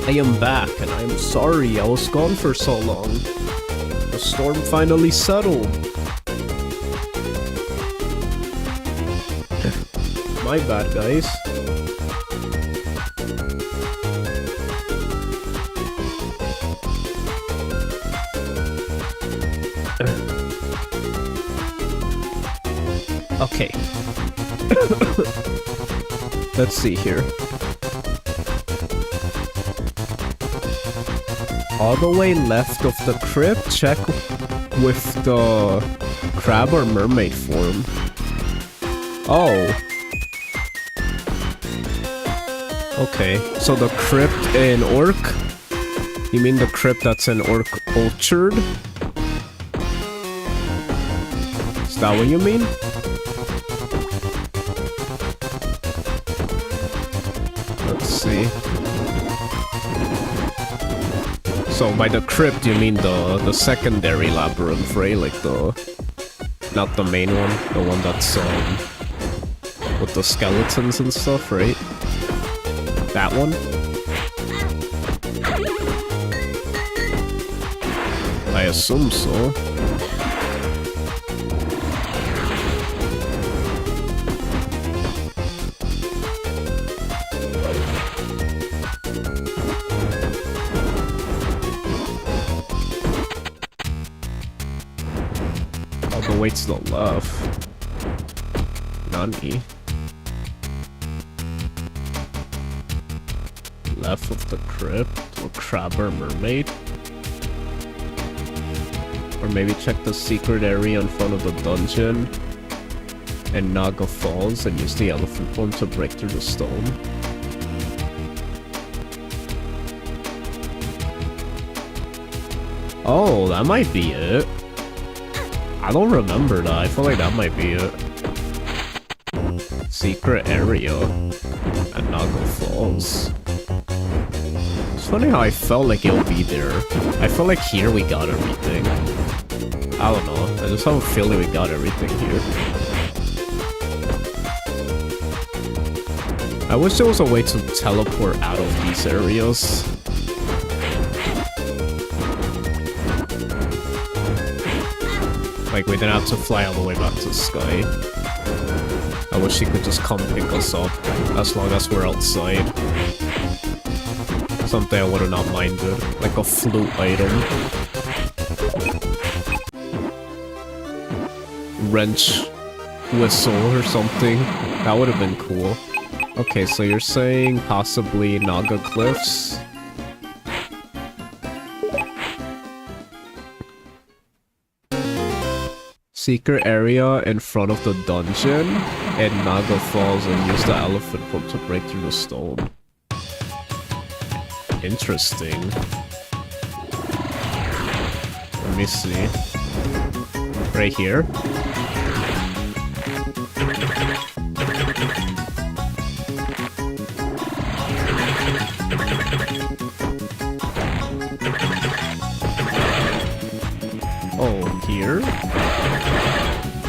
S1: I am back, and I am sorry I was gone for so long. The storm finally settled. My bad, guys. Okay. Let's see here. All the way left of the crypt, check with the crab or mermaid form. Oh. Okay, so the crypt in Orc? You mean the crypt that's in Orc Orchard? Is that what you mean? Let's see. So by the crypt you mean the secondary labyrinth, right? Like not the main one, the one that's with the skeletons and stuff, right? That one? I assume so. Way to the left. Nani? Left of the crypt or crab or mermaid? Or maybe check the secret area in front of the dungeon and Naga Falls and use the elephant form to break through the stone. Oh, that might be it. I don't remember that. I feel like that might be it. Secret area at Naga Falls. It's funny how I felt like it'll be there. I feel like here we got everything. I don't know. I just have a feeling we got everything here. I wish there was a way to teleport out of these areas. Like, we didn't have to fly all the way back to the sky. I wish he could just come pick us up, as long as we're outside. Something I would have not minded. Like a flute item. Wrench whistle or something. That would have been cool. Okay, so you're saying possibly Naga Cliffs? Secret area in front of the dungeon and Naga Falls and use the elephant form to break through the stone. Interesting. Let me see. Right here? Oh, here?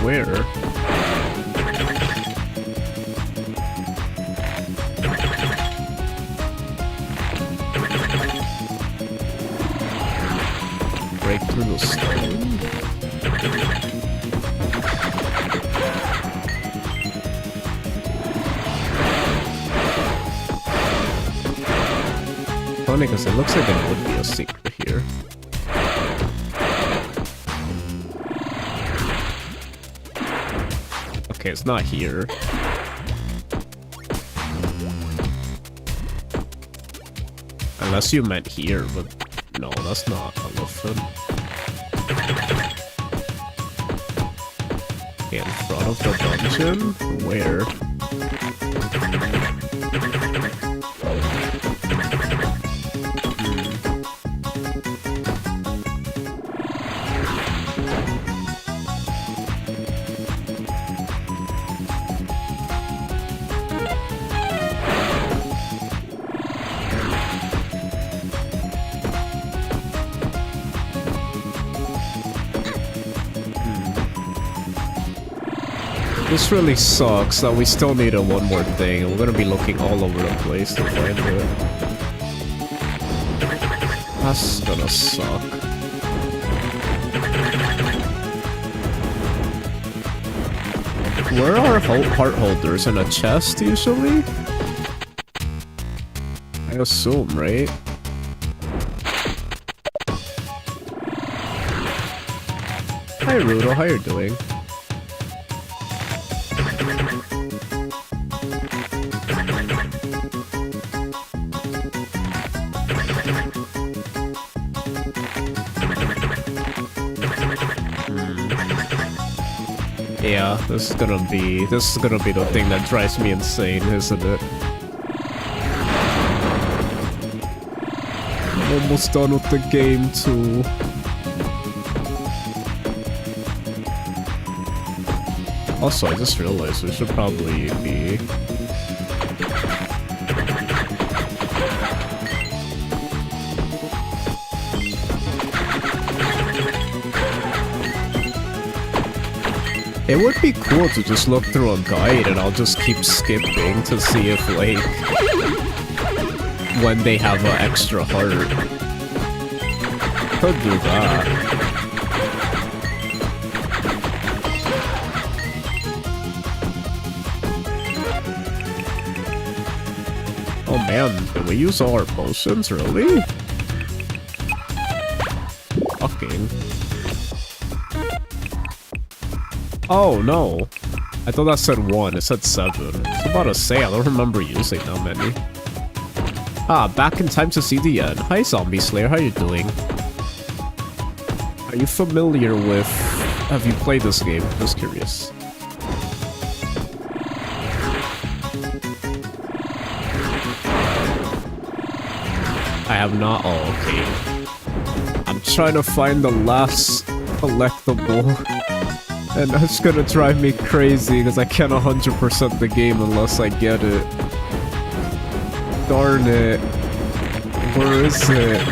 S1: Where? Break through the stone? Funny, because it looks like there would be a secret here. Okay, it's not here. Unless you meant here, but no, that's not elephant. Okay, in front of the dungeon? Where? This really sucks that we still needed one more thing, and we're gonna be looking all over the place to find it. That's gonna suck. Where are heart holders? In a chest, usually? I assume, right? Hi, Rudo. How you doing? Yeah, this is gonna be the thing that drives me insane, isn't it? I'm almost done with the game too. Also, I just realized we should probably be... It would be cool to just look through a guide and I'll just keep skipping to see if, like, when they have an extra heart. Could do that. Oh man, did we use all our potions, really? Fucking. Oh, no. I thought that said 1. It said 7. I was about to say, I don't remember using that many. Ah, back in time to see the end. Hi, Zombie Slayer. How you doing? Are you familiar with... Have you played this game? Just curious. I have not. Oh, okay. I'm trying to find the last collectible. And that's gonna drive me crazy because I can't 100% the game unless I get it. Darn it. Where is it?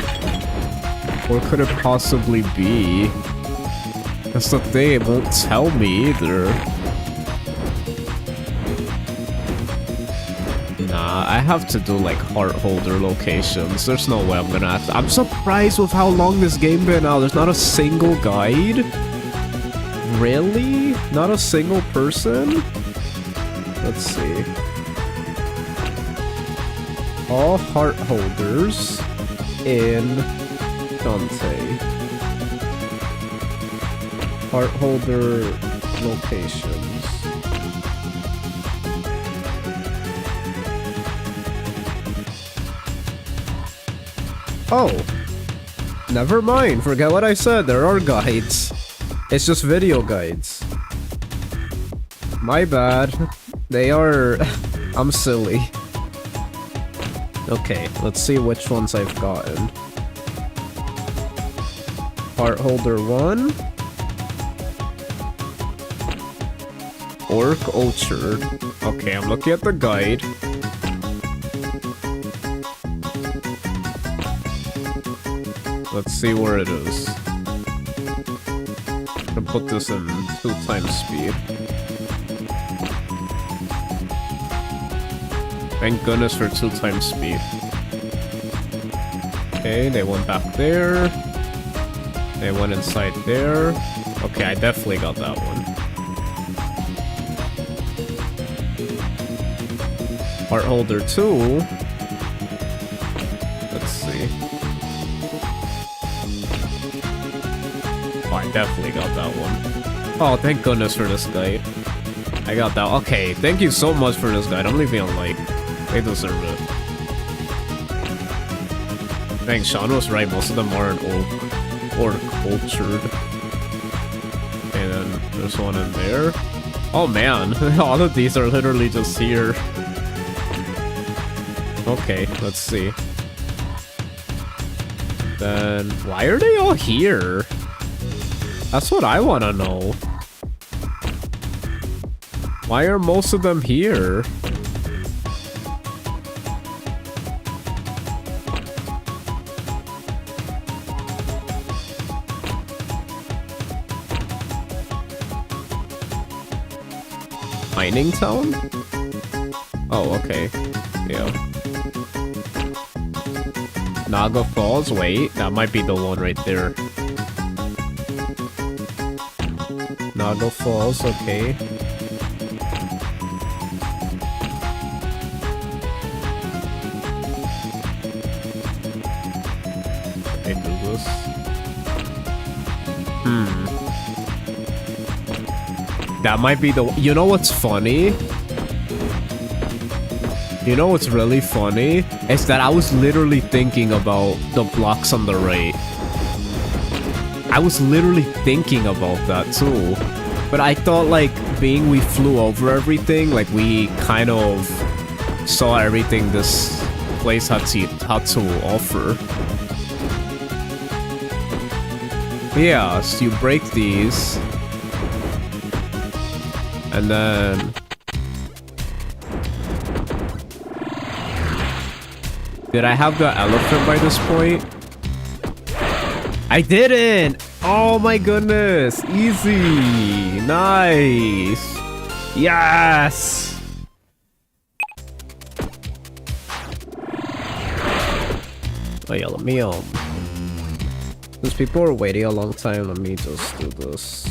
S1: Where could it possibly be? That's the thing, it won't tell me either. Nah, I have to do like heart holder locations. There's no way I'm gonna have to. I'm surprised with how long this game been out. There's not a single guide? Really? Not a single person? Let's see. All heart holders in Shantae. Heart holder locations. Oh. Never mind. Forget what I said. There are guides. It's just video guides. My bad. They are... I'm silly. Okay, let's see which ones I've gotten. Heart holder 1. Orc Orchard. Okay, I'm looking at the guide. Let's see where it is. I'm gonna put this in 2x speed. Thank goodness for 2x speed. Okay, they went back there. They went inside there. Okay, I definitely got that one. Heart holder 2. Let's see. Oh, I definitely got that one. Oh, thank goodness for this guide. I got that. Okay, thank you so much for this guide. I'm leaving a like. They deserve it. Thanks, Sean was right. Most of them are an orc cultured. And then there's one in there. Oh man, all of these are literally just here. Okay, let's see. Then, why are they all here? That's what I want to know. Why are most of them here? Mining town? Oh, okay. Yeah. Naga Falls? Wait, that might be the one right there. Naga Falls, okay. Okay, do this. That might be the... You know what's funny? You know what's really funny? Is that I was literally thinking about the blocks on the right. I was literally thinking about that too. But I thought like being we flew over everything, like we kind of saw everything this place had to offer. Yeah, so you break these. And then... Did I have the elephant by this point? I didn't! Oh my goodness! Easy! Nice! Yes! Oh yeah, let me since people are waiting a long time, let me just do this.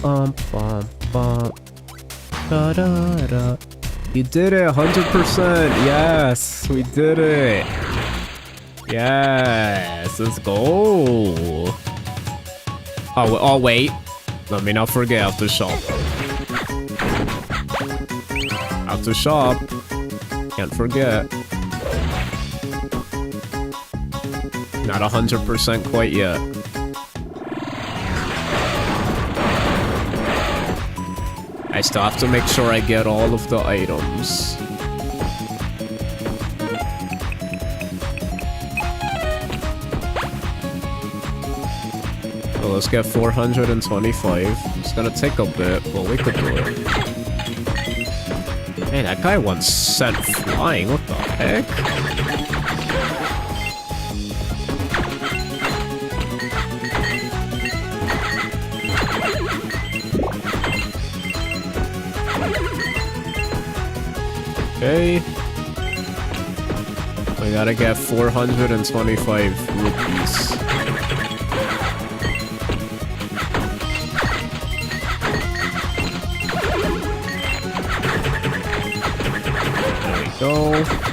S1: Bum bum bum da da da You did it, 100%. Yes, we did it. Yes, let's go. Oh, wait. Let me not forget after shop. After shop. Can't forget. Not 100% quite yet. I still have to make sure I get all of the items. So let's get 425. It's gonna take a bit, but we could do it. Hey, that guy once sent flying. What the heck? Okay. We gotta get 425 rupees. There we go.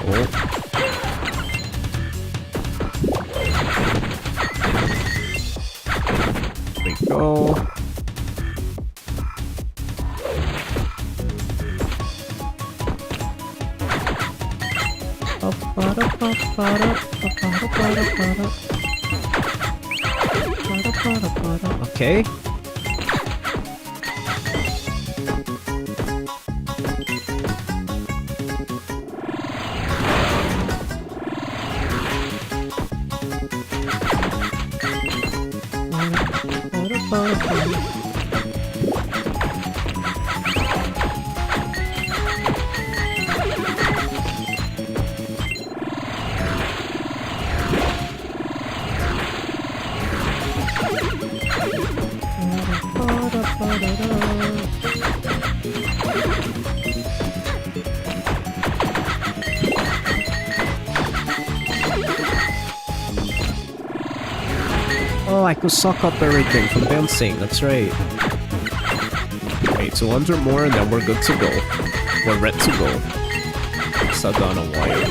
S1: Oh. There we go. Okay. Oh, I could suck up everything from dancing, that's right. Okay, 200 more and then we're good to go. We're ready to go. Stuck on a wire.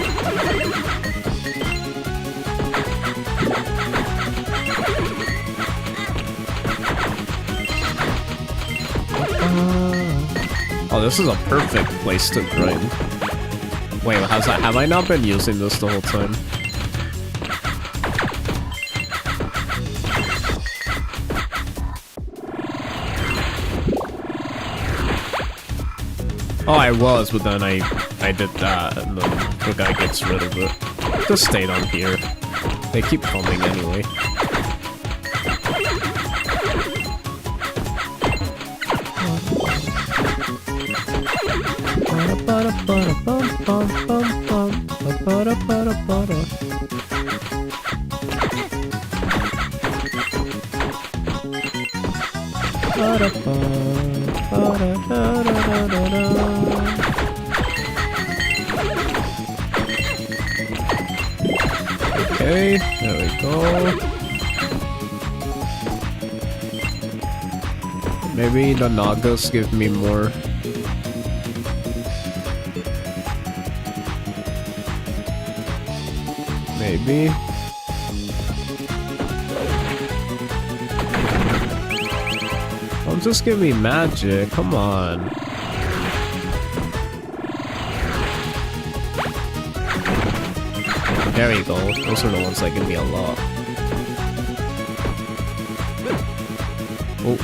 S1: Oh, this is a perfect place to grind. Wait, have I not been using this the whole time? Oh, I was, but then I did that, and then the guy gets rid of it. Just stayed on here. They keep coming anyway. Okay, there we go. Maybe the Nagas give me more. Maybe. Don't just give me magic, come on. There you go. Those are the ones that give me a lot. Oh.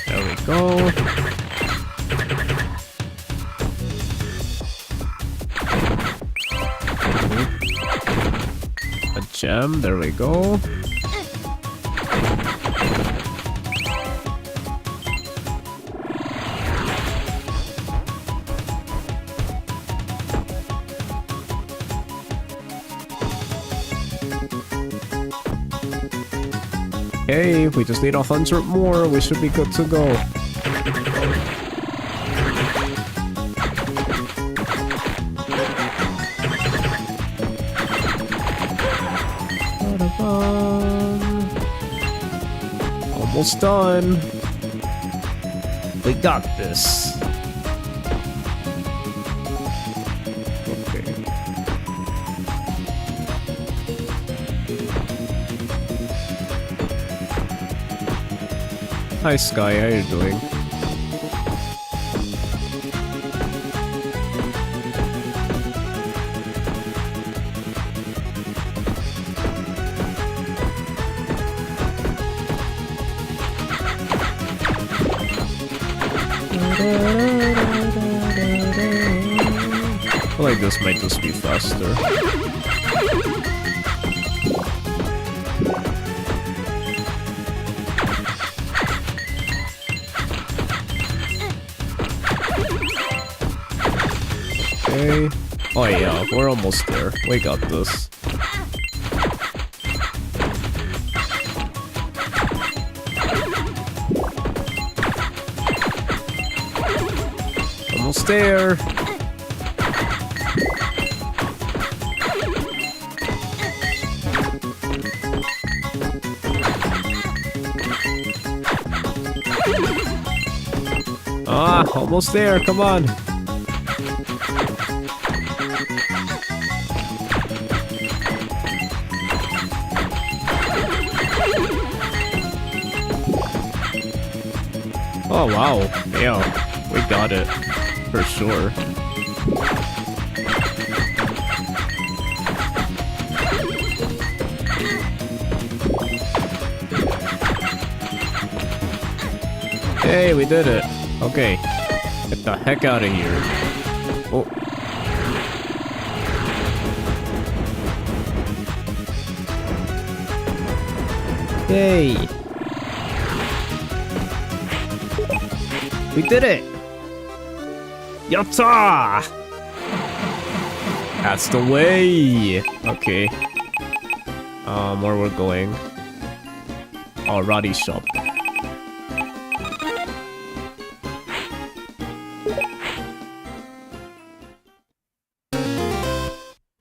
S1: There we go. A gem. There we go. Okay, we just need 100 more. We should be good to go. almost done.
S4: We got this.
S1: Okay. Hi Sky, how you doing? I feel like this might just be faster. Okay. Oh yeah, we're almost there. We got this. Almost there. Ah, almost there. Come on. Oh wow. Yeah, we got it. For sure. Hey, we did it. Okay. Get the heck out of here. Oh. Yay. We did it. Yatta! That's the way. Okay. Where we're going. Oh, Roddy's shop.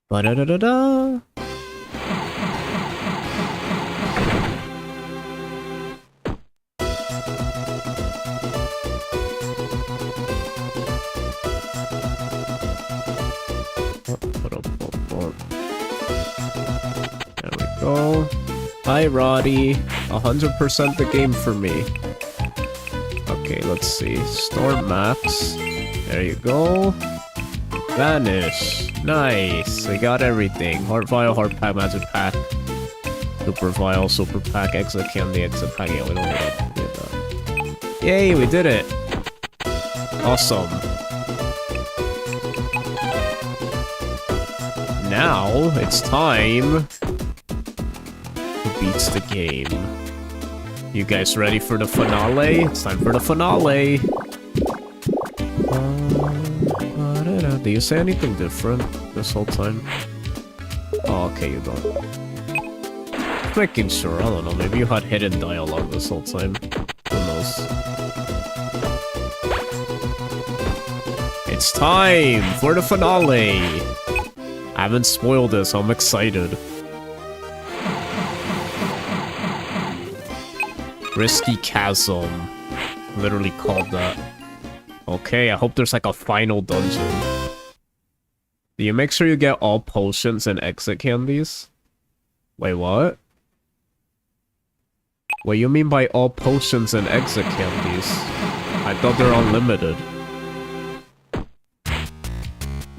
S1: Ba-da-da-da-da. There we go. Hi, Roddy. 100% the game for me. Okay, let's see. Storm maps. There you go. Vanish. Nice. We got everything. Heart Vial, Heart Pack, Magic Pack. Super Vial, Super Pack, Exit Candy, Exit Pack. Yeah, we don't need that. Yay, we did it. Awesome. Now, it's time to beat the game. You guys ready for the finale? It's time for the finale. Do you say anything different this whole time? Oh, okay, you don't. Just making sure, I don't know, maybe you had hidden dialogue this whole time. Who knows? It's time for the finale! I haven't spoiled this, so I'm excited. Risky Chasm. Literally called that. Okay, I hope there's like a final dungeon. Do you make sure you get all potions and exit candies? Wait, what? What do you mean by all potions and exit candies? I thought they're unlimited.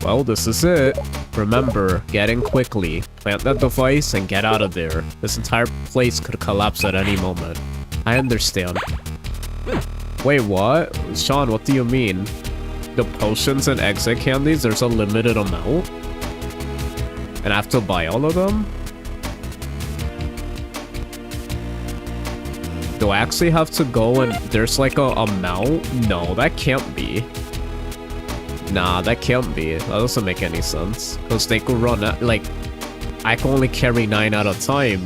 S1: Well, this is it. Remember, get in quickly, plant that device, and get out of there. This entire place could collapse at any moment. I understand. Wait, what? Sean, what do you mean? The potions and exit candies, there's a limited amount? And I have to buy all of them? Do I actually have to go and there's like a amount? No, that can't be. Nah, that can't be. That doesn't make any sense. Because they could run out, like, I can only carry 9 at a time.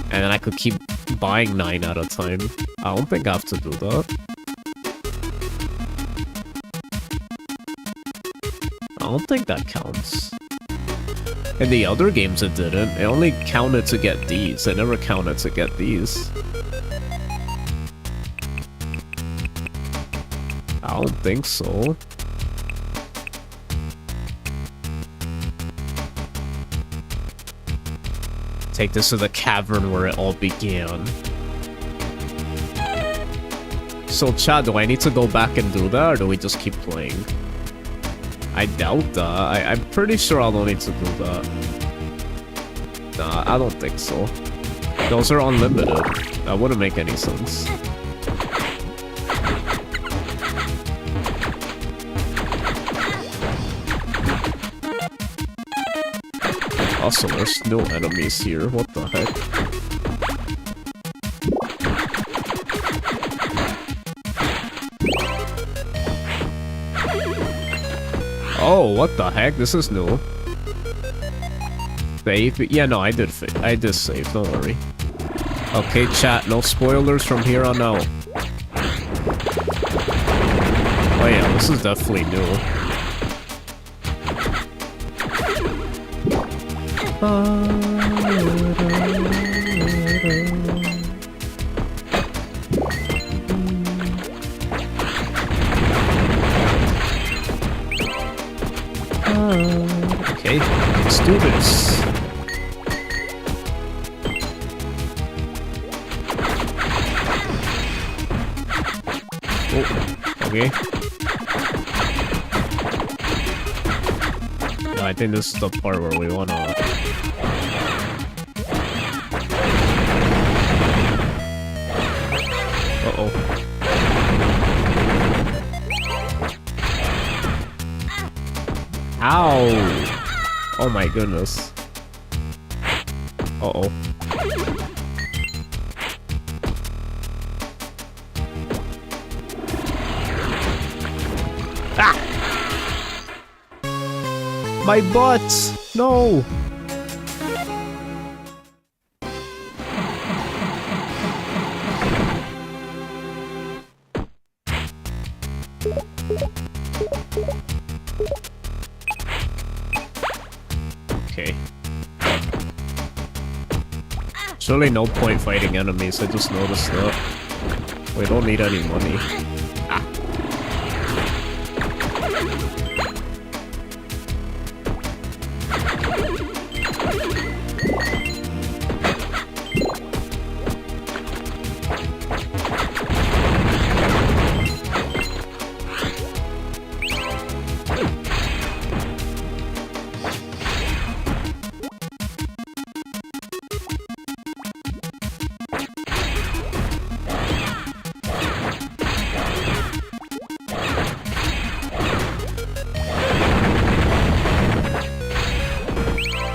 S1: And then I could keep buying 9 at a time. I don't think I have to do that. I don't think that counts. In the other games it didn't. It only counted to get these. It never counted to get these. I don't think so. Take this to the cavern where it all began. So, Chad, do I need to go back and do that, or do we just keep playing? I doubt that. I'm pretty sure I don't need to do that. Nah, I don't think so. Those are unlimited. That wouldn't make any sense. Also, there's no enemies here. What the heck? Oh, what the heck? This is new. Save? Yeah, no, I did save. Don't worry. Okay, chat. No spoilers from here on out. Oh yeah, this is definitely new. Okay, let's do this. Oh, okay. Yeah, I think this is the part where we wanna... Uh-oh. Ow! Oh my goodness. Uh-oh. Ah! My butt! No! Okay. Surely no point fighting enemies, I just noticed that. We don't need any money. Ah.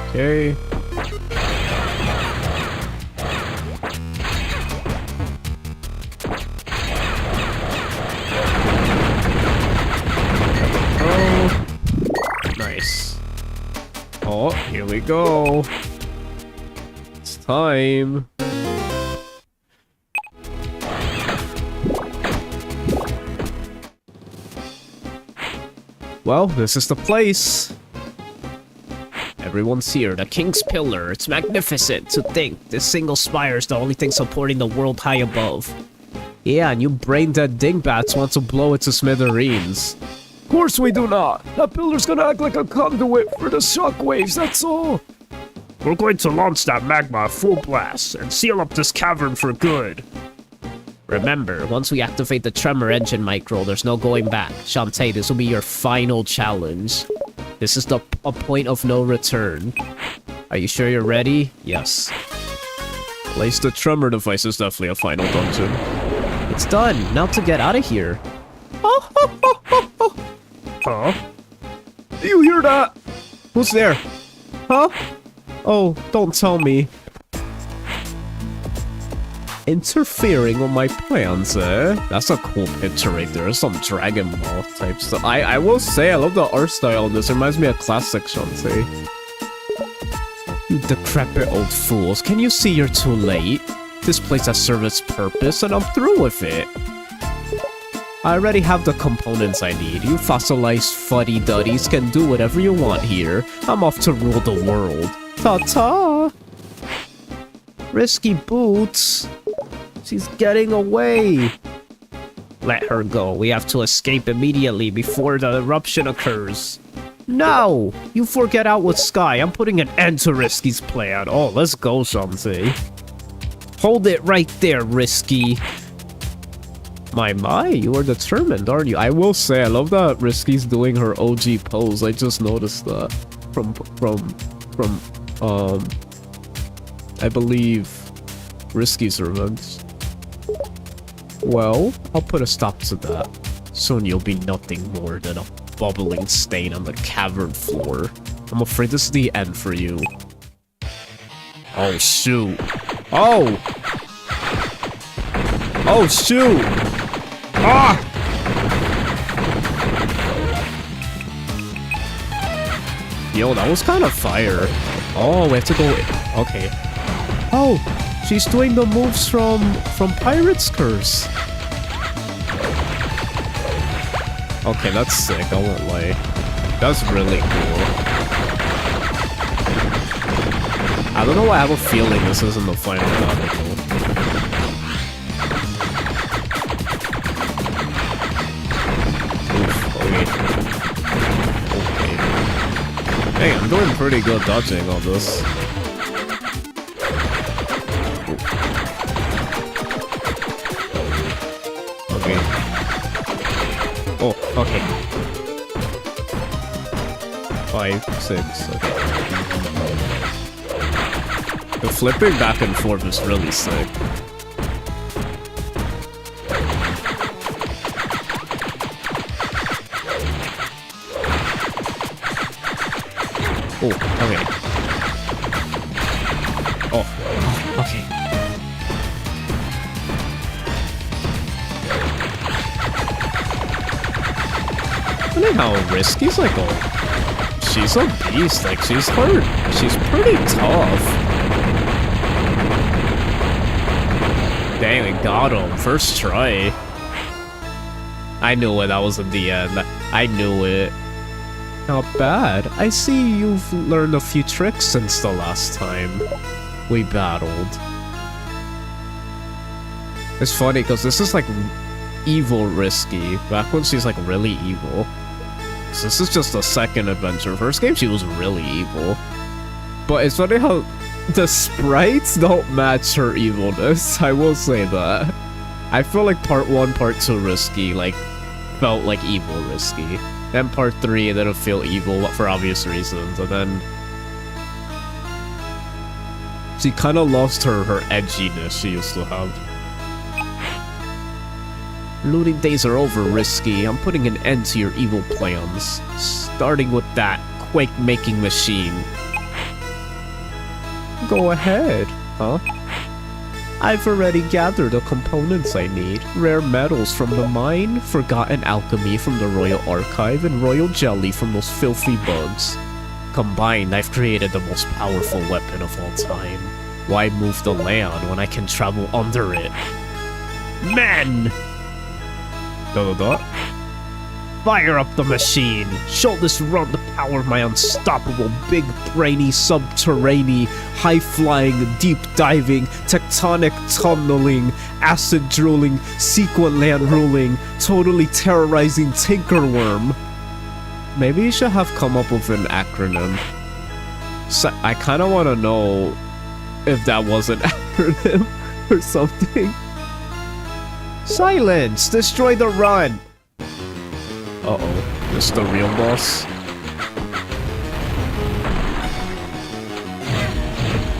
S1: Okay. Oh, nice. Oh, here we go. It's time. Well, this is the place. Everyone's here. The King's Pillar. It's magnificent to think this single spire is the only thing supporting the world high above. Yeah, and you brain-dead dingbats want to blow it to smithereens.
S2: Of course we do not. That pillar's gonna act like a conduit for the shockwaves, that's all. We're going to launch that magma at full blast and seal up this cavern for good.
S1: Remember, once we activate the tremor engine micro, there's no going back. Shantae, this will be your final challenge. This is a point of no return. Are you sure you're ready? Yes. Place the tremor device is definitely a final dungeon. It's done. Now to get out of here.
S2: Huh? Do you hear that?
S1: Who's there? Huh? Oh, don't tell me. Interfering with my plans, eh? That's a cool picture right there. Some Dragon Ball type stuff. I will say, I love the art style of this. It reminds me of classic Shantae. You decrepit old fools. Can you see you're too late? This place has served its purpose, and I'm through with it. I already have the components I need. You fossilized fuddy-duddies can do whatever you want here. I'm off to rule the world. Ta-ta! Risky boots. She's getting away.
S4: Let her go. We have to escape immediately before the eruption occurs. No! You forget out with Sky. I'm putting an end to Risky's plan. Oh, let's go, Shantae. Hold it right there, Risky. My, you are determined, aren't you? I will say, I love that Risky's doing her OG pose. I just noticed that from I believe Risky's revenge. Well, I'll put a stop to that. Soon you'll be nothing more than a bubbling stain on the cavern floor. I'm afraid this is the end for you. Oh, shoot. Oh! Oh, shoot! Ah! Yo, that was kind of fire. Oh, we have to go... Okay. Oh, she's doing the moves from Pirate's Curse. Okay, that's sick, I won't lie. That's really cool. I don't know why I have a feeling this isn't the final battle. Oof, okay. Hey, I'm doing pretty good dodging on this. Okay. Oh, okay. 5, 6, okay. The flipping back and forth is really sick. Oh, okay. Oh, okay. Funny how Risky's like she's a beast, like she's hurt. She's pretty tough. Dang, we got him. First try. I knew it, that was in the end. I knew it. Not bad. I see you've learned a few tricks since the last time we battled. It's funny because this is like evil Risky, back when she's like really evil. So this is just the second adventure. First game she was really evil. But it's funny how the sprites don't match her evilness, I will say that. I feel like part 1, part 2 Risky like felt like evil Risky. Then part 3, it didn't feel evil for obvious reasons, and then she kind of lost her edginess she used to have. Looting days are over, Risky. I'm putting an end to your evil plans, starting with that quake-making machine. Go ahead, huh? I've already gathered the components I need. Rare metals from the mine, forgotten alchemy from the Royal Archive, and royal jelly from those filthy bugs. Combined, I've created the most powerful weapon of all time. Why move the land when I can travel under it? Men! ... Fire up the machine! Show this run the power of my unstoppable, big brainy, subterranean, high-flying, deep-diving, tectonic tunneling, acid-drooling, sequent land ruling, totally terrorizing Tinkerworm. Maybe you should have come up with an acronym. So I kind of want to know if that was an acronym or something. Silence! Destroy the run! Uh-oh. This is the real boss?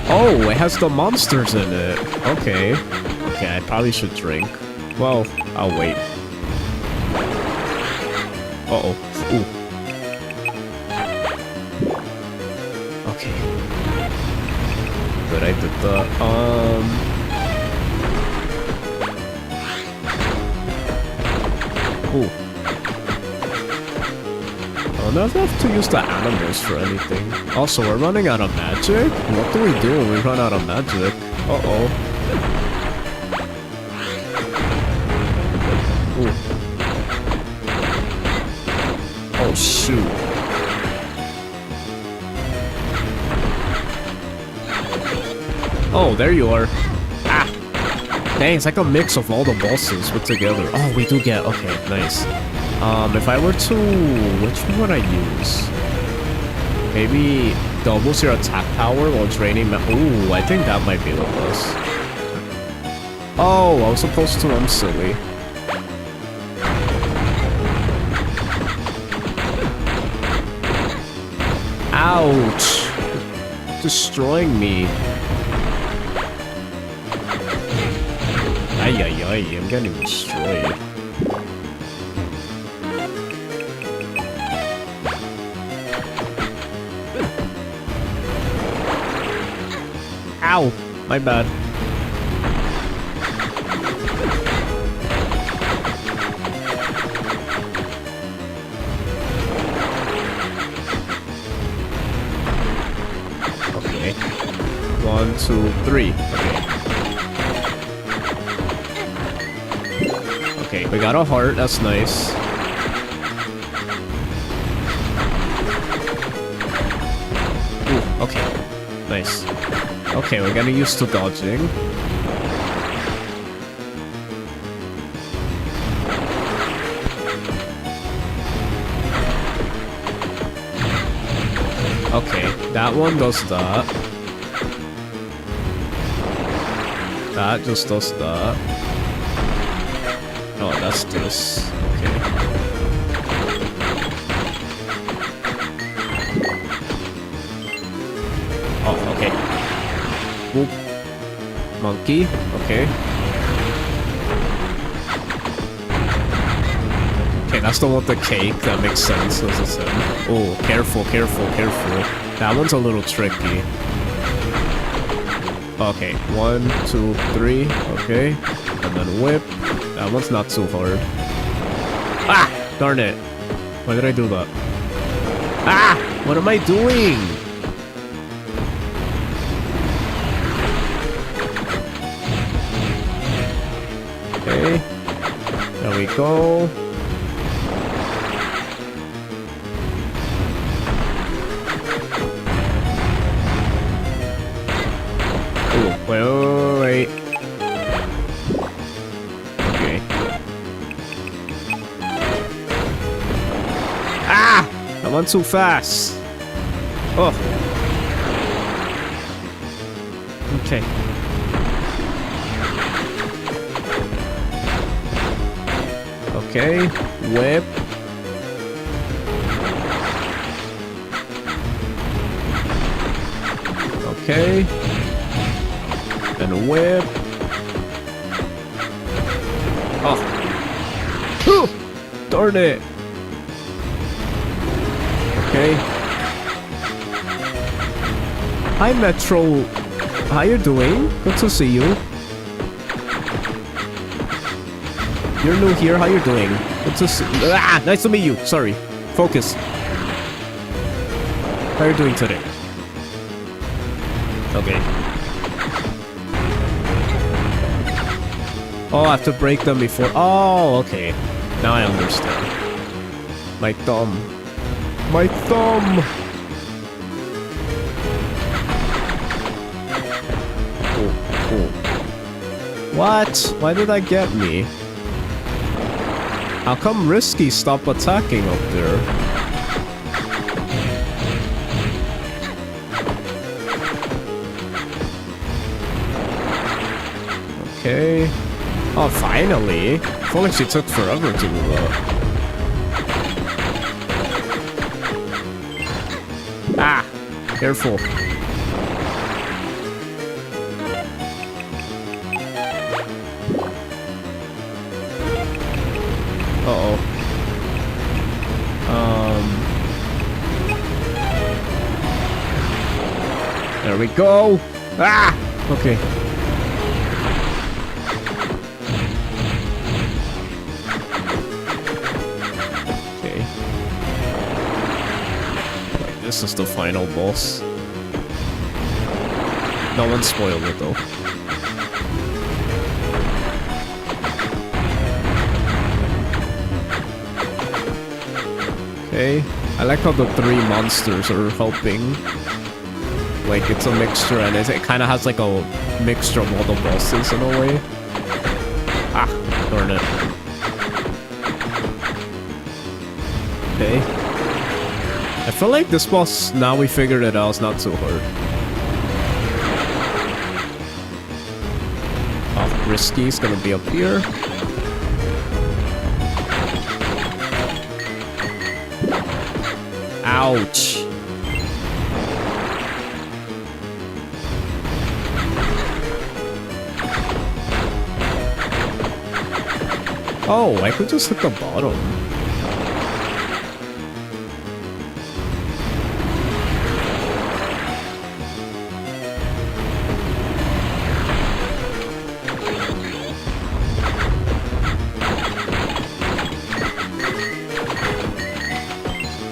S4: Oh, it has the monsters in it. Okay. Okay, I probably should drink. Well, I'll wait. Uh-oh. Ooh. Okay. Good, I did the, Ooh. I don't know if I have to use the animals for anything. Also, we're running out of magic? What do we do when we run out of magic? Uh-oh. Ooh. Oh, shoot. Oh, there you are. Ah.
S1: Dang, it's like a mix of all the bosses put together. Oh, we do get... Okay, nice. If I were to... Which one would I use? Maybe doubles your attack power while draining... Ooh, I think that might be the best. Oh, I was supposed to... I'm silly. Ouch! Destroying me. Ay, ay, ay, I'm getting destroyed. Ow! My bad. Okay. 1, 2, 3. Okay, we got a heart, that's nice. Ooh, okay. Nice. Okay, we're getting used to dodging. Okay, that one does that. That just does that. Oh, that's this. Okay. Oh, okay. Whoop. Monkey. Okay. Okay, that's the one with the cake. That makes sense. Oh, careful, careful, careful. That one's a little tricky. Okay, 1, 2, 3. Okay. And then whip. That one's not too hard. Ah! Darn it. Why did I do that? Ah! What am I doing? Okay. There we go. Oh, wait. I went too fast. Oh. Okay. Okay. Whip. Okay. And whip. Oh. Darn it. Okay. Hi, Metro. How you doing? Good to see you. You're new here. How you doing? Good to see. Ah, nice to meet you. Sorry. Focus. How you doing today? Okay. Oh, I have to break them before. Oh, okay. Now I understand. My thumb. My thumb! Oh. What? Why did that get me? How come Risky stopped attacking up there? Okay. Oh, finally! I feel like she took forever to do that. Ah! Careful. Uh-oh. There we go! Ah! Okay. This is the final boss. No one spoiled it though. Okay. I like how the 3 monsters are helping. Like, it's a mixture, and it kind of has like a mixture of all the bosses in a way. Ah, darn it. Okay. I feel like this boss, now we figured it out, it's not too hard. Oh, Risky's gonna be up here. Ouch. Oh, I could just hit the bottom.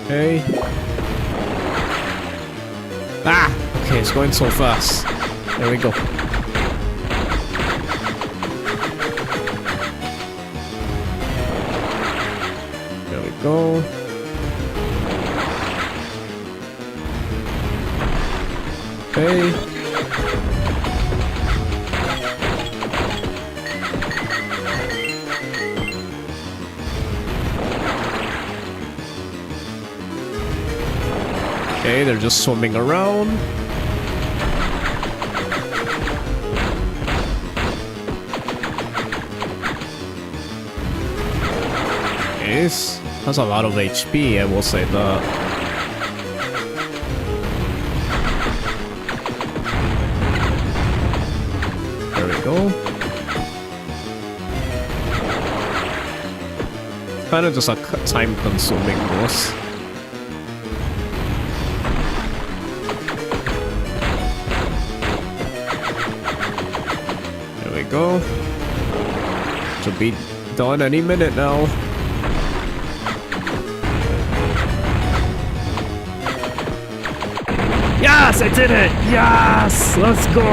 S1: Okay. Ah! Okay, it's going so fast. There we go. There we go. Okay. Okay, they're just swimming around. This has a lot of HP, I will say that. There we go. It's kind of just a time-consuming boss. Go. Should be done any minute now.
S2: Yes, I did it! Yes! Let's go!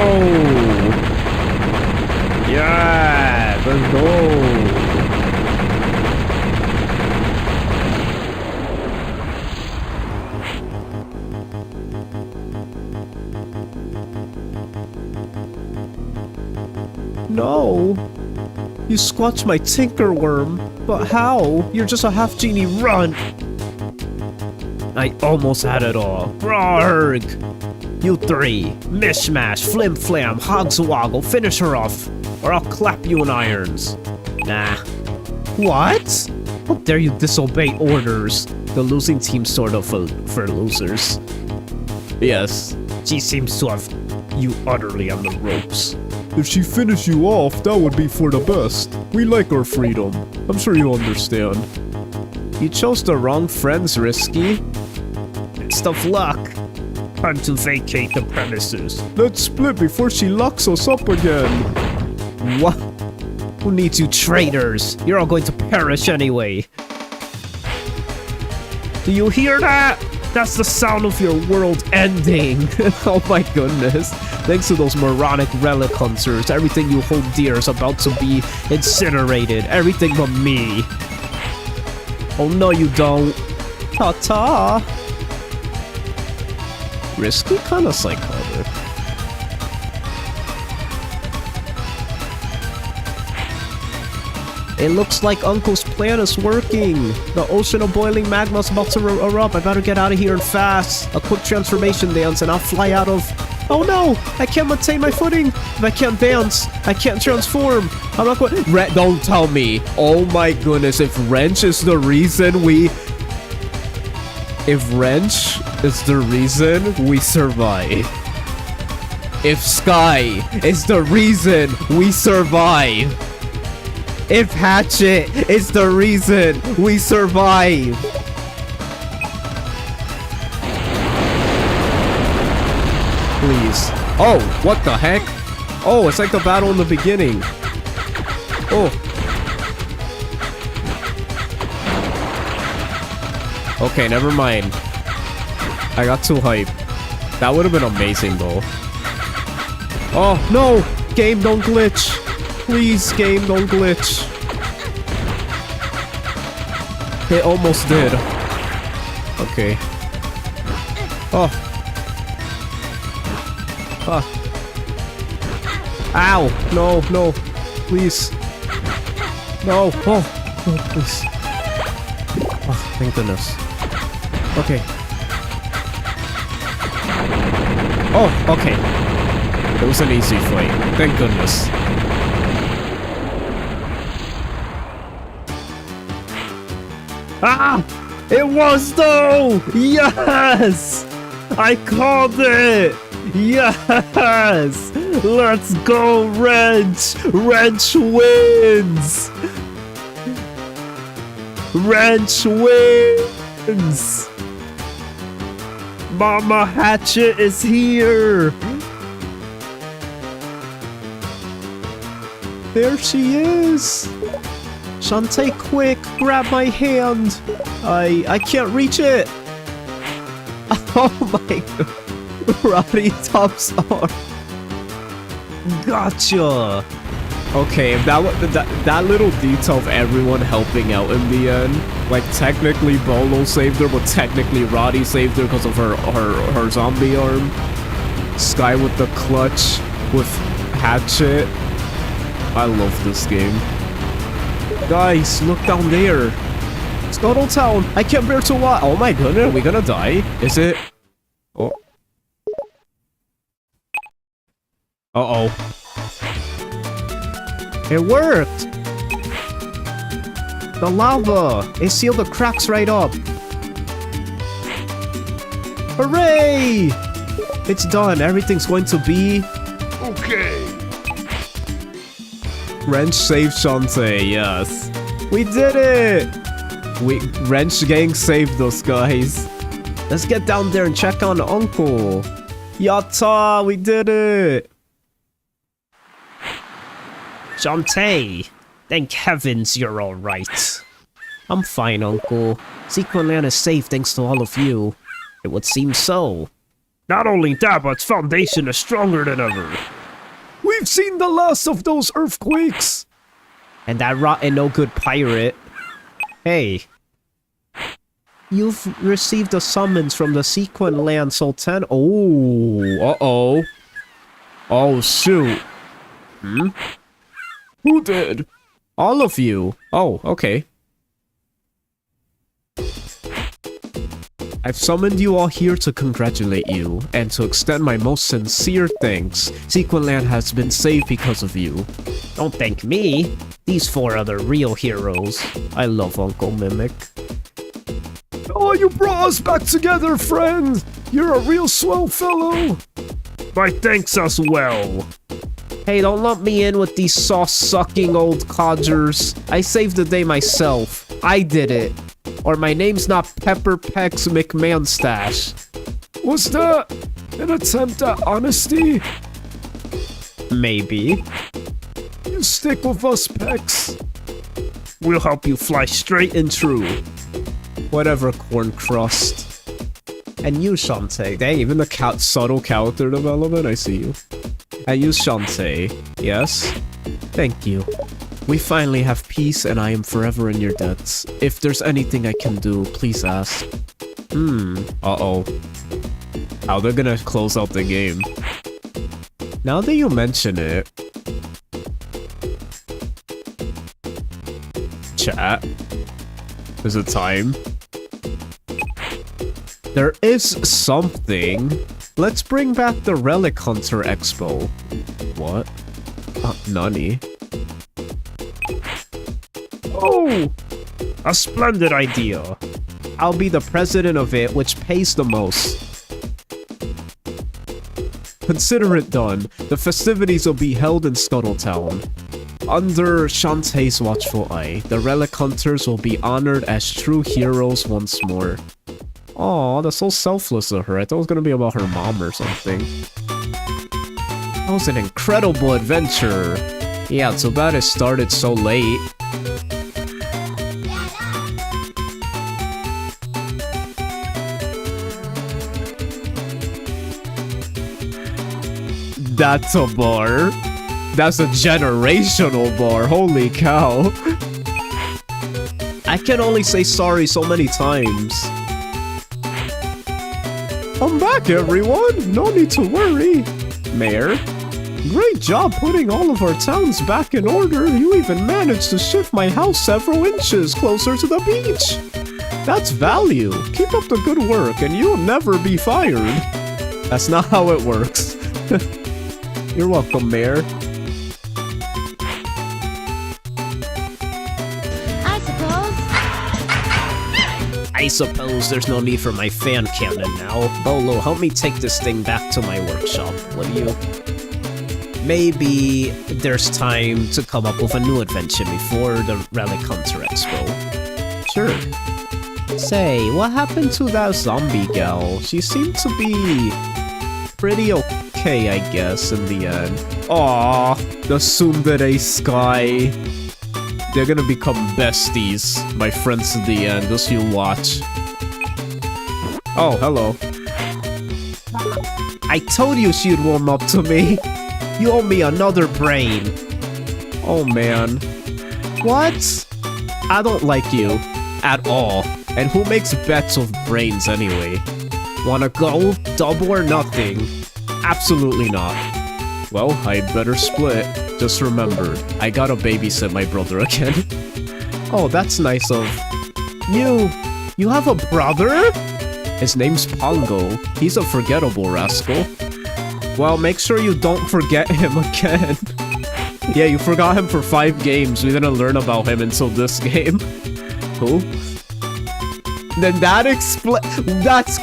S2: Yeah! Let's go!
S4: No! You squashed my tinker worm. But how? You're just a half genie. Run! I almost had it all. Brarg! You three, mishmash, flim flam, hogswoggle, finish her off, or I'll clap you in irons. Nah. What? How dare you disobey orders? The losing team's sort of for losers.
S1: Yes.
S4: She seems to have you utterly on the ropes.
S5: If she finish you off, that would be for the best. We like our freedom. I'm sure you understand.
S4: You chose the wrong friends, Risky. Best of luck. Time to vacate the premises.
S5: Let's split before she locks us up again.
S4: What? Who needs you traitors? You're all going to perish anyway. Do you hear that? That's the sound of your world ending. Oh my goodness. Thanks to those moronic relic hunters, everything you hold dear is about to be incinerated. Everything but me. Oh no you don't. Ta-ta.
S1: Risky, kinda psychotic.
S4: It looks like Uncle's plan is working. The ocean of boiling magma is about to erupt. I better get out of here and fast. A quick transformation dance and I'll fly out of... Oh no! I can't maintain my footing! If I can't dance, I can't transform! I'm not going...
S1: Don't tell me! Oh my goodness, if Wrench is the reason we... If Wrench is the reason we survive. If Sky is the reason we survive. If Hatchet is the reason we survive. Please. Oh, what the heck? Oh, it's like the battle in the beginning. Oh. Okay, never mind. I got too hyped. That would have been amazing, though. Oh, no! Game, don't glitch. Please, game, don't glitch. It almost did. Okay. Oh. Ah. Ow! No, no. Please. No. Oh, please. Oh, thank goodness. Okay. Oh, okay. It was an easy fight. Thank goodness.
S4: Ah! It was though! Yes! I called it! Yes! Let's go, Wrench! Wrench wins! Wrench wins! Mama Hatchet is here! There she is! Shantae, quick, grab my hand! I can't reach it! Oh my god! Roddy Top's arm! Gotcha!
S1: Okay, if that little detail of everyone helping out in the end, like technically Bolo saved her, but technically Roddy saved her because of her zombie arm. Sky with the clutch, with Hatchet. I love this game. Guys, look down there. Scuttle Town. I can't bear to watch. Oh my goodness, are we gonna die? Is it? Oh. Uh-oh.
S4: It worked! The lava! It sealed the cracks right up. Hooray! It's done. Everything's going to be...
S3: Okay.
S1: Wrench saved Shantae, yes.
S4: We did it!
S1: Wrench gang saved us, guys.
S4: Let's get down there and check on Uncle. Yatta! We did it! Shantae! Thank heavens you're alright. I'm fine, Uncle. Sequin Land is safe thanks to all of you. It would seem so.
S2: Not only that, but its foundation is stronger than ever.
S5: We've seen the last of those earthquakes.
S4: And that rotten no-good pirate. Hey. You've received a summons from the Sequin Land Sultan.
S1: Oh, uh-oh. Oh, shoot.
S5: Who did?
S1: All of you. Oh, okay. I've summoned you all here to congratulate you, and to extend my most sincere thanks. Sequin Land has been saved because of you.
S4: Don't thank me. These four other real heroes. I love Uncle Mimic.
S5: Oh, you brought us back together, friend. You're a real swell fellow.
S2: My thanks as well.
S4: Hey, don't lump me in with these sauce-sucking old codgers. I saved the day myself. I did it. Or my name's not Pepper Pex McManstash.
S5: Was that an attempt at honesty?
S4: Maybe.
S5: You stick with us, Pex.
S2: We'll help you fly straight and true.
S1: Whatever, corn crust.
S4: And you, Shantae.
S1: Dang, even the subtle character development, I see you. And you, Shantae. Yes? Thank you. We finally have peace, and I am forever in your debts. If there's anything I can do, please ask. Uh-oh. How they're gonna close out the game. Now that you mention it... Chat. Is it time? There is something. Let's bring back the Relic Hunter Expo. What? Nani?
S2: Oh! A splendid idea.
S4: I'll be the president of it, which pays the most.
S1: Consider it done. The festivities will be held in Scuttletown. Under Shantae's watchful eye, the Relic Hunters will be honored as true heroes once more. Aw, that's so selfless of her. I thought it was gonna be about her mom or something. That was an incredible adventure. Yeah, too bad it started so late. That's a bar. That's a generational bar. Holy cow. I can only say sorry so many times.
S5: I'm back, everyone. No need to worry.
S1: Mayor?
S4: Great job putting all of our towns back in order. You even managed to shift my house several inches closer to the beach. That's value. Keep up the good work and you'll never be fired. That's not how it works. You're welcome, Mayor.
S6: I suppose there's no need for my fan cannon now. Bolo, help me take this thing back to my workshop, will you? Maybe there's time to come up with a new invention before the Relic Hunter Expo.
S4: Sure. Say, what happened to that zombie gal? She seemed to be pretty okay, I guess, in the end. Aww, the tsundere sky. They're gonna become besties, my friends, in the end. Just you watch. Oh, hello.
S6: I told you she'd warm up to me. You owe me another brain.
S4: Oh, man. What? I don't like you. At all. And who makes bets with brains anyway? Wanna go? Double or nothing? Absolutely not. Well, I'd better split. Just remember, I gotta babysit my brother again. Oh, that's nice of... You have a brother? His name's Pongo. He's a forgettable rascal. Well, make sure you don't forget him again. Yeah, you forgot him for 5 games. We didn't learn about him until this game. Who? Then that's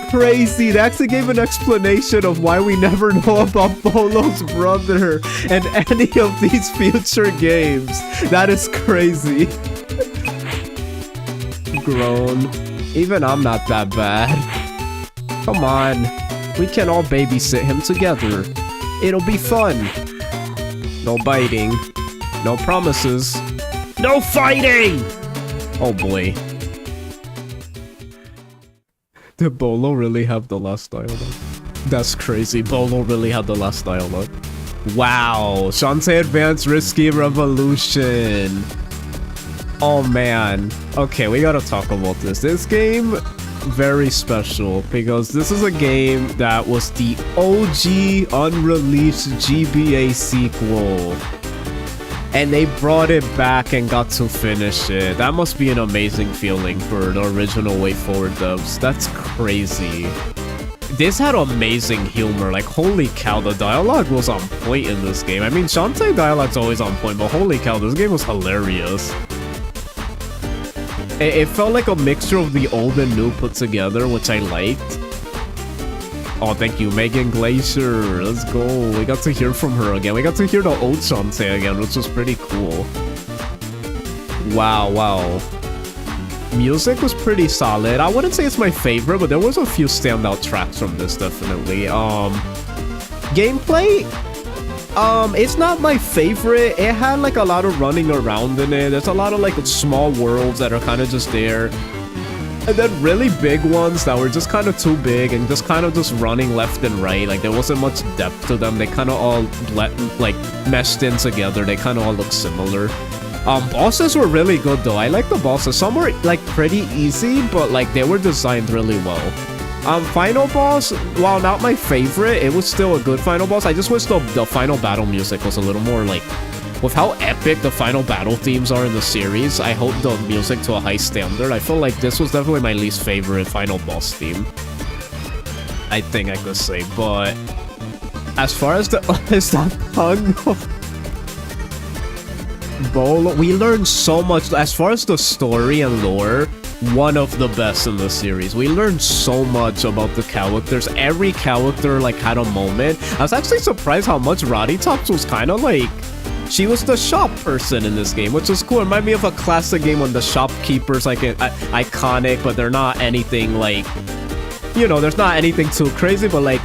S4: crazy. They actually gave an explanation of why we never know about Bolo's brother in any of these future games. That is crazy. Grown. Even I'm not that bad. Come on. We can all babysit him together. It'll be fun. No biting. No promises.
S2: No fighting!
S4: Oh boy. Did Bolo really have the last dialogue? That's crazy. Bolo really had the last dialogue. Wow. Shantae Advanced Risky Revolution. Oh man. Okay, we gotta talk about this. This game, very special because this is a game that was the OG unreleased GBA sequel. And they brought it back and got to finish it. That must be an amazing feeling for the original Way Forward devs. That's crazy. This had amazing humor. Like, holy cow, the dialogue was on point in this game. I mean, Shantae dialogue's always on point, but holy cow, this game was hilarious. It felt like a mixture of the old and new put together, which I liked. Oh, thank you, Megan Glacier. Let's go. We got to hear from her again. We got to hear the old Shantae again, which was pretty cool. Wow. Music was pretty solid. I wouldn't say it's my favorite, but there was a few standout tracks from this, definitely. Gameplay? It's not my favorite. It had like a lot of running around in it. There's a lot of like small worlds that are kind of just there. And then really big ones that were just kind of too big and just kind of just running left and right. Like there wasn't much depth to them. They kind of all meshed in together. They kind of all look similar. Bosses were really good though. I like the bosses. Some were like pretty easy, but like they were designed really well. Final boss, while not my favorite, it was still a good final boss. I just wish the final battle music was a little more like... With how epic the final battle themes are in the series, I hope the music to a high standard. I feel like this was definitely my least favorite final boss theme. I think I could say, but... As far as the... Is that Pongo? Bolo, we learned so much. As far as the story and lore, one of the best in the series. We learned so much about the characters. Every character like had a moment. I was actually surprised how much Raditops was kind of like... She was the shop person in this game, which was cool. It reminded me of a classic game when the shopkeepers like iconic, but they're not anything like... You know, there's not anything too crazy, but like...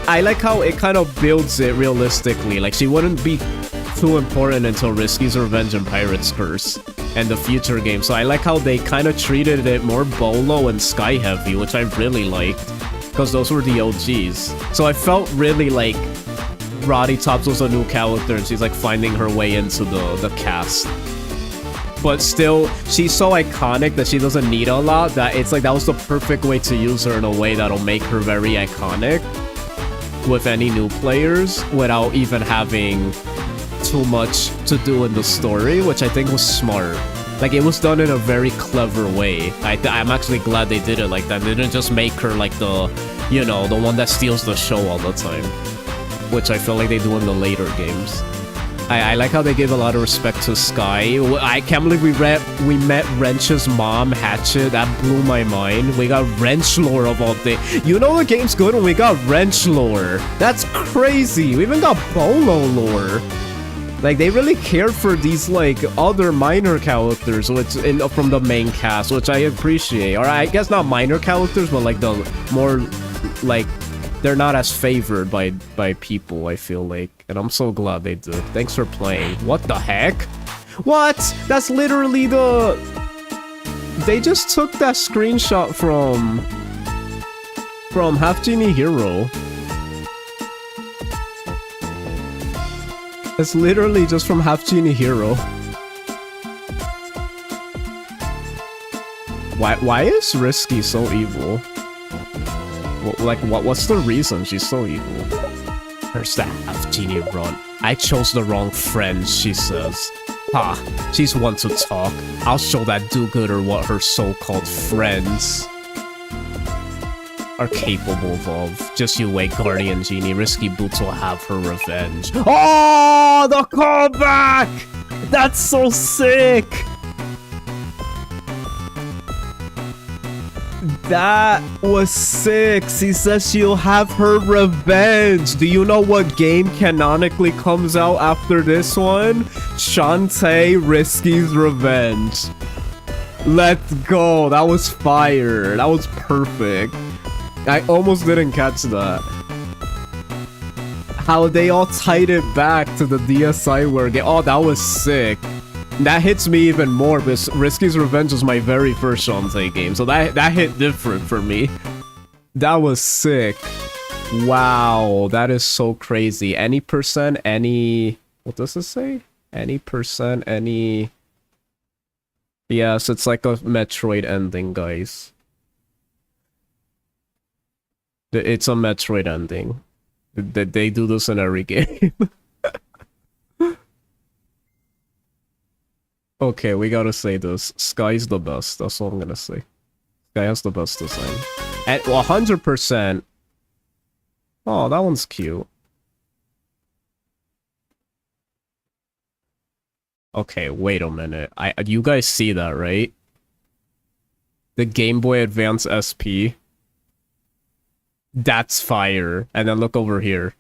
S4: I like how it kind of builds it realistically. Like, she wouldn't be too important until Risky's Revenge and Pirate's Curse and the future game. So I like how they kind of treated it more Bolo and Sky Heavy, which I really liked, because those were the OGs. So I felt really like Raditops was a new character and she's like finding her way into the cast. But still, she's so iconic that she doesn't need a lot, that it's like that was the perfect way to use her in a way that'll make her very iconic.
S1: with any new players without even having too much to do in the story, which I think was smart. Like, it was done in a very clever way. I'm actually glad they did it like that. They didn't just make her like the, you know, the one that steals the show all the time, which I feel like they do in the later games. I like how they give a lot of respect to Sky. I can't believe we met Wrench's mom, Hatchet. That blew my mind. We got Wrench lore of all things. You know the game's good when we got Wrench lore. That's crazy. We even got Bolo lore. Like, they really cared for these, like, other minor characters which from the main cast, which I appreciate. Or I guess not minor characters, but, like, the more, like, they're not as favored by people, I feel like. And I'm so glad they did. Thanks for playing. What the heck? What? That's literally the... They just took that screenshot from Half Genie Hero. It's literally just from Half Genie Hero. Why is Risky so evil? Like, what's the reason she's so evil? There's that Half Genie run. I chose the wrong friend, she says. Ha, she's one to talk. I'll show that do-gooder what her so-called friends are capable of. Just you wait, Guardian Genie. Risky Boots will have her revenge. Oh, the callback! That's so sick! That was sick. She says she'll have her revenge. Do you know what game canonically comes out after this one? Shantae Risky's Revenge. Let's go. That was fire. That was perfect. I almost didn't catch that. How they all tied it back to the DSi word game. Oh, that was sick. That hits me even more because Risky's Revenge was my very first Shantae game, so that hit different for me. That was sick. Wow, that is so crazy. Any percent, any... What does it say? Any percent, any... Yes, it's like a Metroid ending, guys. It's a Metroid ending. They do this in every game. Okay, we gotta say this. Sky's the best. That's all I'm gonna say. Sky has the best design. At 100%. Oh, that one's cute. Okay, wait a minute. You guys see that, right? The Game Boy Advance SP. That's fire. And then look over here.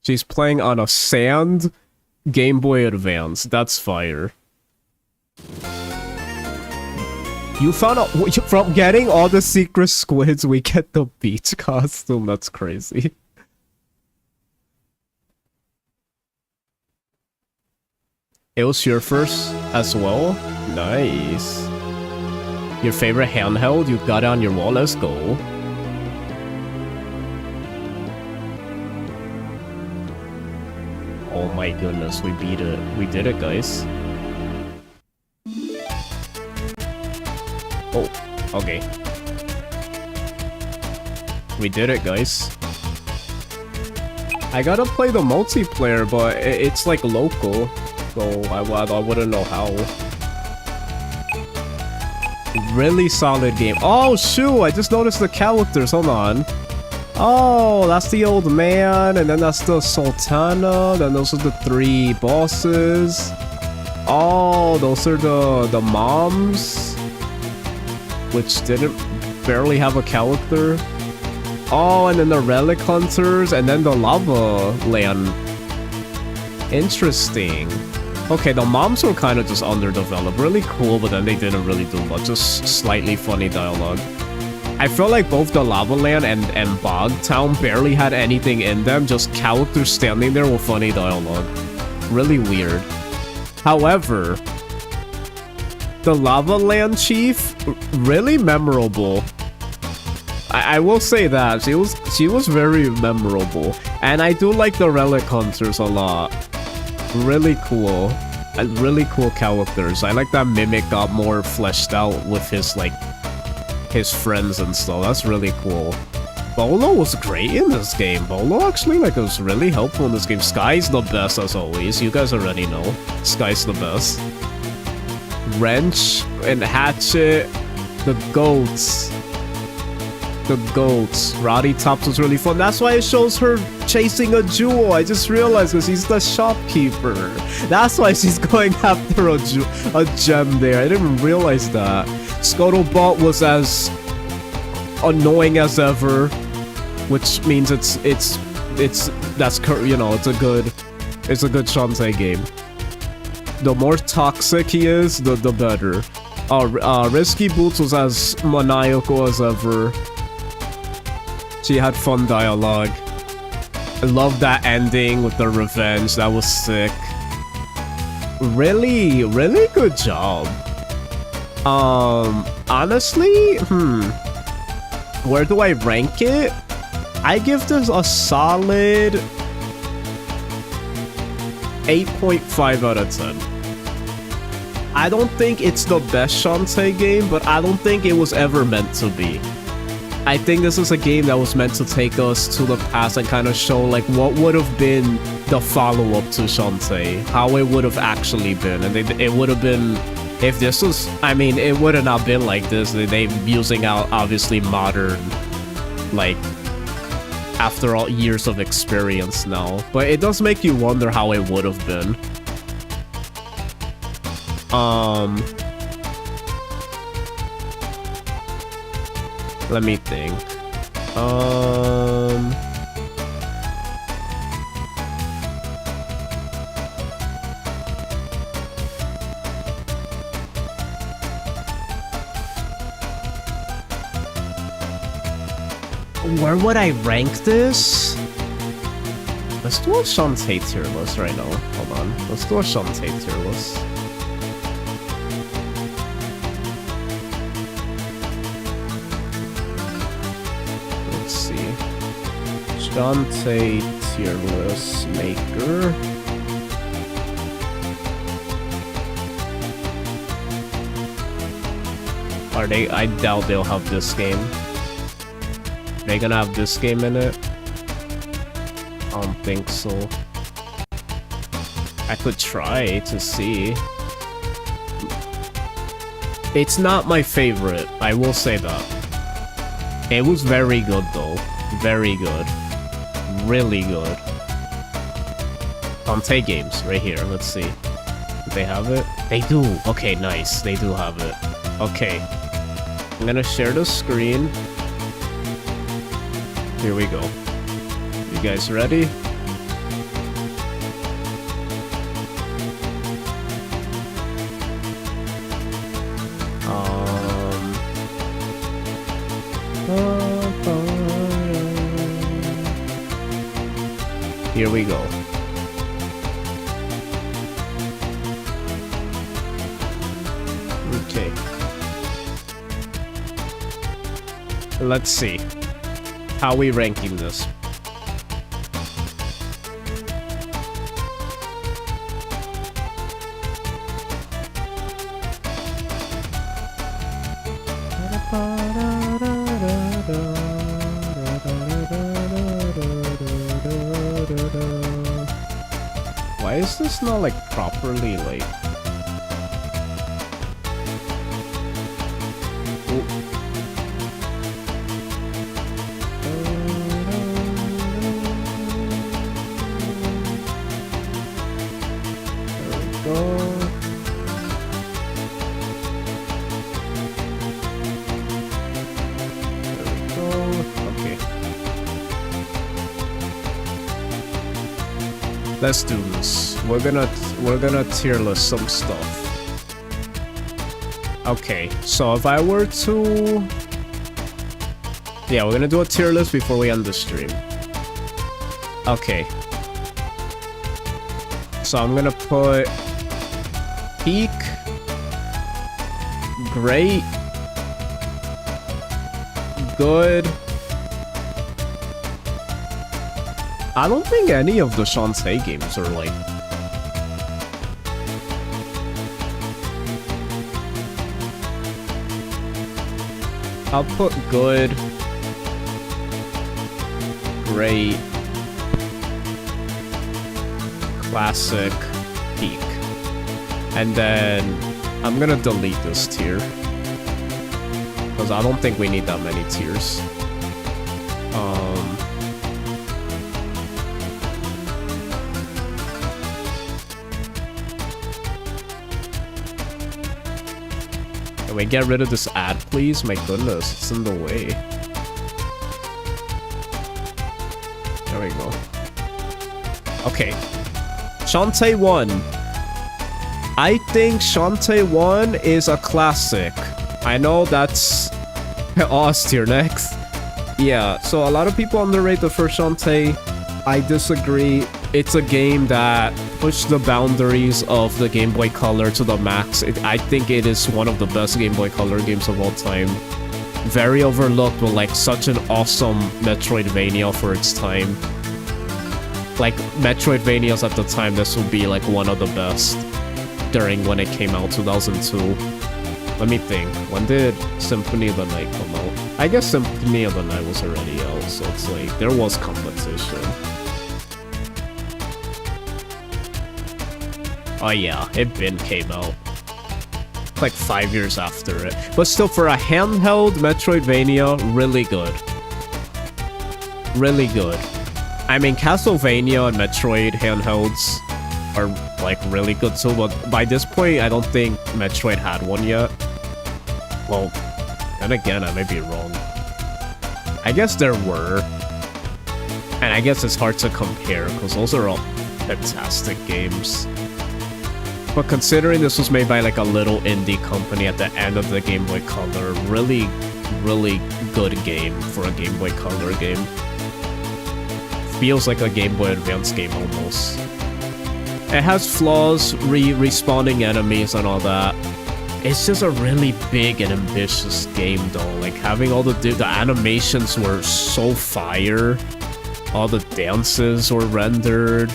S1: She's playing on a sand Game Boy Advance. That's fire. You found out from getting all the secret squids, we get the beach costume. That's crazy. It was your first as well? Nice. Your favorite handheld? You got it on your wall? Let's go. Oh my goodness, we beat it. We did it, guys. Oh, okay. We did it, guys. I gotta play the multiplayer, but it's like local, so I wouldn't know how. Really solid game. Oh, shoot, I just noticed the characters. Hold on. Oh, that's the old man, and then that's the Sultana, then those are the three bosses. Oh, those are the moms, which didn't barely have a character. Oh, and then the relic hunters, and then the lava land. Interesting. Okay, the moms were kind of just underdeveloped. Really cool, but then they didn't really do much. Just slightly funny dialogue. I feel like both the lava land and Bog Town barely had anything in them. Just characters standing there with funny dialogue. Really weird. However, the Lava Land Chief, really memorable. I will say that she was very memorable, and I do like the Relic Hunters a lot. Really cool, and really cool characters. I like that Mimic got more fleshed out with his friends and stuff. That's really cool. Bolo was great in this game. Bolo actually like was really helpful in this game. Sky's the best as always. You guys already know. Sky's the best. Wrench and Hatchet. The goats. The goats. Roddy Tops was really fun. That's why it shows her chasing a jewel. I just realized because he's the shopkeeper. That's why she's going after a gem there. I didn't realize that. Scuttlebot was as annoying as ever, which means it's a good Shantae game. The more toxic he is, the better. Risky Boots was as maniacal as ever. She had fun dialogue. I love that ending with the revenge. That was sick. Really, really good job. Honestly, where do I rank it? I give this a solid 8.5 out of 10. I don't think it's the best Shantae game, but I don't think it was ever meant to be. I think this is a game that was meant to take us to the past and kind of show like what would have been the follow-up to Shantae, how it would have actually been, and it would have been, if this was, I mean, it would have not been like this. They using out obviously modern, like, after all years of experience now, but it does make you wonder how it would have been. Let me think. Where would I rank this? Let's do a Shantae tier list right now. Hold on. Let's do a Shantae tier list. Let's see. Shantae tier list maker. Are they? I doubt they'll have this game. They gonna have this game in it? I don't think so. I could try to see. It's not my favorite, I will say that. It was very good though. Very good. Really good. Shantae games, right here, let's see. Do they have it? They do! Okay, nice. They do have it. Okay. I'm gonna share the screen. Here we go. You guys ready? Here we go. Okay. Let's see. How we ranking this? Why is this not like properly like? Let's do this. We're gonna tier list some stuff. Okay, so if I were to... Yeah, we're gonna do a tier list before we end the stream. Okay. So I'm gonna put... Peak. Great. Good. I don't think any of the Shantae games are like... I'll put good. great, classic, peak. And then I'm gonna delete this tier. Because I don't think we need that many tiers. Can we get rid of this ad, please? My goodness, it's in the way. There we go. Okay. Shantae 1. I think Shantae 1 is a classic. I know that's Oz tier next. Yeah, so a lot of people underrate the first Shantae. I disagree. It's a game that pushed the boundaries of the Game Boy Color to the max. I think it is one of the best Game Boy Color games of all time. Very overlooked, but like such an awesome Metroidvania for its time. Like Metroidvanias at the time, this would be like one of the best during when it came out, 2002. Let me think. When did Symphony of the Night come out? I guess Symphony of the Night was already out, so it's like there was competition. Oh yeah, it been came out. Like 5 years after it. But still, for a handheld Metroidvania, really good. Really good. I mean, Castlevania and Metroid handhelds are like really good too, but by this point, I don't think Metroid had one yet. Well, then again, I may be wrong. I guess there were. And I guess it's hard to compare, because those are all fantastic games. But considering this was made by like a little indie company at the end of the Game Boy Color, really, really good game for a Game Boy Color game. Feels like a Game Boy Advance game almost. It has flaws, respawning enemies and all that. It's just a really big and ambitious game though. Like having all the animations were so fire. All the dances were rendered.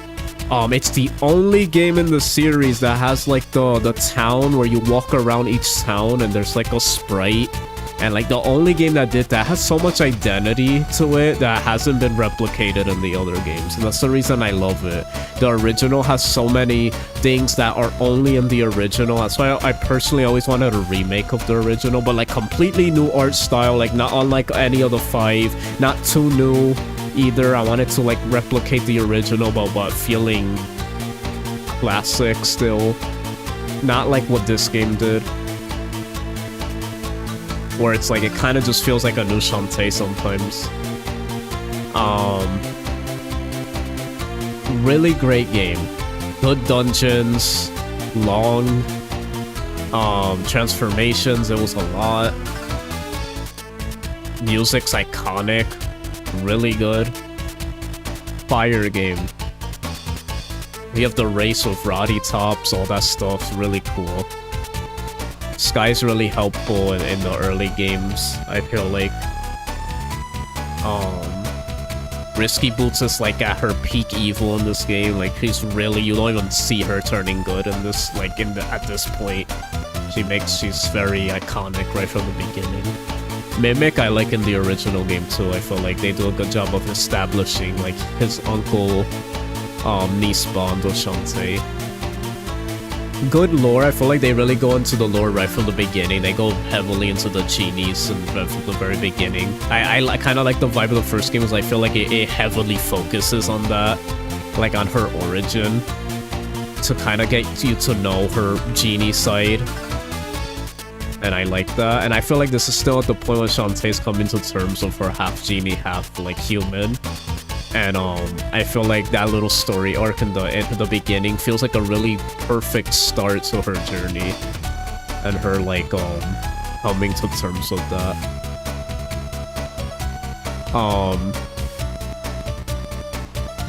S1: It's the only game in the series that has like the town where you walk around each town and there's like a sprite. And like the only game that did that has so much identity to it that hasn't been replicated in the other games. And that's the reason I love it. The original has so many things that are only in the original. That's why I personally always wanted a remake of the original, but like completely new art style, like not unlike any of the 5, not too new either. I wanted to like replicate the original, but feeling classic still. Not like what this game did. Where it's like, it kind of just feels like a new Shantae sometimes. Really great game. Good dungeons, long, transformations, it was a lot. Music's iconic, really good. Fire game. You have the race with Roddy Tops, all that stuff, really cool. Sky's really helpful in the early games, I feel like. Risky Boots is like at her peak evil in this game. Like she's really, you don't even see her turning good in this, like at this point. She's very iconic right from the beginning. Mimic I like in the original game too. I feel like they do a good job of establishing like his uncle niece bond with Shantae. Good lore. I feel like they really go into the lore right from the beginning. They go heavily into the genies and from the very beginning. I kind of like the vibe of the first game, because I feel like it heavily focuses on that, like on her origin, to kind of get you to know her genie side. And I like that. And I feel like this is still at the point where Shantae's coming to terms with her half genie, half like human. And I feel like that little story arc in the beginning feels like a really perfect start to her journey, and her like coming to terms with that.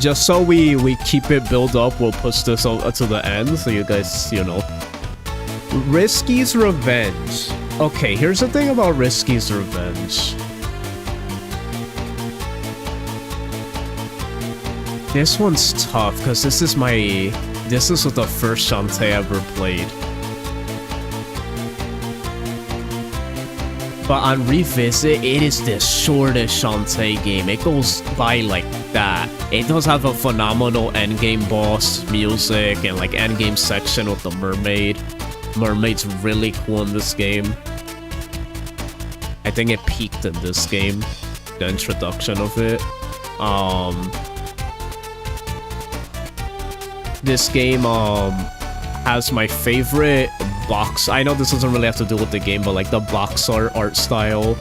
S1: Just so we keep it build up, we'll push this to the end so you guys, you know. Risky's Revenge. Okay, here's the thing about Risky's Revenge. This one's tough, because this is the first Shantae I ever played. But on Revisit, it is the shortest Shantae game. It goes by like that. It does have a phenomenal endgame boss music and like endgame section with the mermaid. Mermaid's really cool in this game. I think it peaked in this game, the introduction of it. This game has my favorite box. I know this doesn't really have to do with the game, but like the box art style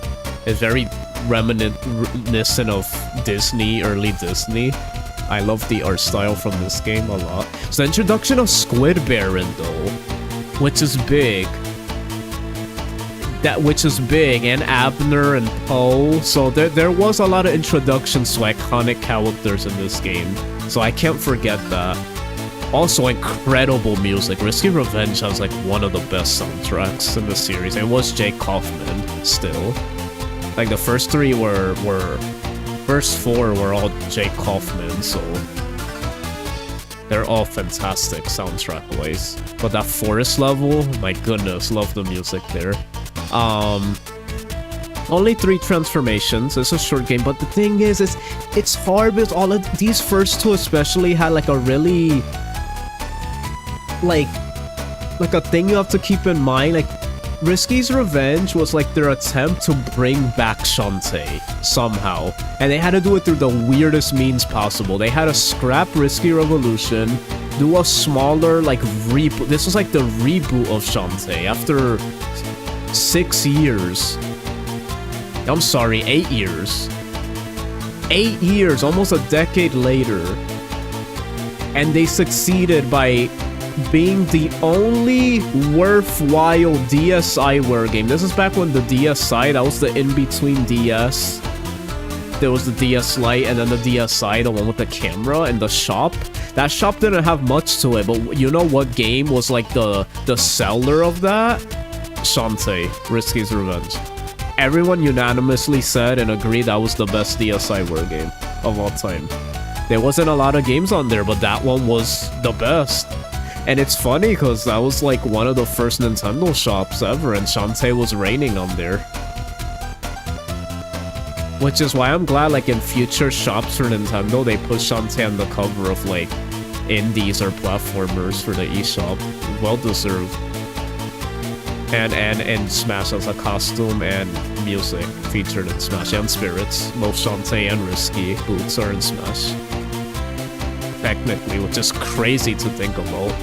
S1: is very reminiscent of Disney, early Disney. I love the art style from this game a lot. So the introduction of Squid Baron though, which is big. And Abner and Poe. So there was a lot of introductions to iconic characters in this game. So I can't forget that. Also, incredible music. Risky Revenge has like one of the best soundtracks in the series. It was Jake Kaufman still. Like the first three first four were all Jake Kaufman, so they're all fantastic soundtrack-wise. But that forest level, my goodness, love the music there. Only 3 transformations. It's a short game, but the thing is, it's hard because all of these first 2 especially had like a really like a thing you have to keep in mind. Like Risky's Revenge was like their attempt to bring back Shantae somehow, and they had to do it through the weirdest means possible. They had to scrap Risky Revolution, do a smaller like reboot. This was like the reboot of Shantae after 6 years. I'm sorry, 8 years. 8 years, almost a decade later. And they succeeded by being the only worthwhile DSiWare game. This is back when the DSi, that was the in-between DS. There was the DS Lite and then the DSi, the one with the camera and the shop. That shop didn't have much to it, but you know what game was like the seller of that? Shantae, Risky's Revenge. Everyone unanimously said and agreed that was the best DSiWare game of all time. There wasn't a lot of games on there, but that one was the best. And it's funny because that was like one of the first Nintendo shops ever, and Shantae was reigning on there. Which is why I'm glad like in future shops for Nintendo, they put Shantae on the cover of like indies or platformers for the eShop. Well deserved. And Smash as a costume and music featured in Smash, and Spirits. Both Shantae and Risky boots are in Smash. Technically, which is crazy to think about.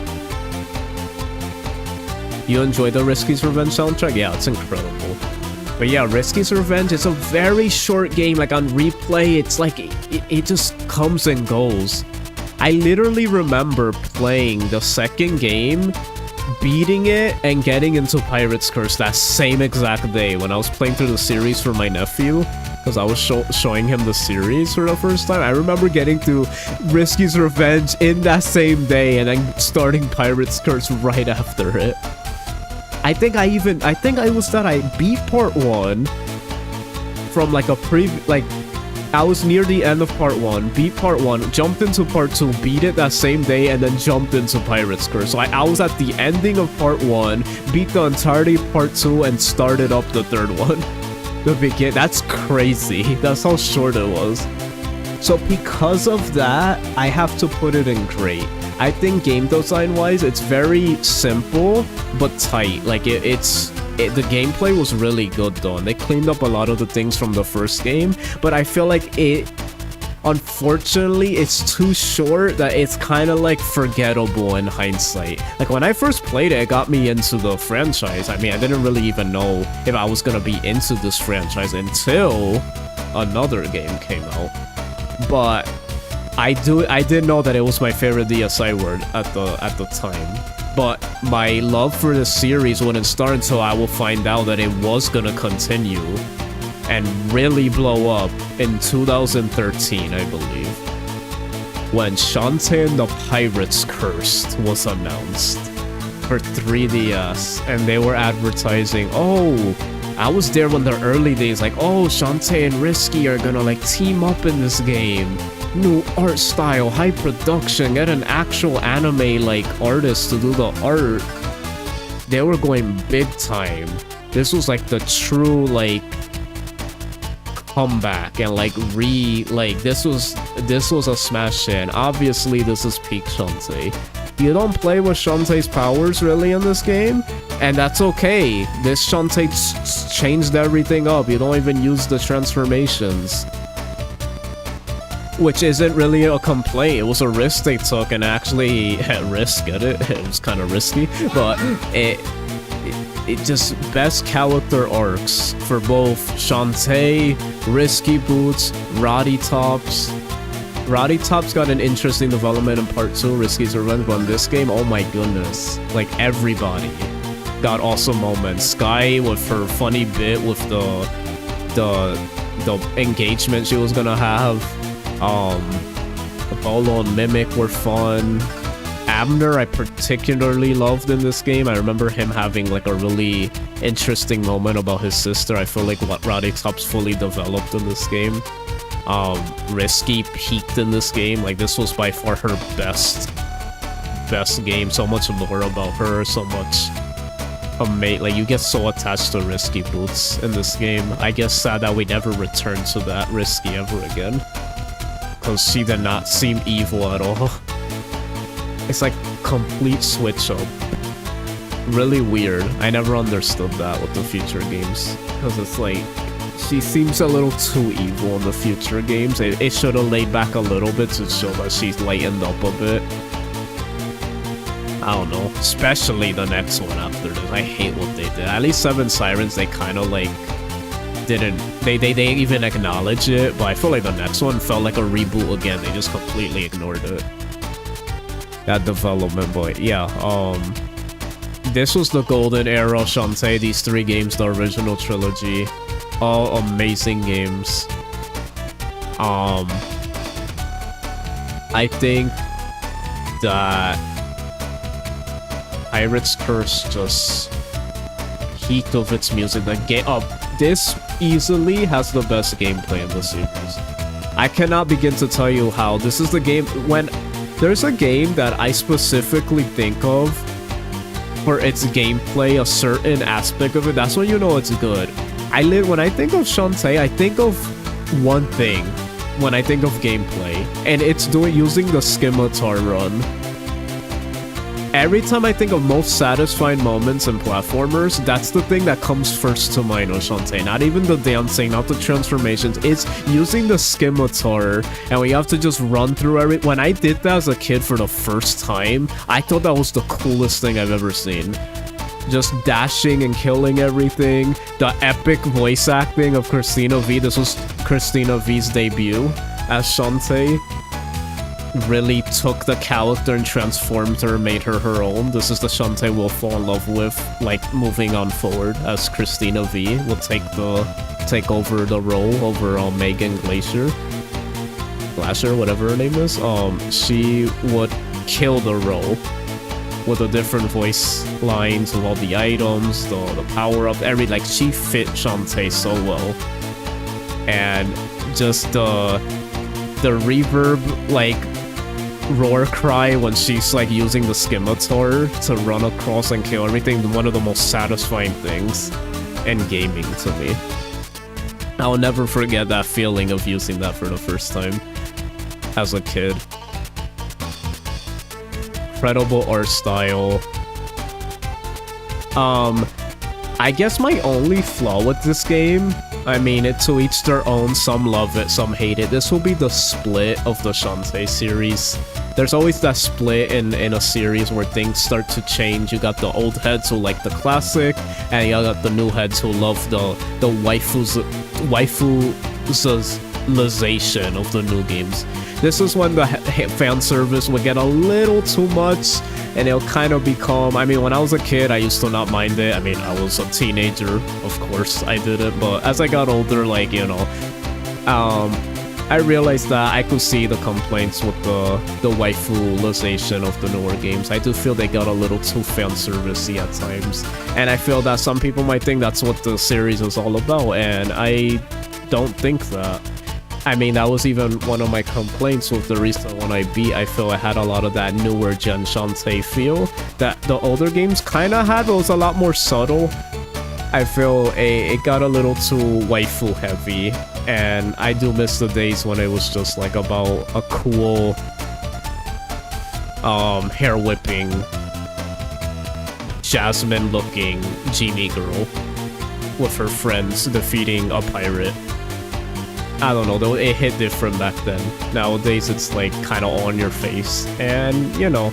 S1: You enjoy the Risky's Revenge soundtrack? Yeah, it's incredible. But yeah, Risky's Revenge is a very short game. Like on replay, it's like it just comes and goes. I literally remember playing the second game, beating it, and getting into Pirate's Curse that same exact day when I was playing through the series for my nephew, because I was showing him the series for the first time. I remember getting to Risky's Revenge in that same day and then starting Pirate's Curse right after it. I think I beat part 1 from like a I was near the end of part 1, beat part 1, jumped into part 2, beat it that same day, and then jumped into Pirate's Curse. So I was at the ending of part 1, beat the entirety of part 2, and started up the third one. That's crazy. That's how short it was. So because of that, I have to put it in great. I think game design wise, it's very simple but tight. Like the gameplay was really good though, and they cleaned up a lot of the things from the first game, but I feel like unfortunately it's too short that it's kind of like forgettable in hindsight. Like when I first played it, it got me into the franchise. I mean, I didn't really even know if I was gonna be into this franchise until another game came out. But I did know that it was my favorite DSiWare at the time. But my love for the series wouldn't start until I will find out that it was gonna continue and really blow up in 2013, I believe, when Shantae and the Pirate's Curse was announced for 3DS, and they were advertising, I was there when the early days, like, Shantae and Risky are gonna like team up in this game. New art style, high production, get an actual anime like artist to do the art. They were going big time This was like the true like comeback and like this was a smash hit. Obviously this is peak Shantae. You don't play with Shantae's powers really in this game, and that's okay. This Shantae changed everything up. You don't even use the transformations, which isn't really a complaint. It was a risk they took, and actually get it? It was kind of risky, but it just best character arcs for both Shantae, Risky Boots, Roddy Tops. Roddy Tops got an interesting development in part 2, Risky's Revenge, but in this game, oh my goodness, like everybody got awesome moments. Sky with her funny bit with the engagement she was gonna have. Apollo and Mimic were fun. Abner I particularly loved in this game. I remember him having like a really interesting moment about his sister. I feel like what Roddy Tops fully developed in this game. Risky peaked in this game. Like this was by far her best game. So much lore about her, so much like you get so attached to Risky Boots in this game. I guess sad that we never returned to that Risky ever again, because she did not seem evil at all. It's like complete switch up. Really weird. I never understood that with the future games, because it's like she seems a little too evil in the future games. It should have laid back a little bit to show that she's lightened up a bit. I don't know, especially the next one after this. I hate what they did. At least Seven Sirens, they kind of like didn't they even acknowledge it, but I feel like the next one felt like a reboot again. They just completely ignored it, that development. But yeah, this was the golden era of Shantae. These 3 games, the original trilogy, all amazing games. I think that Pirate's Curse just peaked of its music. The game this easily has the best gameplay in the series. I cannot begin to tell you how. This is the game, when there's a game that I specifically think of for its gameplay, a certain aspect of it, that's when you know it's good. When I think of Shantae, I think of one thing when I think of gameplay, and it's using the scimitar run. Every time I think of most satisfying moments in platformers, that's the thing that comes first to mind with Shantae. Not even the dancing, not the transformations. It's using the scimitar, and we have to just run through everything. When I did that as a kid for the first time, I thought that was the coolest thing I've ever seen. Just dashing and killing everything. The epic voice acting of Christina V. This was Christina V's debut as Shantae. Really took the character and transformed her, made her her own. This is the Shantae we'll fall in love with, like, moving on forward, as Christina V will take over the role over Megan Glacier, whatever her name is. She would kill the role with the different voice lines, with all the items, the power up, like she fit Shantae so well. And just the reverb, like, roar cry when she's like using the scimitar to run across and kill everything, one of the most satisfying things in gaming to me. I'll never forget that feeling of using that for the first time as a kid. Incredible art style. I guess my only flaw with this game, I mean, to each their own, some love it, some hate it. This will be the split of the Shantae series. There's always that split in a series where things start to change. You got the old heads who like the classic, and you got the new heads who love the waifuzation of the new games. This is when the fan service would get a little too much, and it'll kind of become, I mean, when I was a kid, I used to not mind it. I mean, I was a teenager, of course I did it, but as I got older, like, you know, I realized that I could see the complaints with the waifuzation of the newer games. I do feel they got a little too fan servicey at times, and I feel that some people might think that's what the series is all about, and I don't think that. I mean, that was even one of my complaints with the recent one I beat. I feel I had a lot of that newer gen Shantae feel that the older games kind of had, but it was a lot more subtle. I feel it got a little too waifu heavy, and I do miss the days when it was just like about a cool hair whipping Jasmine looking genie girl with her friends defeating a pirate. I don't know though, it hit different back then. Nowadays it's like kind of on your face, and you know,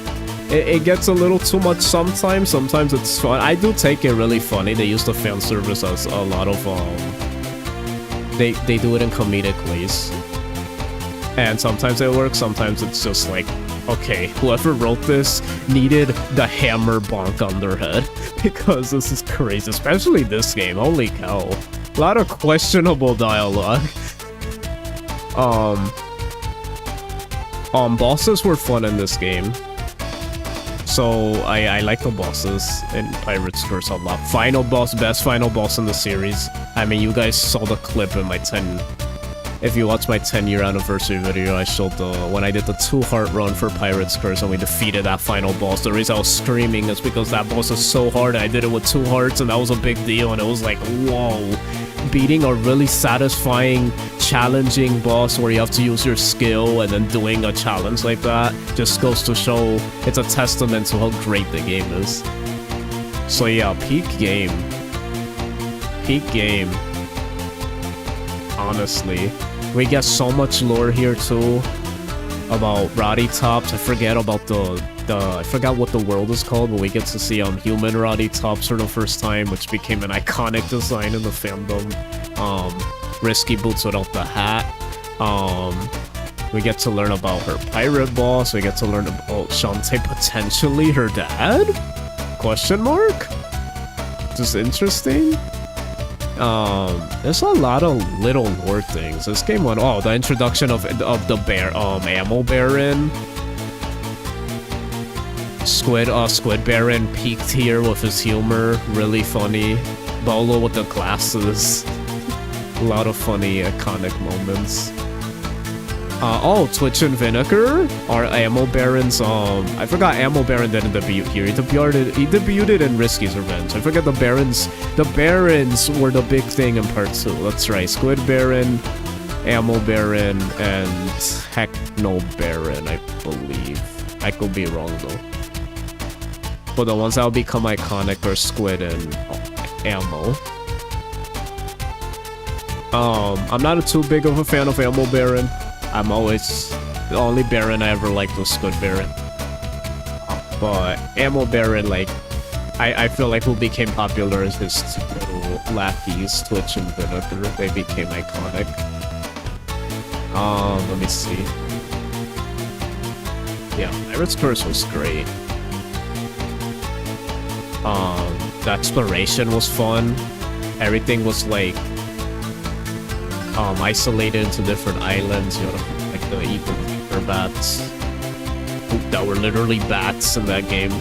S1: it gets a little too much sometimes. Sometimes it's fun. I do take it really funny. They use the fan service as a lot of they do it in comedic ways, and sometimes it works. Sometimes it's just like, okay, whoever wrote this needed the hammer bonk on their head because this is crazy, especially this game. Holy cow, a lot of questionable dialogue. Bosses were fun in this game. So I like the bosses in Pirate's Curse a lot. Final boss, best final boss in the series. I mean, you guys saw the clip in my 10. If you watch my 10-year anniversary video, I showed when I did the 2-heart run for Pirate's Curse and we defeated that final boss. The reason I was screaming is because that boss is so hard. I did it with 2 hearts and that was a big deal. And it was like, whoa. Beating a really satisfying, challenging boss where you have to use your skill and then doing a challenge like that just goes to show it's a testament to how great the game is. So yeah, peak game. Peak game. Honestly. We get so much lore here too about Roddy Tops. I forget about I forgot what the world is called, but we get to see human Roddy Tops for the first time, which became an iconic design in the fandom. Risky Boots without the hat. We get to learn about her pirate boss. We get to learn about Shantae, potentially her dad? Question mark? Just interesting. There's a lot of little lore things. This game went, oh, the introduction of the ammo baron. Squid Baron peaked here with his humor, really funny. Bolo with the glasses. A lot of funny iconic moments. Twitch and Vinegar are Ammo Baron's, I forgot Ammo Baron didn't debut here. He debuted in Risky's Revenge. I forget the Barons were the big thing in part 2. That's right, Squid Baron, Ammo Baron, and Techno Baron, I believe. I could be wrong though. But the ones that will become iconic are Squid and Ammo. I'm not too big of a fan of Ammo Baron. I'm always... The only Baron I ever liked was Squid Baron. But Ammo Baron, like... I feel like who became popular is his two little lackeys, Twitch and Vinegar. They became iconic. Let me see. Yeah, Pirate's Curse was great. The exploration was fun. Everything was like isolated into different islands, you know, like the evil Reaper bats that were literally bats in that game.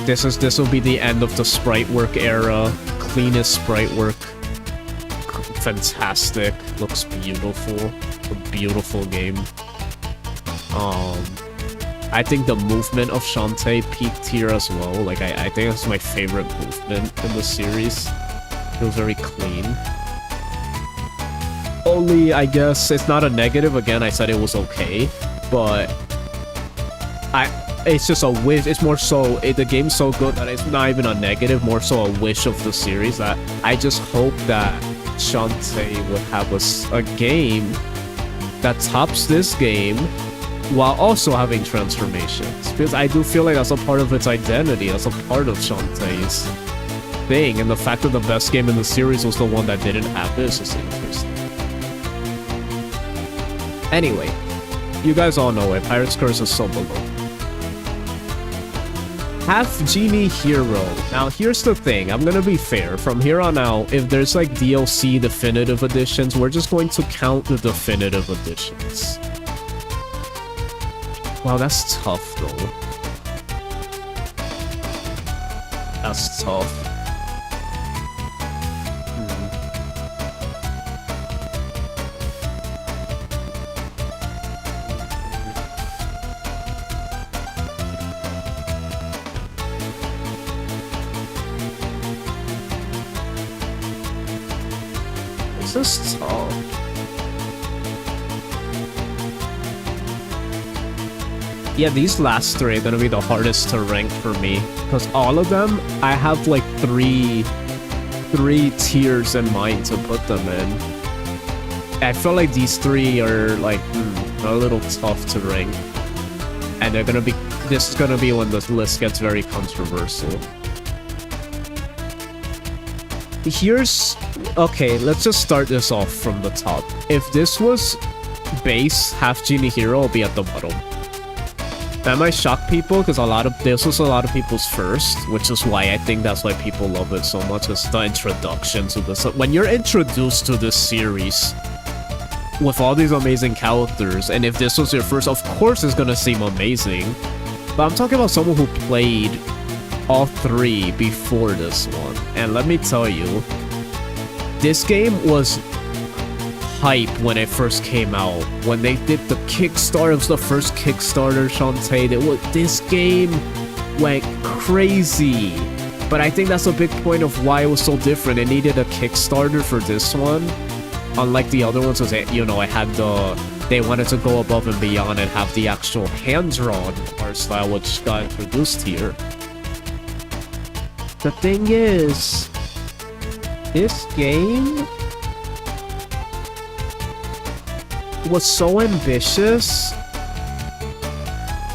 S1: This will be the end of the sprite work era. Cleanest sprite work. Fantastic. Looks beautiful. A beautiful game. I think the movement of Shantae peaked here as well. Like, I think that's my favorite movement in the series. It was very clean. Only, I guess, it's not a negative. Again, I said it was okay. But... it's just a wish. It's more so... the game's so good that it's not even a negative. More so a wish of the series. That I just hope that Shantae would have a game that tops this game while also having transformations, because I do feel like that's a part of its identity, that's a part of Shantae's thing, and the fact that the best game in the series was the one that didn't have this is interesting. Anyway, you guys all know it, Pirate's Curse is so below. Half Genie Hero. Now here's the thing, I'm gonna be fair, from here on out, if there's like DLC definitive editions, we're just going to count the definitive editions. Wow, that's tough, though. That's tough.
S6: This is tough.
S1: Yeah, these last three are gonna be the hardest to rank for me. Because all of them, I have like three tiers in mind to put them in. I feel like these three are like a little tough to rank. And they're gonna be, this is gonna be when this list gets very controversial. Here's, okay, let's just start this off from the top. If this was base half genie hero, it'll be at the bottom. That might shock people because this was a lot of people's first, which is why I think that's why people love it so much. It's the introduction to this. When you're introduced to this series with all these amazing characters, and if this was your first, of course it's gonna seem amazing. But I'm talking about someone who played all three before this one, and let me tell you, this game was hype when it first came out. When they did the Kickstarter, it was the first Kickstarter, Shantae. This game went crazy. But I think that's a big point of why it was so different. It needed a Kickstarter for this one. Unlike the other ones, because you know, it had they wanted to go above and beyond and have the actual hand-drawn art style, which got introduced here. The thing is, this game was so ambitious,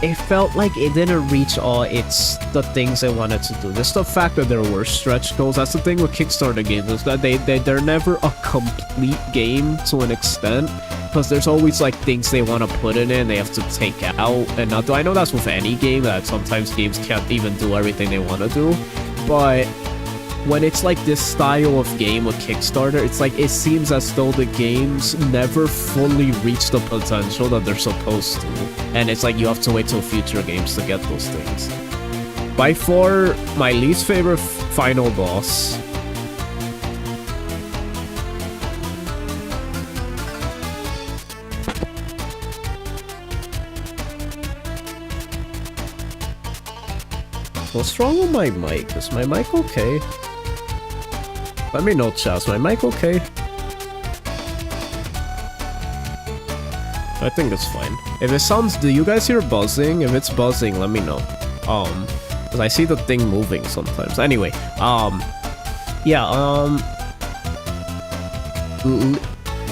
S1: it felt like it didn't reach all the things they wanted to do. Just the fact that there were stretch goals. That's the thing with Kickstarter games, is that they're never a complete game to an extent, because there's always like things they want to put in it and they have to take out and not do. I know that's with any game, that sometimes games can't even do everything they want to do, but when it's like this style of game with Kickstarter, it's like it seems as though the games never fully reach the potential that they're supposed to. And it's like you have to wait till future games to get those things. By far, my least favorite final boss. What's wrong with my mic? Is my mic okay? Let me know, chat. Is my mic okay? I think it's fine. If it sounds, do you guys hear buzzing? If it's buzzing, let me know. Because I see the thing moving sometimes. Anyway,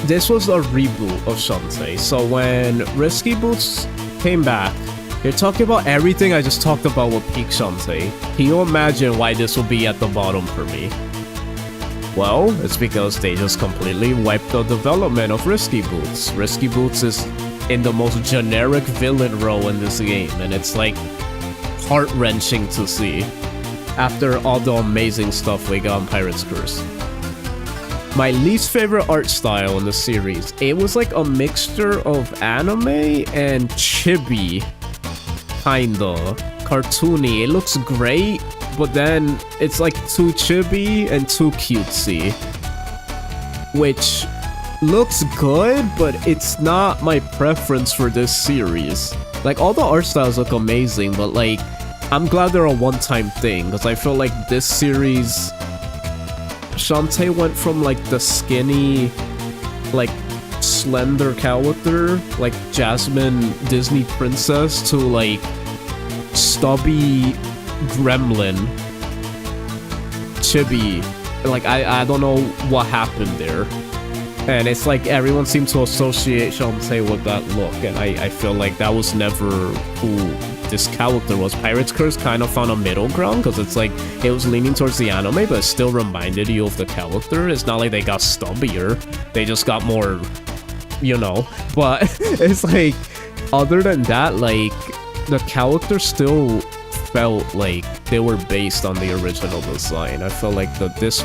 S1: this was a reboot of Shantae. So when Risky Boots came back, you're talking about everything I just talked about with Peak Shantae. Can you imagine why this will be at the bottom for me? Well, it's because they just completely wiped the development of Risky Boots. Risky Boots is in the most generic villain role in this game, and it's like heart-wrenching to see after all the amazing stuff we got on Pirate's Curse. My least favorite art style in the series, it was like a mixture of anime and chibi, kinda cartoony. It looks great, but then it's like too chibi and too cutesy, which looks good, but it's not my preference for this series. Like, all the art styles look amazing, but like, I'm glad they're a one-time thing, because I feel like this series, Shantae went from like the skinny, like slender character, like Jasmine Disney princess, to like stubby gremlin chibi. Like, I don't know what happened there, and it's like everyone seemed to associate Shantae with that look, and I feel like that was never who this character was. Pirate's Curse kind of found a middle ground, because it's like it was leaning towards the anime, but it still reminded you of the character. It's not like they got stubbier, they just got more, you know. But it's like, other than that, like, the character still felt like they were based on the original design. I felt like this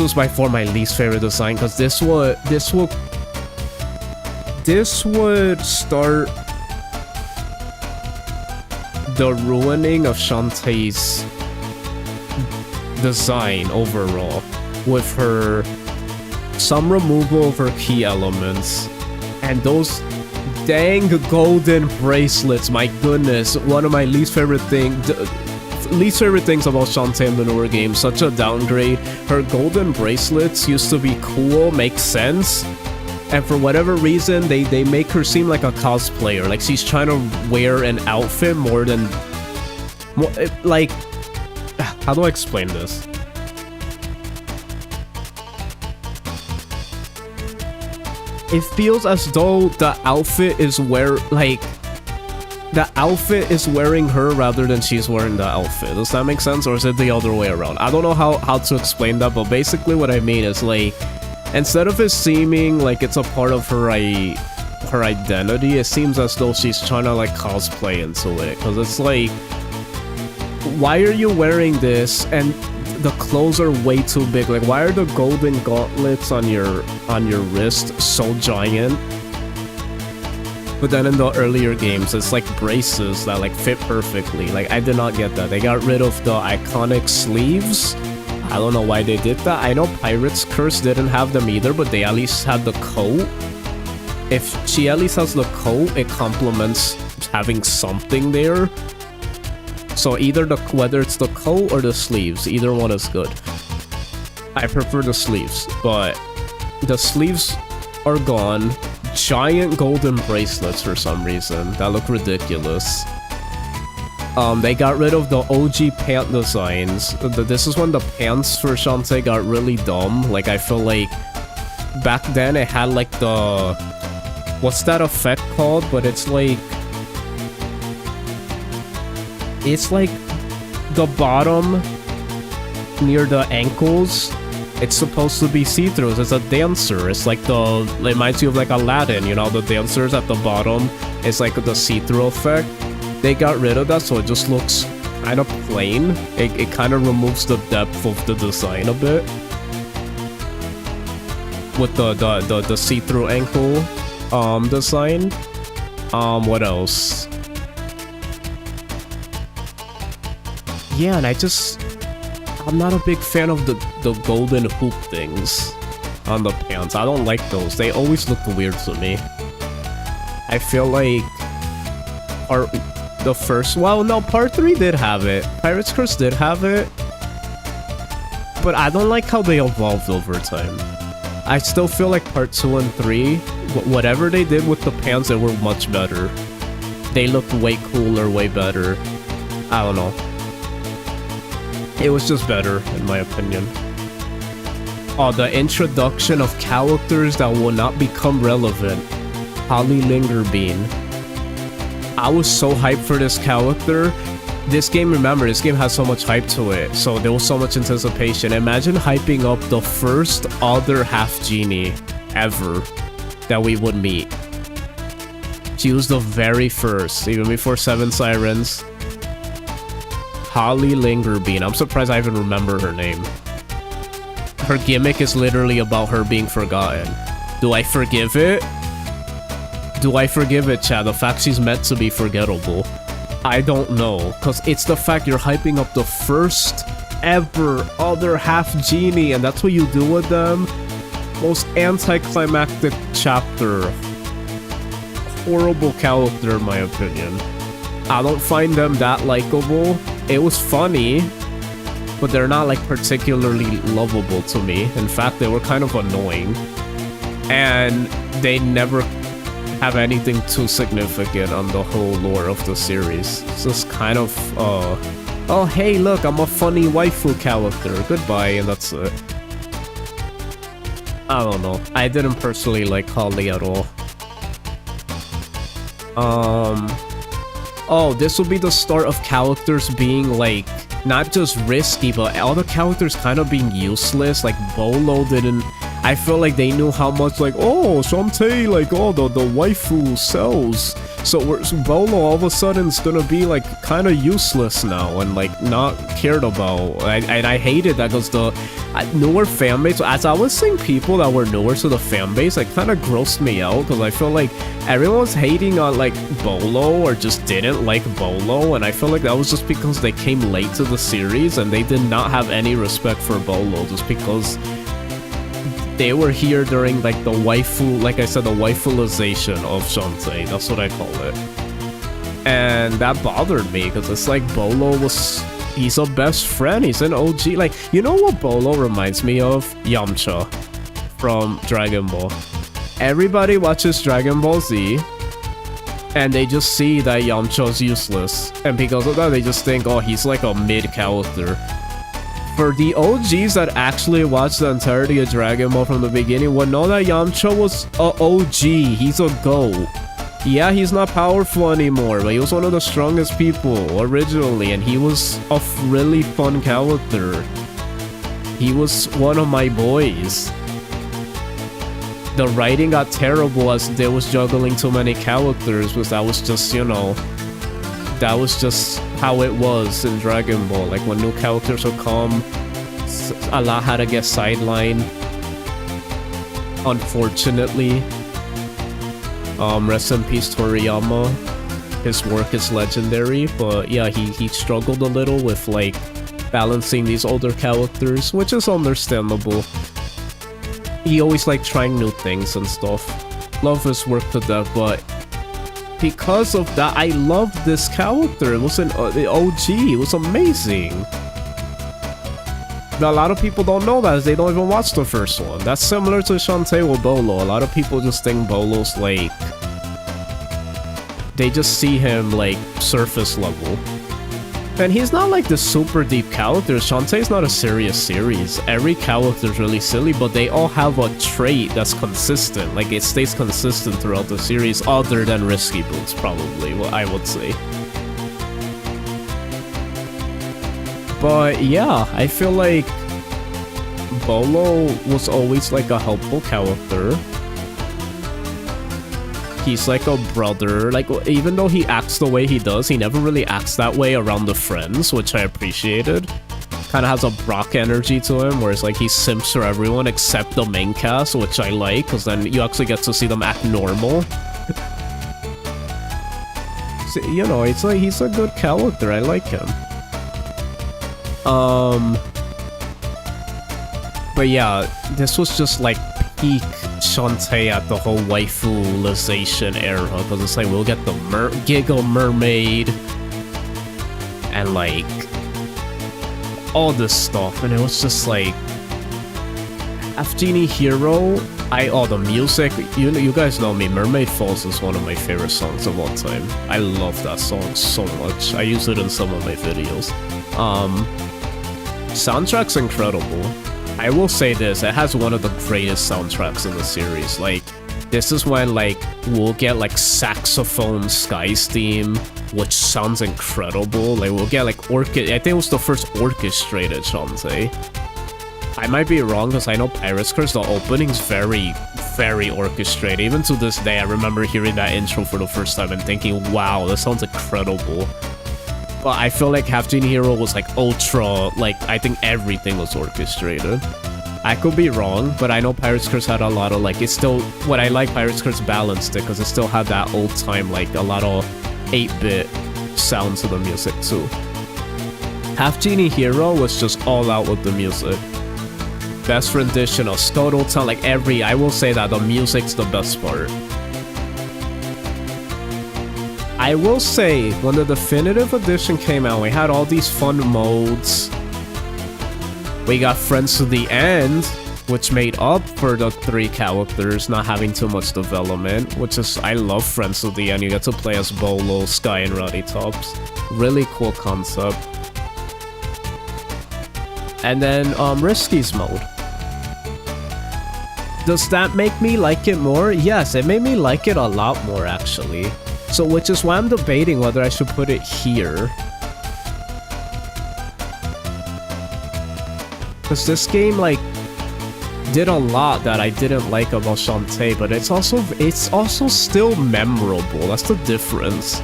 S1: was by far my least favorite design, because this would start the ruining of Shantae's design overall, with some removal of her key elements, and those dang golden bracelets. My goodness, one of my least favorite things. least favorite things about Shantae in the newer game, such a downgrade. Her golden bracelets used to be cool, makes sense. And for whatever reason, they make her seem like a cosplayer. Like she's trying to wear an outfit more than... like... How do I explain this? It feels as though the outfit is the outfit is wearing her rather than she's wearing the outfit. Does that make sense? Or is it the other way around? I don't know how to explain that, but basically what I mean is like, instead of it seeming like it's a part of her identity, it seems as though she's trying to like cosplay into it. Because it's like, why are you wearing this and the clothes are way too big? Like, why are the golden gauntlets on your wrist so giant? But then in the earlier games, it's like braces that like fit perfectly. Like, I did not get that. They got rid of the iconic sleeves. I don't know why they did that. I know Pirate's Curse didn't have them either, but they at least had the coat. If she at least has the coat, it complements having something there. So either whether it's the coat or the sleeves, either one is good. I prefer the sleeves, but the sleeves are gone. Giant golden bracelets for some reason that look ridiculous. They got rid of the OG pant designs. This is when the pants for Shantae got really dumb. Like, I feel like back then it had like the... What's that effect called? But it's like the bottom near the ankles. It's supposed to be see-through. It's a dancer. It's like it reminds you of like Aladdin, you know, the dancers at the bottom. It's like the see-through effect. They got rid of that, so it just looks kind of plain. It kind of removes the depth of the design a bit. With the see-through ankle design. What else? Yeah, and I'm not a big fan of the golden hoop things on the pants. I don't like those. They always look weird to me. I feel like part 3 did have it. Pirate's Curse did have it. But I don't like how they evolved over time. I still feel like part 2 and 3, whatever they did with the pants, they were much better. They looked way cooler, way better. I don't know. It was just better, in my opinion. Oh, the introduction of characters that will not become relevant. Holly Lingerbean. I was so hyped for this character. This game, remember, this game has so much hype to it, so there was so much anticipation. Imagine hyping up the first other half genie ever that we would meet. She was the very first, even before Seven Sirens. Holly Lingerbean. I'm surprised I even remember her name. Her gimmick is literally about her being forgotten. Do I forgive it? Do I forgive it, Chad? The fact she's meant to be forgettable. I don't know, because it's the fact you're hyping up the first ever other half genie, and that's what you do with them. Most anticlimactic chapter. Horrible character, in my opinion. I don't find them that likable. It was funny, but they're not like particularly lovable to me. In fact, they were kind of annoying. And they never have anything too significant on the whole lore of the series. It's just kind of, oh hey look, I'm a funny waifu character, goodbye, and that's it. I don't know. I didn't personally like Holly at all. Oh, this will be the start of characters being like, not just risky, but all the characters kind of being useless. Like Bolo didn't... I feel like they knew how much like, oh, Shantae, like, oh, the waifu sells. So Bolo all of a sudden is gonna be like kind of useless now and like not cared about. And I hated that because the newer fan base, as I was seeing people that were newer to the fan base, like kind of grossed me out because I feel like everyone was hating on like Bolo or just didn't like Bolo, and I feel like that was just because they came late to the series and they did not have any respect for Bolo just because they were here during like the waifu, like I said, the waifulization of Shantae. That's what I call it. And that bothered me because it's like Bolo was he's a best friend. He's an OG. Like, you know what Bolo reminds me of? Yamcha from Dragon Ball. Everybody watches Dragon Ball Z, and they just see that Yamcha's useless. And because of that, they just think, oh, he's like a mid character. For the OGs that actually watched the entirety of Dragon Ball from the beginning would know that Yamcha was a OG. He's a GOAT. Yeah, he's not powerful anymore, but he was one of the strongest people originally, and he was a really fun character. He was one of my boys. The writing got terrible as there was juggling too many characters, because that was just, you know, that was just how it was in Dragon Ball. Like, when new characters would come, a lot had to get sidelined. Unfortunately. Rest in peace, Toriyama. His work is legendary, but yeah, he struggled a little with, like, balancing these older characters, which is understandable. He always liked trying new things and stuff. Love his work to death, but because of that, I loved this character. It was an OG. It was amazing. Now, a lot of people don't know that, as they don't even watch the first one. That's similar to Shantae with Bolo. A lot of people just think Bolo's like... They just see him like surface level. And he's not like the super deep character. Shantae's not a serious series. Every character's really silly, but they all have a trait that's consistent. Like, it stays consistent throughout the series, other than Risky Boots, probably, what I would say. But yeah, I feel like Bolo was always like a helpful character. He's like a brother. Like, even though he acts the way he does, he never really acts that way around the friends, which I appreciated. Kind of has a Brock energy to him, where it's like he simps for everyone except the main cast, which I like, because then you actually get to see them act normal. So, you know, it's like he's a good character. I like him. But yeah, this was just like peak Shantae at the whole waifu-ization era, because it's like we'll get the Giggle Mermaid and like all this stuff, and it was just like Half Genie Hero. The music, you guys know me, Mermaid Falls is one of my favorite songs of all time. I love that song so much. I use it in some of my videos. Soundtrack's incredible. I will say this, it has one of the greatest soundtracks in the series. Like, this is when, like, we'll get, like, saxophone Sky's theme, which sounds incredible. Like, we'll get, like, I think it was the first orchestrated Shantae. I might be wrong, because I know Pirate's Curse, the opening's very, very orchestrated. Even to this day, I remember hearing that intro for the first time and thinking, wow, this sounds incredible. But I feel like Half Genie Hero was like ultra, like, I think everything was orchestrated. I could be wrong, but I know Pirate's Curse had a lot of, like, it's still, what I like, Pirate's Curse balanced it, because it still had that old time, like, a lot of 8-bit sound to the music too. Half Genie Hero was just all out with the music. Best rendition of Stoto Town, like I will say that the music's the best part. I will say, when the definitive edition came out, we had all these fun modes. We got Friends to the End, which made up for the 3 characters not having too much development, which is, I love Friends to the End. You get to play as Bolo, Sky, and Rowdy Tops. Really cool concept. And then, Risky's mode. Does that make me like it more? Yes, it made me like it a lot more, actually. So, which is why I'm debating whether I should put it here. Because this game, like, did a lot that I didn't like about Shantae, but it's also still memorable. That's the difference.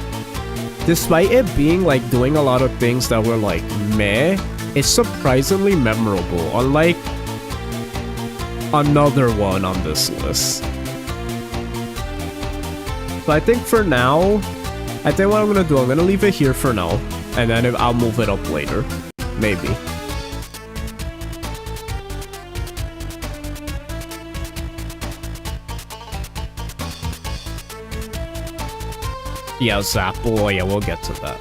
S1: Despite it being, like, doing a lot of things that were, like, meh, it's surprisingly memorable, unlike another one on this list. But I think for now, I think what I'm gonna do, I'm gonna leave it here for now, and then I'll move it up later. Maybe. Yeah, Zapple, yeah, we'll get to that.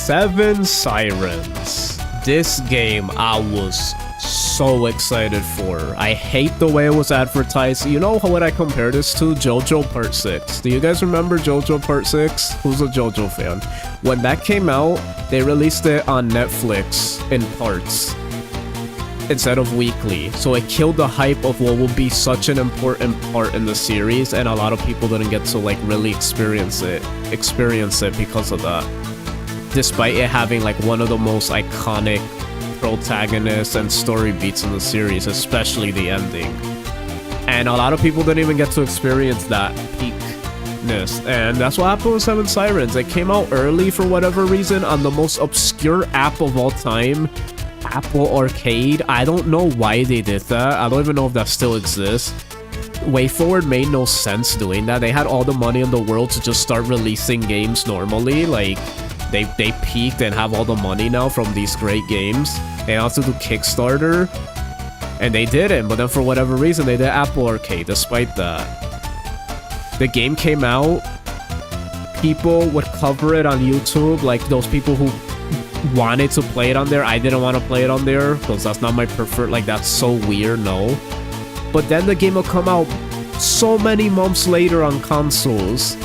S1: Seven Sirens. This game I was so excited for. I hate the way it was advertised. You know what I compare this to? JoJo Part 6. Do you guys remember JoJo Part 6? Who's a JoJo fan? When that came out, they released it on Netflix in parts instead of weekly. So it killed the hype of what will be such an important part in the series, and a lot of people didn't get to like really experience it because of that. Despite it having like one of the most iconic protagonists and story beats in the series, especially the ending. And a lot of people didn't even get to experience that peakness. And that's what happened with Seven Sirens. It came out early for whatever reason on the most obscure app of all time, Apple Arcade. I don't know why they did that. I don't even know if that still exists. WayForward made no sense doing that. They had all the money in the world to just start releasing games normally. Like, they peaked and have all the money now from these great games. They also do Kickstarter, and they didn't. But then for whatever reason, they did Apple Arcade. Despite that, the game came out. People would cover it on YouTube, like those people who wanted to play it on there. I didn't want to play it on there because that's not my preferred. Like, that's so weird. No. But then the game will come out so many months later on consoles.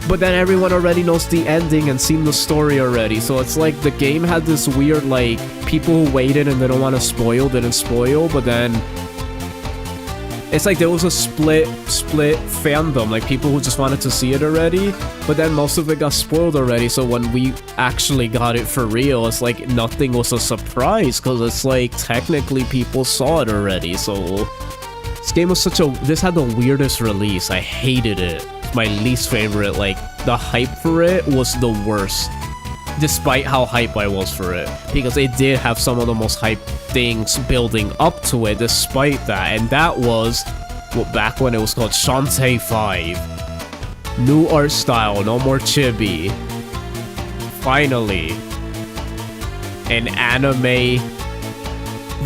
S1: But then everyone already knows the ending and seen the story already. So it's like the game had this weird, like, people who waited and didn't want to spoil, didn't spoil. But then it's like there was a split fandom, like people who just wanted to see it already. But then most of it got spoiled already. So when we actually got it for real, it's like nothing was a surprise because it's like technically people saw it already. So this game was this had the weirdest release. I hated it. My least favorite. Like, the hype for it was the worst, despite how hype I was for it, because it did have some of the most hype things building up to it despite that. And that was back when it was called Shantae 5. New art style, no more chibi. Finally, an anime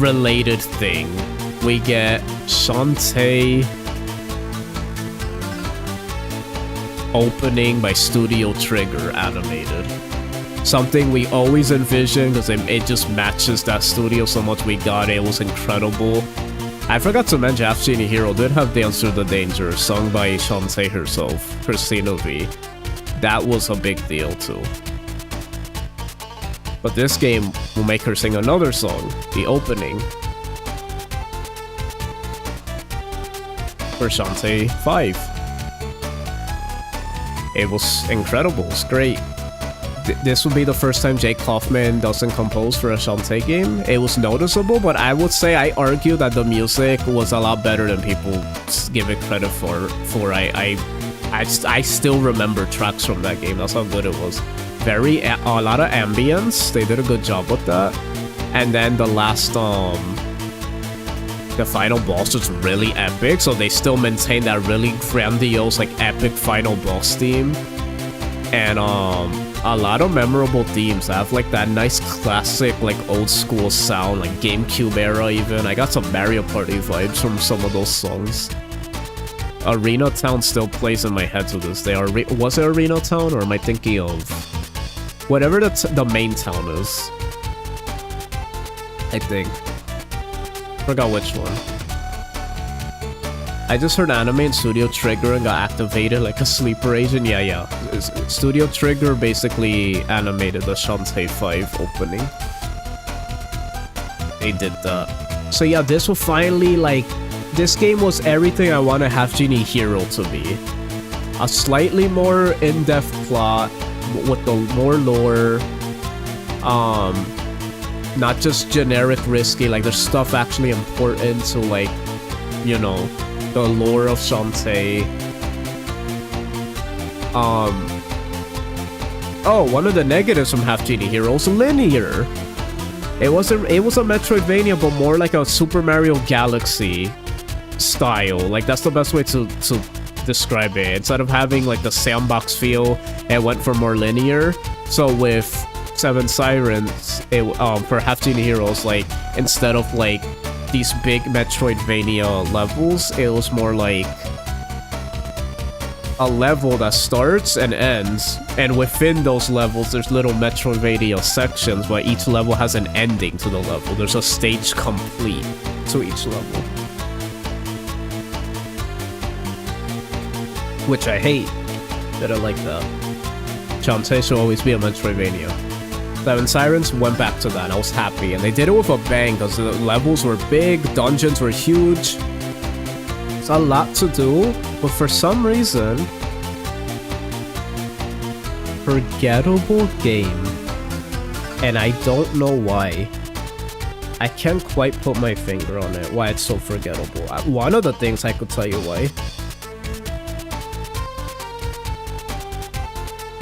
S1: related thing. We get Shantae opening by Studio Trigger animated. Something we always envisioned because it just matches that studio so much. We got it. It was incredible. I forgot to mention Half Genie Hero did have Dance Through the Danger, sung by Shantae herself, Christina V. That was a big deal too. But this game will make her sing another song, the opening, for Shantae 5. It was incredible. It's great. This would be the first time Jake Kaufman doesn't compose for a Shantae game. It was noticeable, but I would say I argue that the music was a lot better than people give it credit for. I still remember tracks from that game. That's how good it was. A lot of ambience. They did a good job with that. And then the last the final boss was really epic, so they still maintain that really grandiose, like, epic final boss theme. And a lot of memorable themes. I have like that nice classic, like, old school sound, like GameCube era even. I got some Mario Party vibes from some of those songs. Arena Town still plays in my head to this day. Was it Arena Town, or am I thinking of whatever the main town is? I think. Forgot which one. I just heard anime in Studio Trigger and got activated like a sleeper agent. Yeah. Studio Trigger basically animated the Shantae 5 opening. They did that. So yeah, this will finally, like, this game was everything I want a Half Genie Hero to be. A slightly more in-depth plot with the more lore. Not just generic risky, like there's stuff actually important to, like, you know, the lore of Shantae. Oh, one of the negatives from Half Genie Heroes, linear. It was a Metroidvania, but more like a Super Mario Galaxy style. Like, that's the best way to describe it. Instead of having like the sandbox feel, it went for more linear. So with Seven Sirens, for Half Genie Heroes, like, instead of like these big Metroidvania levels, it was more like a level that starts and ends, and within those levels there's little Metroidvania sections where each level has an ending to the level. There's a stage complete to each level, which I hate that I like that. Shantae should always be a Metroidvania. Seven Sirens went back to that. I was happy, and they did it with a bang because the levels were big, dungeons were huge. It's a lot to do, but for some reason, forgettable game, and I don't know why. I can't quite put my finger on it, why it's so forgettable. One of the things I could tell you why.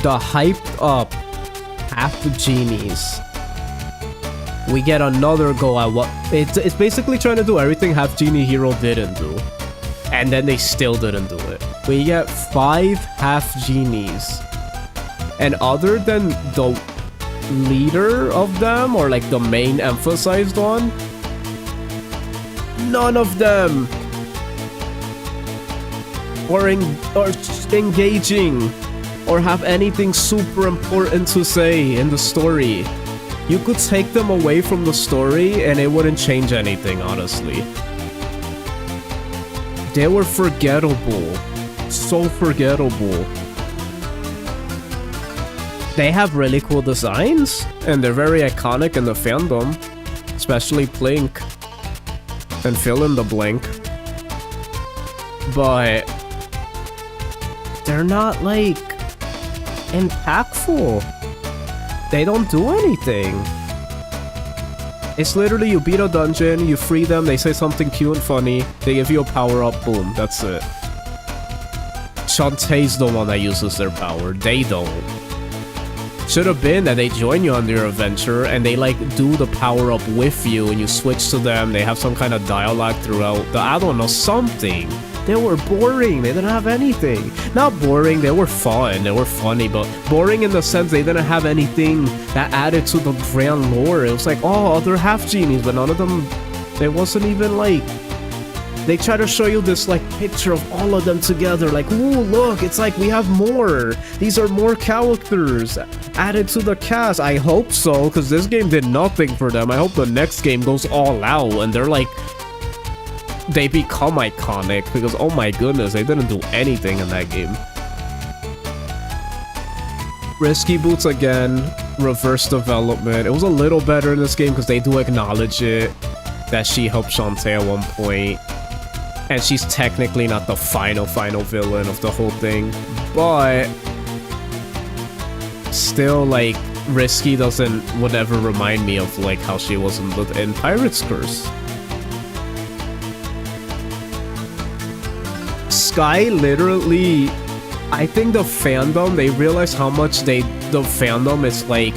S1: The hyped up half the genies. We get another go at what it's basically trying to do everything Half Genie Hero didn't do, and then they still didn't do it. We get 5 half genies, and other than the leader of them, or like the main emphasized one, none of them are engaging or have anything super important to say in the story. You could take them away from the story and it wouldn't change anything, honestly. They were forgettable. So forgettable. They have really cool designs, and they're very iconic in the fandom, especially Blink and fill in the blank. But they're not like impactful. They don't do anything. It's literally you beat a dungeon, you free them, they say something cute and funny, they give you a power up, boom, that's it. Shantae's the one that uses their power, they don't. Should have been that they join you on your adventure and they like do the power up with you and you switch to them, they have some kind of dialogue throughout the, I don't know, something. They were boring, they didn't have anything. Not boring, they were fun, they were funny, but boring in the sense they didn't have anything that added to the grand lore. It was like, oh, other half genies, but none of them, it wasn't even like, they try to show you this like picture of all of them together, like, ooh, look, it's like we have more. These are more characters added to the cast. I hope so, because this game did nothing for them. I hope the next game goes all out and they're like, they become iconic, because oh my goodness, they didn't do anything in that game. Risky Boots again, reverse development. It was a little better in this game because they do acknowledge it, that she helped Shantae at one point. And she's technically not the final villain of the whole thing. But still, like, Risky would ever remind me of like how she was in Pirate's Curse. Sky literally, I think the fandom, they realize how much the fandom is like,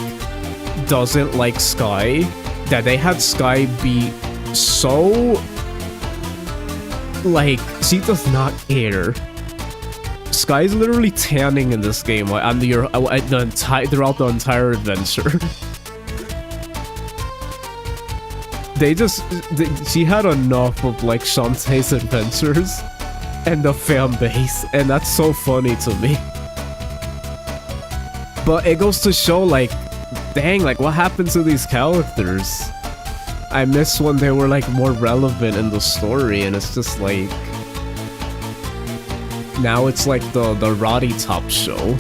S1: doesn't like Sky, that they had Sky be so, like, she does not care. Sky's literally tanning in this game throughout the entire adventure. She had enough of like Shantae's adventures and the fan base, and that's so funny to me. But it goes to show, like, dang, like, what happened to these characters? I miss when they were like more relevant in the story, and it's just like, now it's like the Roddy Top show.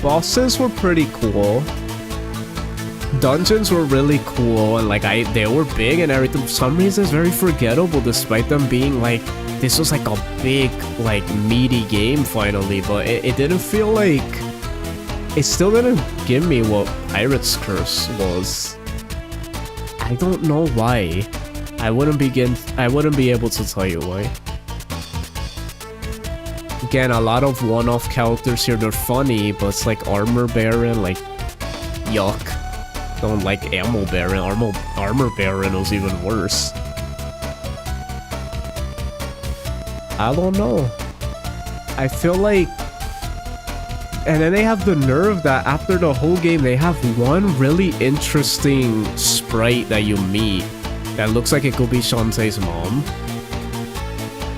S1: Bosses were pretty cool. Dungeons were really cool, and like they were big and everything. For some reason, it's very forgettable, despite them being like, this was like a big, like, meaty game finally. But it didn't feel like, it still didn't give me what Pirate's Curse was. I don't know why. I wouldn't be able to tell you why. Again, a lot of one-off characters here. They're funny, but it's like Armor Baron, like, yuck. Don't like Ammo Baron. Armor Baron was even worse. I don't know. I feel like, and then they have the nerve that after the whole game, they have one really interesting sprite that you meet that looks like it could be Shantae's mom.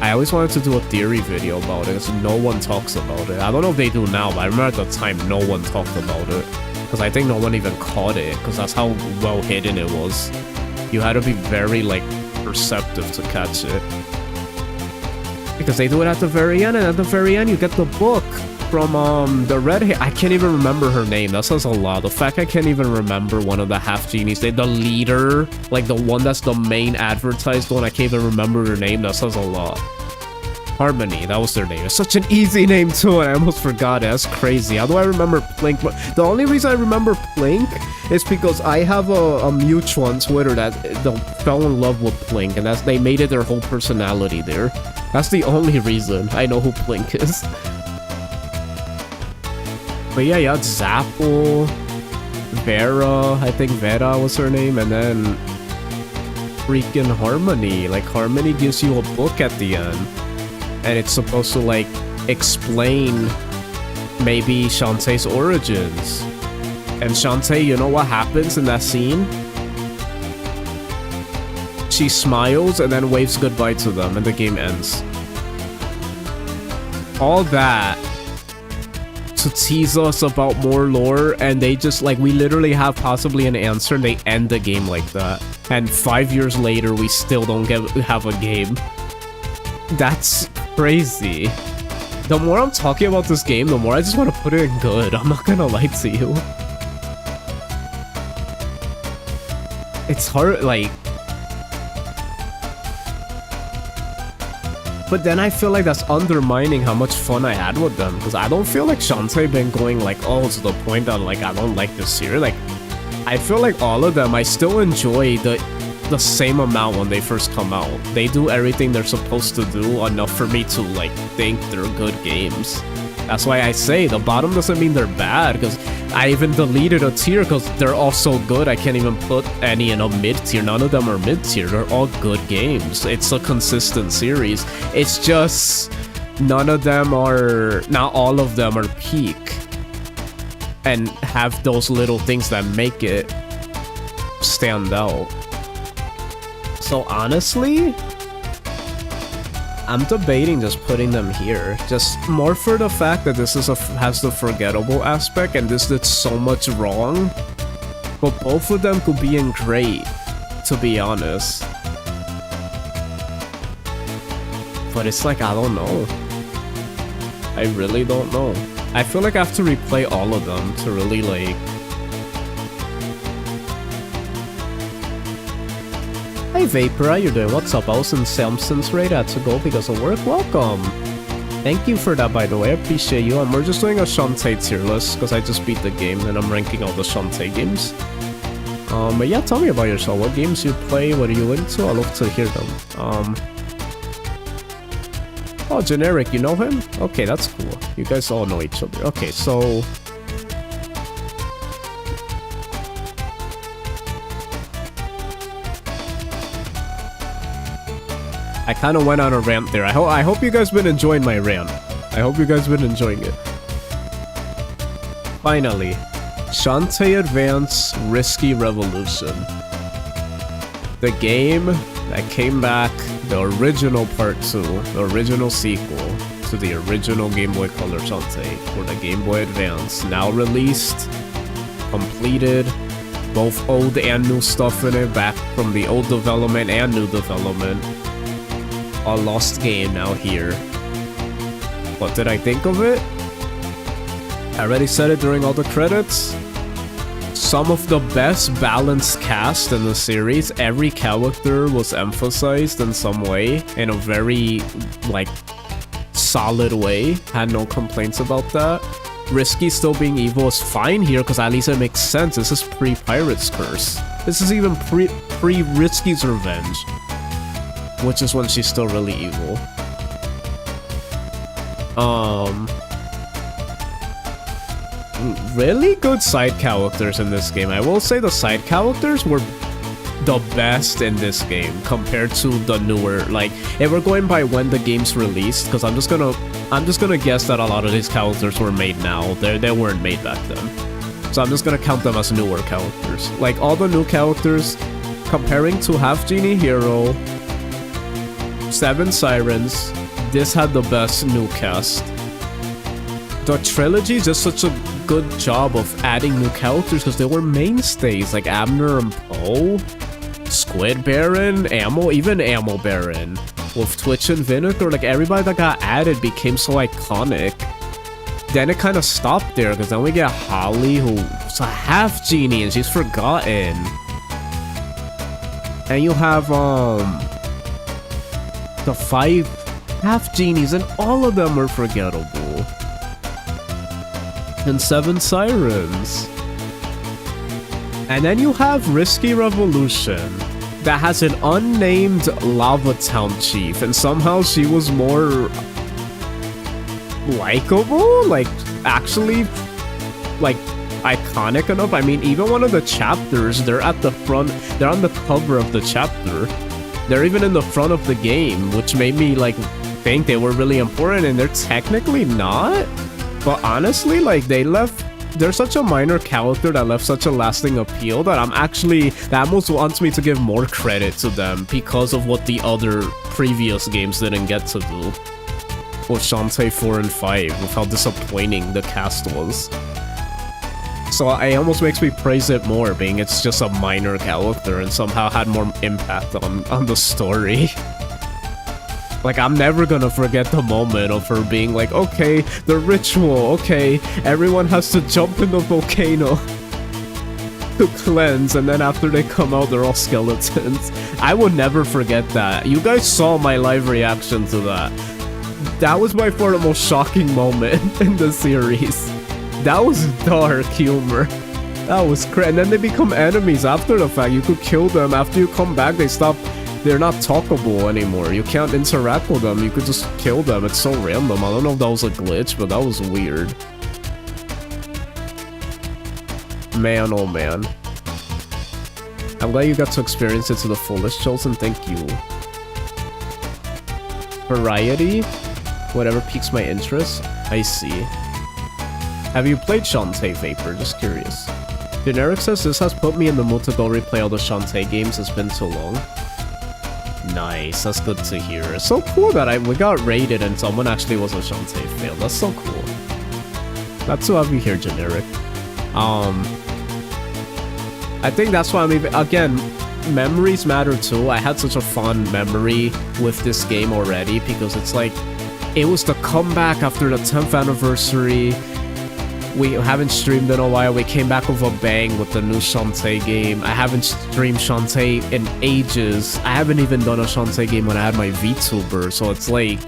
S1: I always wanted to do a theory video about it, because no one talks about it. I don't know if they do now, but I remember at the time no one talked about it. Because I think no one even caught it, because that's how well hidden it was. You had to be very, like, perceptive to catch it. Because they do it at the very end, and at the very end you get the book from the red hair. I can't even remember her name. That says a lot. The fact I can't even remember one of the half genies, the leader, like the one that's the main advertised one, I can't even remember her name. That says a lot. Harmony, that was their name. It's such an easy name too, and I almost forgot it. That's crazy. How do I remember Plink? The only reason I remember Plink is because I have a mutual on Twitter that fell in love with Plink, and they made it their whole personality there. That's the only reason I know who Plink is. But yeah, Zapple, Vera, I think Vera was her name, and then freaking Harmony. Like, Harmony gives you a book at the end. And it's supposed to, like, explain maybe Shantae's origins. And Shantae, you know what happens in that scene? She smiles and then waves goodbye to them, and the game ends. All that to tease us about more lore, and they just, like, we literally have possibly an answer, and they end the game like that. And 5 years later, we still don't have a game. That's crazy. The more I'm talking about this game, the more I just want to put it in good. I'm not gonna lie to you. It's hard, like... But then I feel like that's undermining how much fun I had with them. Because I don't feel like Shantae been going like, oh, to the point that, like, I don't like this series. Like, I feel like all of them, I still enjoy the same amount when they first come out. They do everything they're supposed to do enough for me to, like, think they're good games. That's why I say the bottom doesn't mean they're bad, because I even deleted a tier because they're all so good. I can't even put any in a mid-tier. None of them are mid-tier. They're all good games. It's a consistent series. It's just none of them are, not all of them are peak and have those little things that make it stand out. So honestly, I'm debating just putting them here. Just more for the fact that this is has the forgettable aspect, and this did so much wrong. But both of them could be in great, to be honest. But it's like, I don't know. I really don't know. I feel like I have to replay all of them to really, like... Hey Vapor, how you doing? What's up? I was in Samson's raid, I had to go because of work. Welcome! Thank you for that, by the way. I appreciate you. And we're just doing a Shantae tier list because I just beat the game and I'm ranking all the Shantae games. But yeah, tell me about yourself. What games you play? What are you into? I'd love to hear them. Oh, Generic, you know him? Okay, that's cool. You guys all know each other. Okay, so... I kind of went on a rant there. I hope you guys been enjoying my rant. I hope you guys been enjoying it. Finally, Shantae Advance Risky Revolution. The game that came back, the original part 2, the original sequel to the original Game Boy Color Shantae for the Game Boy Advance. Now released, completed, both old and new stuff in it, back from the old development and new development. A lost game now here. What did I think of it? I already said it during all the credits. Some of the best balanced cast in the series. Every character was emphasized in some way, in a very, like, solid way. Had no complaints about that. Risky still being evil is fine here, because at least it makes sense. This is pre-Pirate's Curse. This is even pre-Risky's Revenge. Which is when she's still really evil. Really good side characters in this game. I will say the side characters were the best in this game compared to the newer, like, if we're going by when the game's released, because I'm just gonna guess that a lot of these characters were made now. They weren't made back then. So I'm just gonna count them as newer characters. Like, all the new characters, comparing to Half Genie Hero, Seven Sirens. This had the best new cast. The trilogy does such a good job of adding new characters because they were mainstays like Abner and Poe, Squid Baron, Ammo, even Ammo Baron. With Twitch and Vinegar, like everybody that got added became so iconic. Then it kind of stopped there because then we get Holly, who's a half genie and she's forgotten. And you have the 5 half genies and all of them are forgettable. And 7 Sirens. And then you have Risky Revolution that has an unnamed Lava Town chief, and somehow she was more likable, like actually like iconic enough. I mean, even one of the chapters, they're at the front, they're on the cover of the chapter. They're even in the front of the game, which made me like think they were really important, and they're technically not. But honestly, like they're such a minor character that left such a lasting appeal that that almost wants me to give more credit to them because of what the other previous games didn't get to do. With Shantae 4 and 5, with how disappointing the cast was. So it almost makes me praise it more, being it's just a minor character and somehow had more impact on the story. Like, I'm never gonna forget the moment of her being like, okay, the ritual, okay, everyone has to jump in the volcano to cleanse, and then after they come out, they're all skeletons. I will never forget that. You guys saw my live reaction to that. That was by far the most shocking moment in the series. That was dark humor. That was crazy. And then they become enemies after the fact. You could kill them. After you come back, they're not talkable anymore. You can't interact with them. You could just kill them. It's so random. I don't know if that was a glitch, but that was weird. Man, oh man. I'm glad you got to experience it to the fullest, Chosen. Thank you. Variety? Whatever piques my interest. I see. Have you played Shantae Vapor? Just curious. Generic says this has put me in the mood to go replay all the Shantae games. It's been so long. Nice, that's good to hear. It's so cool that we got raided and someone actually was a Shantae fail. That's so cool. Glad to have you here, Generic. I think that's why I'm even... Again, memories matter too. I had such a fond memory with this game already because it's like... It was the comeback after the 10th anniversary. We haven't streamed in a while. We came back with a bang with the new Shantae game. I haven't streamed Shantae in ages. I haven't even done a Shantae game when I had my VTuber. So it's like,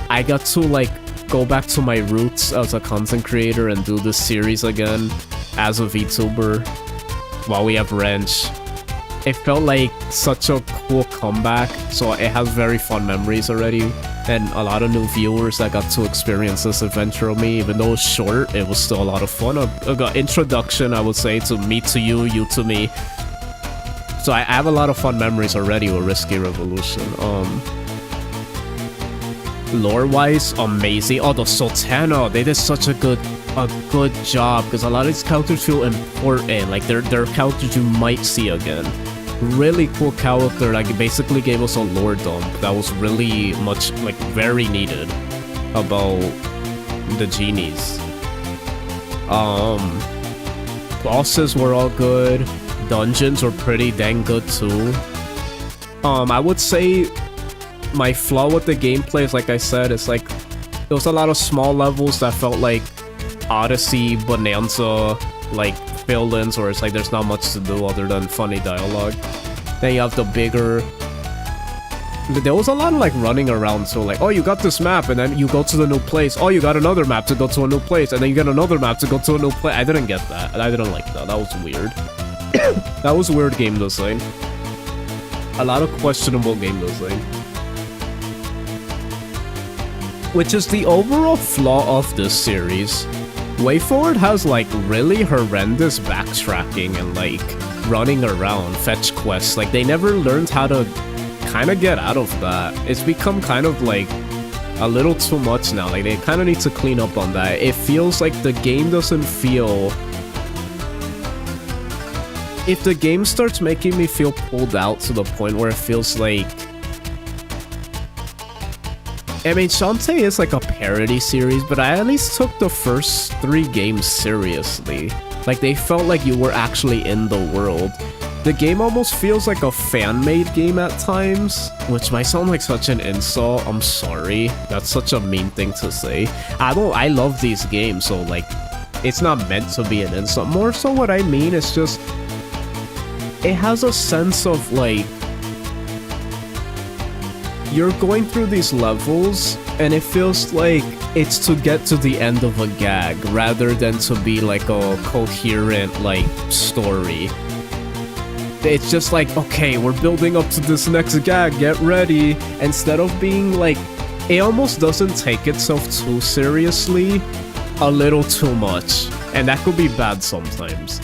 S1: I got to like go back to my roots as a content creator and do this series again as a VTuber while we have Wrench. It felt like such a cool comeback. So it has very fun memories already. And a lot of new viewers that got to experience this adventure with me. Even though it was short, it was still a lot of fun. A got introduction, I would say, to me to you, you to me. So I have a lot of fun memories already with Risky Revolution. Lore-wise, amazing. Oh, the Sultana, they did such a good job because a lot of these characters feel important. Like they're characters you might see again. Really cool character, like basically gave us a lore dump that was really much, like very needed about the genies. Bosses were all good. Dungeons were pretty dang good too. I would say my flaw with the gameplay is, like I said, it's like there was a lot of small levels that felt like Odyssey, Bonanza, like fill-ins, where it's like there's not much to do other than funny dialogue. Then you have the bigger... There was a lot of like running around, so like, oh, you got this map, and then you go to the new place. Oh, you got another map to go to a new place, and then you get another map to go to a new place. I didn't get that. I didn't like that. That was weird. That was weird game design. A lot of questionable game design. Which is the overall flaw of this series. WayForward has like really horrendous backtracking and like running around, fetch quests. Like they never learned how to kind of get out of that. It's become kind of like a little too much now. Like they kind of need to clean up on that. It feels like the game doesn't feel... If the game starts making me feel pulled out to the point where it feels like I mean, Shantae is like a parody series, but I at least took the first 3 games seriously. Like, they felt like you were actually in the world. The game almost feels like a fan-made game at times, which might sound like such an insult. I'm sorry. That's such a mean thing to say. I love these games, so like, it's not meant to be an insult. More so what I mean is just, it has a sense of like, you're going through these levels and it feels like it's to get to the end of a gag rather than to be like a coherent like story. It's just like, okay, we're building up to this next gag, get ready. Instead of being like, it almost doesn't take itself too seriously, a little too much. And that could be bad sometimes.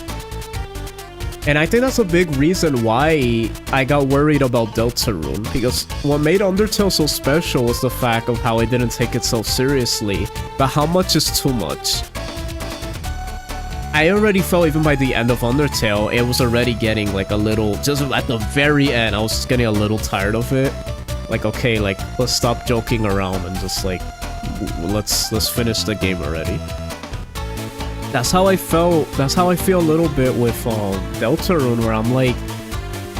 S1: And I think that's a big reason why I got worried about Deltarune, because what made Undertale so special was the fact of how it didn't take itself seriously, but how much is too much? I already felt even by the end of Undertale, it was already getting like a little, just at the very end, I was just getting a little tired of it. Like, okay, like, let's stop joking around and just like, let's finish the game already. That's how I felt, that's how I feel a little bit with Deltarune, where I'm like,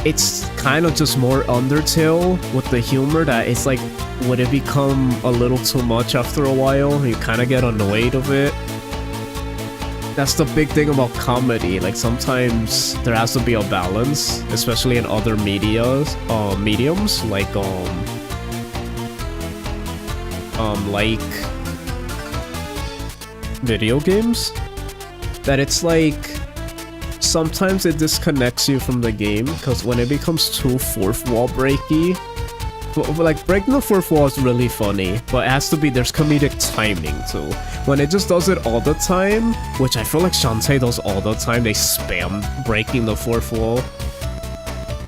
S1: it's kind of just more Undertale with the humor that it's like, would it become a little too much after a while? You kind of get annoyed of it. That's the big thing about comedy, like sometimes there has to be a balance, especially in other mediums, like video games. That it's like, sometimes it disconnects you from the game, because when it becomes too fourth wall breaky, like breaking the fourth wall is really funny, but it has to be, there's comedic timing too. When it just does it all the time, which I feel like Shantae does all the time, they spam breaking the fourth wall.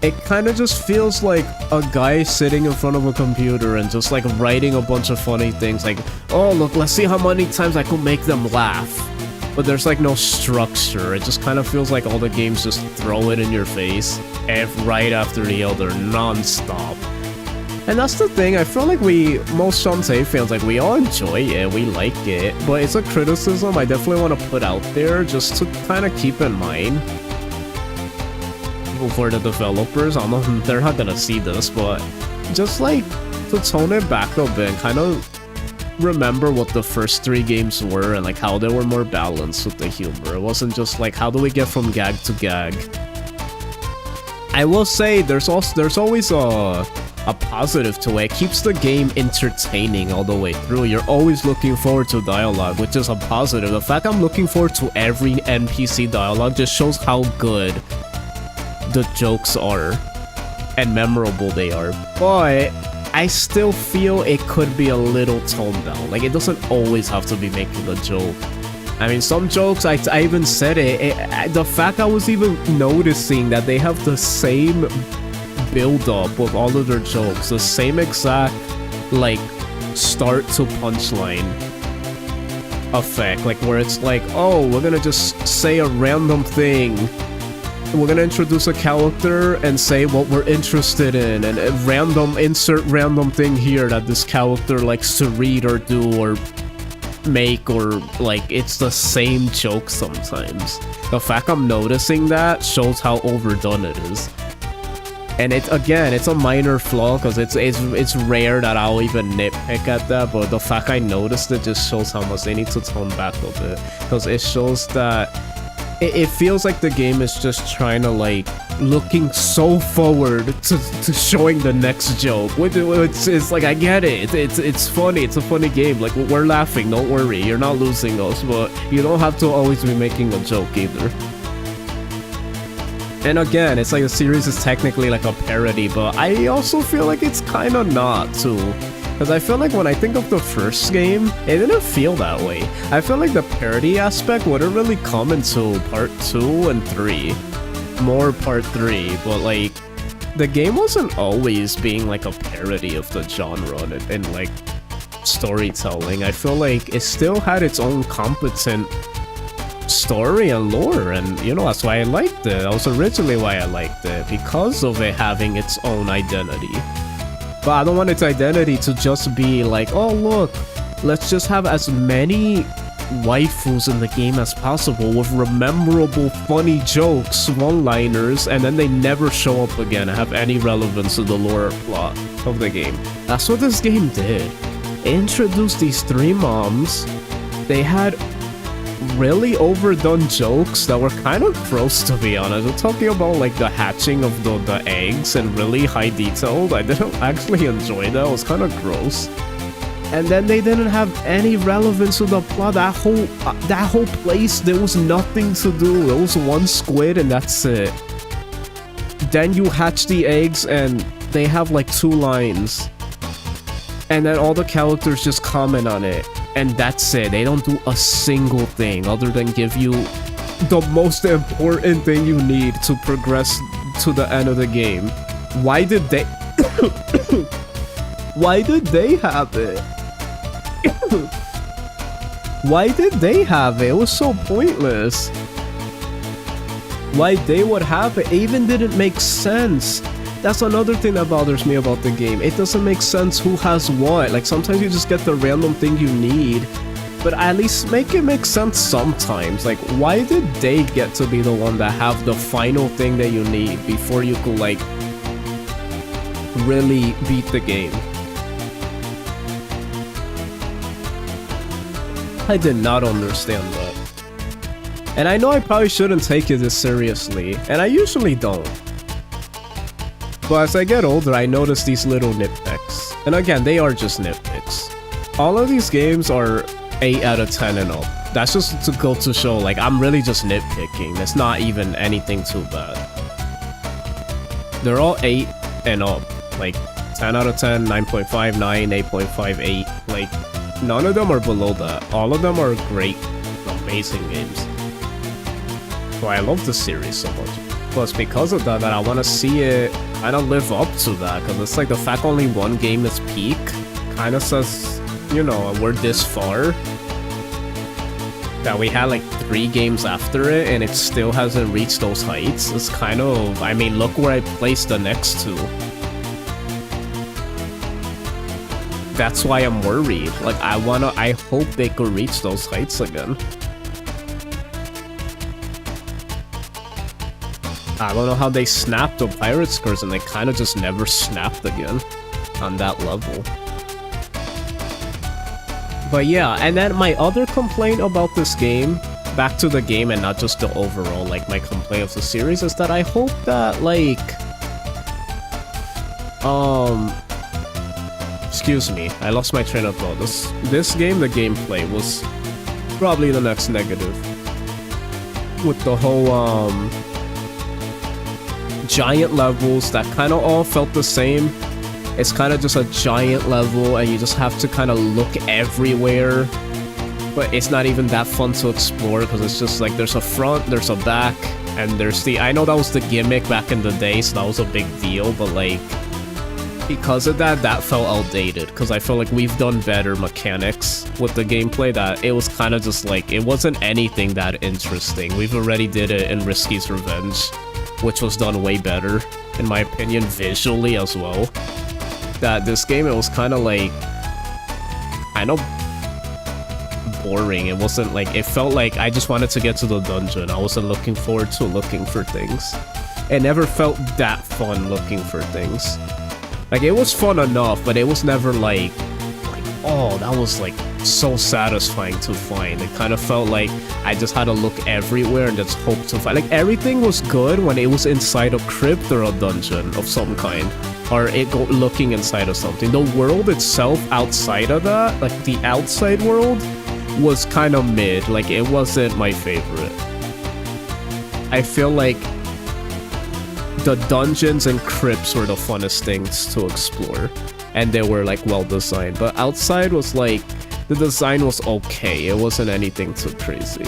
S1: It kind of just feels like a guy sitting in front of a computer and just like writing a bunch of funny things like, oh look, let's see how many times I can make them laugh. But there's like no structure. It just kind of feels like all the games just throw it in your face, right after the other, non-stop. And that's the thing, I feel like most Shantae fans, like, we all enjoy it, we like it, but it's a criticism I definitely want to put out there just to kind of keep in mind. For the developers, I don't know, they're not gonna see this, but just like, to tone it back a bit and kind of remember what the first 3 games were and like how they were more balanced with the humor. It wasn't just like, how do we get from gag to gag? I will say, there's always a positive to it. It keeps the game entertaining all the way through. You're always looking forward to dialogue, which is a positive. The fact I'm looking forward to every NPC dialogue just shows how good the jokes are and memorable they are. But I still feel it could be a little toned down. Like, it doesn't always have to be making a joke. I mean, some jokes, I even said it, the fact I was even noticing that they have the same build up with all of their jokes, the same exact like start to punchline effect, like where it's like, oh, we're gonna just say a random thing, we're gonna introduce a character and say what we're interested in, and insert random thing here that this character likes to read or do or make, or like, it's the same joke sometimes. The fact I'm noticing that shows how overdone it is. And it's a minor flaw, because it's rare that I'll even nitpick at that, but the fact I noticed it just shows how much they need to tone back a bit, because it shows that it feels like the game is just trying to like looking so forward to showing the next joke, which it's like, I get it, it's funny, it's a funny game, like we're laughing, don't worry, you're not losing us, but you don't have to always be making a joke either. And again, it's like the series is technically like a parody, but I also feel like it's kind of not too. Because I feel like when I think of the first game, it didn't feel that way. I feel like the parody aspect wouldn't really come into part 2 and 3. More part 3, but like, the game wasn't always being like a parody of the genre and like storytelling. I feel like it still had its own competent story and lore, and you know, that's why I liked it. That was originally why I liked it, because of it having its own identity. But I don't want its identity to just be like, oh look, let's just have as many waifus in the game as possible with rememberable funny jokes, one-liners, and then they never show up again and have any relevance to the lore or plot of the game. That's what this game did. It introduced these three moms. They had really overdone jokes that were kind of gross, to be honest. We're talking about like the hatching of the eggs and really high detailed. I didn't actually enjoy that. It was kind of gross. And then they didn't have any relevance to the plot. That whole place, there was nothing to do. There was one squid and that's it. Then you hatch the eggs and they have like 2 lines. And then all the characters just comment on it. And that's it. They don't do a single thing other than give you the most important thing you need to progress to the end of the game. Why did they... Why did they have it? Why did they have it? It was so pointless. Why they would have it? It even didn't make sense. That's another thing that bothers me about the game. It doesn't make sense who has what. Like, sometimes you just get the random thing you need, but at least make it make sense sometimes. Like, why did they get to be the one that have the final thing that you need before you could, like, really beat the game? I did not understand that. And I know I probably shouldn't take it this seriously, and I usually don't. But as I get older, I notice these little nitpicks. And again, they are just nitpicks. All of these games are 8 out of 10 and up. That's just to go to show, like, I'm really just nitpicking. It's not even anything too bad. They're all 8 and up. Like, 10 out of 10, 9.5, 9, 8.5, 8. Like, none of them are below that. All of them are great, amazing games. So I love the series so much. Plus, because of that, I want to see it kind of live up to that. Because it's like the fact only one game is peak kind of says, you know, we're this far. That we had like 3 games after it and it still hasn't reached those heights. It's kind of, I mean, look where I placed the next 2. That's why I'm worried. Like, I hope they could reach those heights again. I don't know how they snapped the Pirates curse and they kind of just never snapped again on that level. But yeah, and then my other complaint about this game, back to the game and not just the overall, like, my complaint of the series, is that I hope that, like, excuse me, I lost my train of thought. This game, the gameplay was probably the next negative. With the whole, giant levels that kind of all felt the same. It's kind of just a giant level and you just have to kind of look everywhere, but it's not even that fun to explore because it's just like there's a front, there's a back, and there's the, I know that was the gimmick back in the day, so that was a big deal, but like, because of that, that felt outdated because I feel like we've done better mechanics with the gameplay, that it was kind of just like, it wasn't anything that interesting. We've already did it in Risky's Revenge, which was done way better, in my opinion, visually as well. That this game, it was kind of like, kind of boring. It wasn't like, it felt like I just wanted to get to the dungeon. I wasn't looking forward to looking for things. It never felt that fun looking for things. Like, it was fun enough, but it was never like, oh, that was like so satisfying to find. It kind of felt like I just had to look everywhere and just hope to find. Like, everything was good when it was inside a crypt or a dungeon of some kind, or looking inside of something. The world itself outside of that, like the outside world, was kind of mid. Like, it wasn't my favorite. I feel like the dungeons and crypts were the funnest things to explore, and they were like well designed, but outside was like, the design was okay. It wasn't anything too crazy.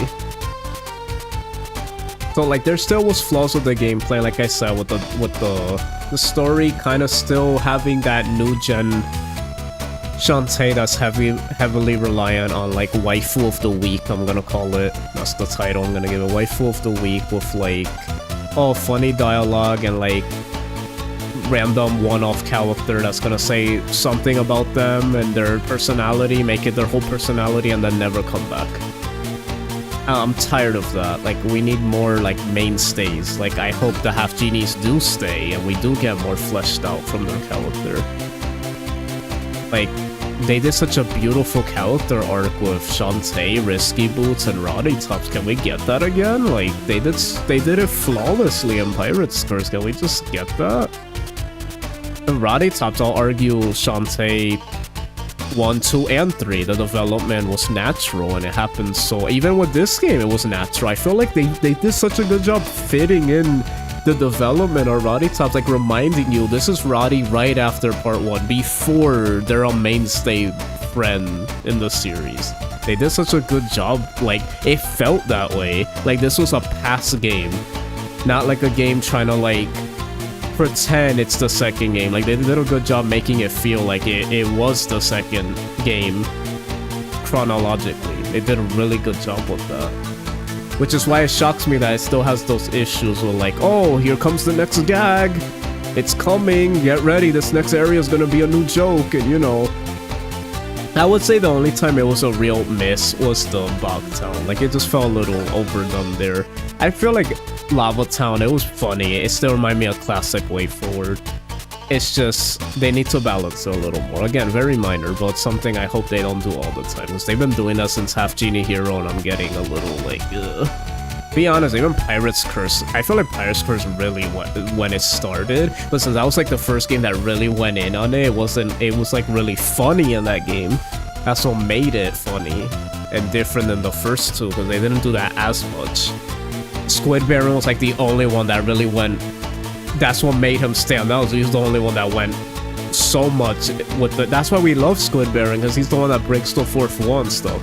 S1: So like, there still was flaws with the gameplay, like I said, with the story kind of still having that new gen Shantae that's heavily reliant on like waifu of the week, I'm gonna call it. That's the title I'm gonna give it. Waifu of the week with like, oh, funny dialogue and like random one-off character that's gonna say something about them and their personality, make it their whole personality, and then never come back. I'm tired of that. Like, we need more, like, mainstays. Like, I hope the half genies do stay and we do get more fleshed out from their character. Like, they did such a beautiful character arc with Shantae, Risky Boots, and Roddy Tops. Can we get that again? Like, they did it flawlessly in Pirate's Curse. Can we just get that? The Roddy Tops, I'll argue Shantae 1, 2, and 3, the development was natural and it happened so... Even with this game, it was natural. I feel like they did such a good job fitting in the development of Roddy Tops, like reminding you this is Roddy right after part 1, before they're a mainstay friend in the series. They did such a good job, like, it felt that way. Like, this was a past game, not like a game trying to, like, pretend it's the second game. Like, they did a good job making it feel like it was the second game chronologically. They did a really good job with that. Which is why it shocks me that it still has those issues with, like, oh, here comes the next gag. It's coming. Get ready. This next area is gonna be a new joke. And, you know, I would say the only time it was a real miss was the Bog Town. Like, it just felt a little overdone there. I feel like Lava Town, it was funny. It still reminded me of classic Way Forward. It's just, they need to balance it a little more. Again, very minor, but something I hope they don't do all the time. Because they've been doing that since Half Genie Hero, and I'm getting a little, like, ugh. Be honest, even Pirate's Curse, I feel like Pirate's Curse really when it started, but since that was like the first game that really went in on it, it was like really funny in that game. That's what made it funny and different than the first two, because they didn't do that as much. Squid Baron was like the only one that really went. That's what made him stand out. He's the only one that went so much with the. That's why we love Squid Baron, because he's the one that breaks the fourth wall and stuff.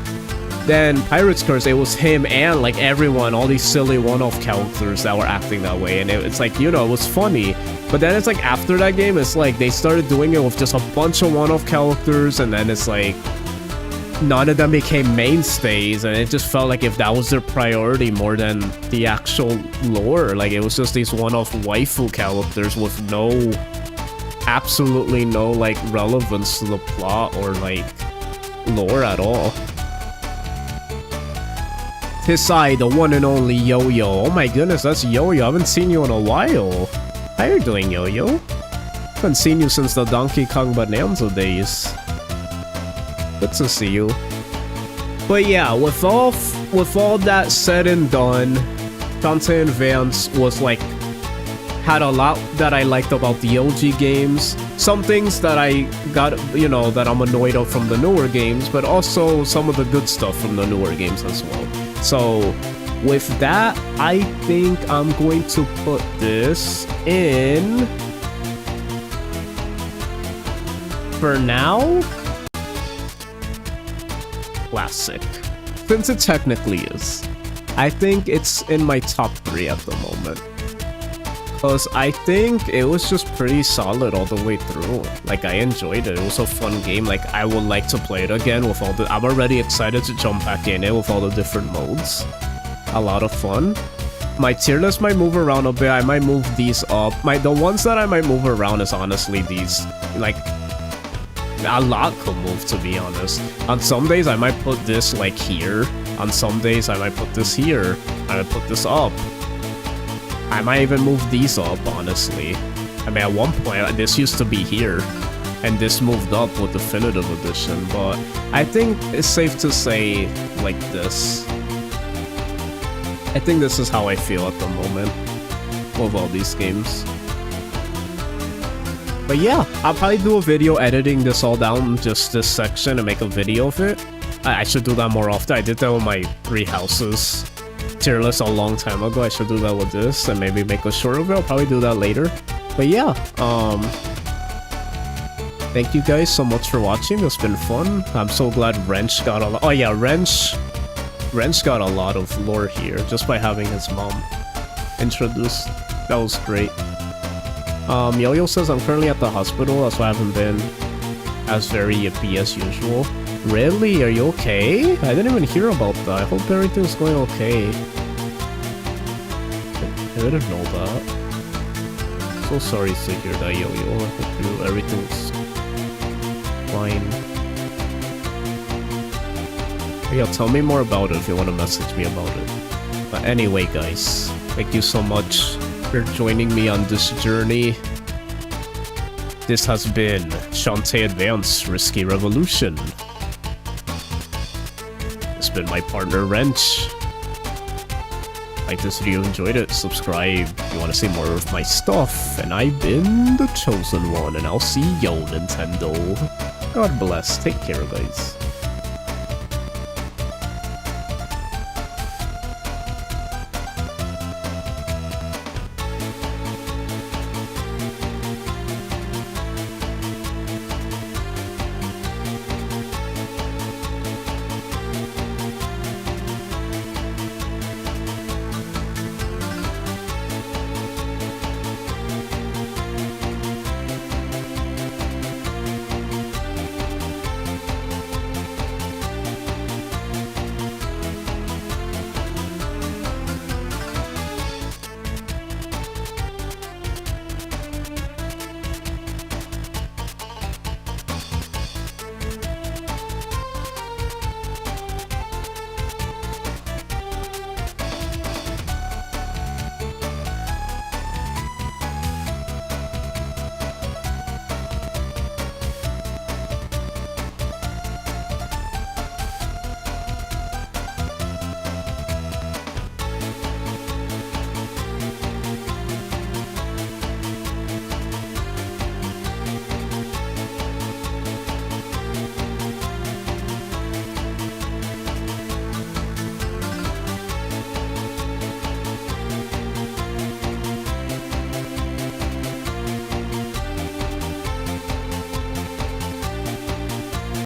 S1: Then Pirate's Curse, it was him and like everyone, all these silly one-off characters that were acting that way, and it's like, you know, it was funny. But then it's like after that game, it's like they started doing it with just a bunch of one-off characters, and then it's like none of them became mainstays, and it just felt like if that was their priority more than the actual lore, like it was just these one-off waifu characters with absolutely no like relevance to the plot or like lore at all. Hisai, the one and only Yo-Yo. Oh my goodness, that's Yo-Yo. I haven't seen you in a while. How you doing, Yo-Yo? Haven't seen you since the Donkey Kong Bonanza days. Good to see you. But yeah, with all that said and done, Shantae and Vance was like, had a lot that I liked about the OG games. Some things that I got, you know, that I'm annoyed of from the newer games, but also some of the good stuff from the newer games as well. So with that, I think I'm going to put this in, for now, classic. Since it technically is. I think it's in my top 3 at the moment. Because I think it was just pretty solid all the way through. Like, I enjoyed it. It was a fun game. Like, I would like to play it again with all the... I'm already excited to jump back in it with all the different modes. A lot of fun. My tier list might move around a bit. I might move these up. The ones that I might move around is honestly these. Like, a lot could move, to be honest. On some days, I might put this, like, here. On some days, I might put this here. I might put this up. I might even move these up, honestly. I mean, at one point, this used to be here, and this moved up with Definitive Edition, but I think it's safe to say, like this. I think this is how I feel at the moment with all these games. But yeah, I'll probably do a video editing this all down, just this section, and make a video of it. I should do that more often. I did that with my 3 houses tier list a long time ago. I should do that with this and maybe make a short of it. I'll probably do that later. But yeah, thank you guys so much for watching. It's been fun. I'm so glad Wrench got a lot. Oh yeah, Wrench got a lot of lore here just by having his mom introduced. That was great. Yo-Yo says I'm currently at the hospital. That's why I haven't been as very yippy as usual. Really? Are you okay? I didn't even hear about that. I hope everything's going okay. I didn't know that. so sorry to hear that, Yo-Yo. I hope everything's fine. Yeah, tell me more about it if you want to message me about it. But anyway, guys, thank you so much for joining me on this journey. This has been Shantae Advance Risky Revolution. It's been my partner, Wrench. Like this video, enjoyed it, subscribe if you want to see more of my stuff, and I've been the chosen one, and I'll see yo, Nintendo. God bless, take care, guys.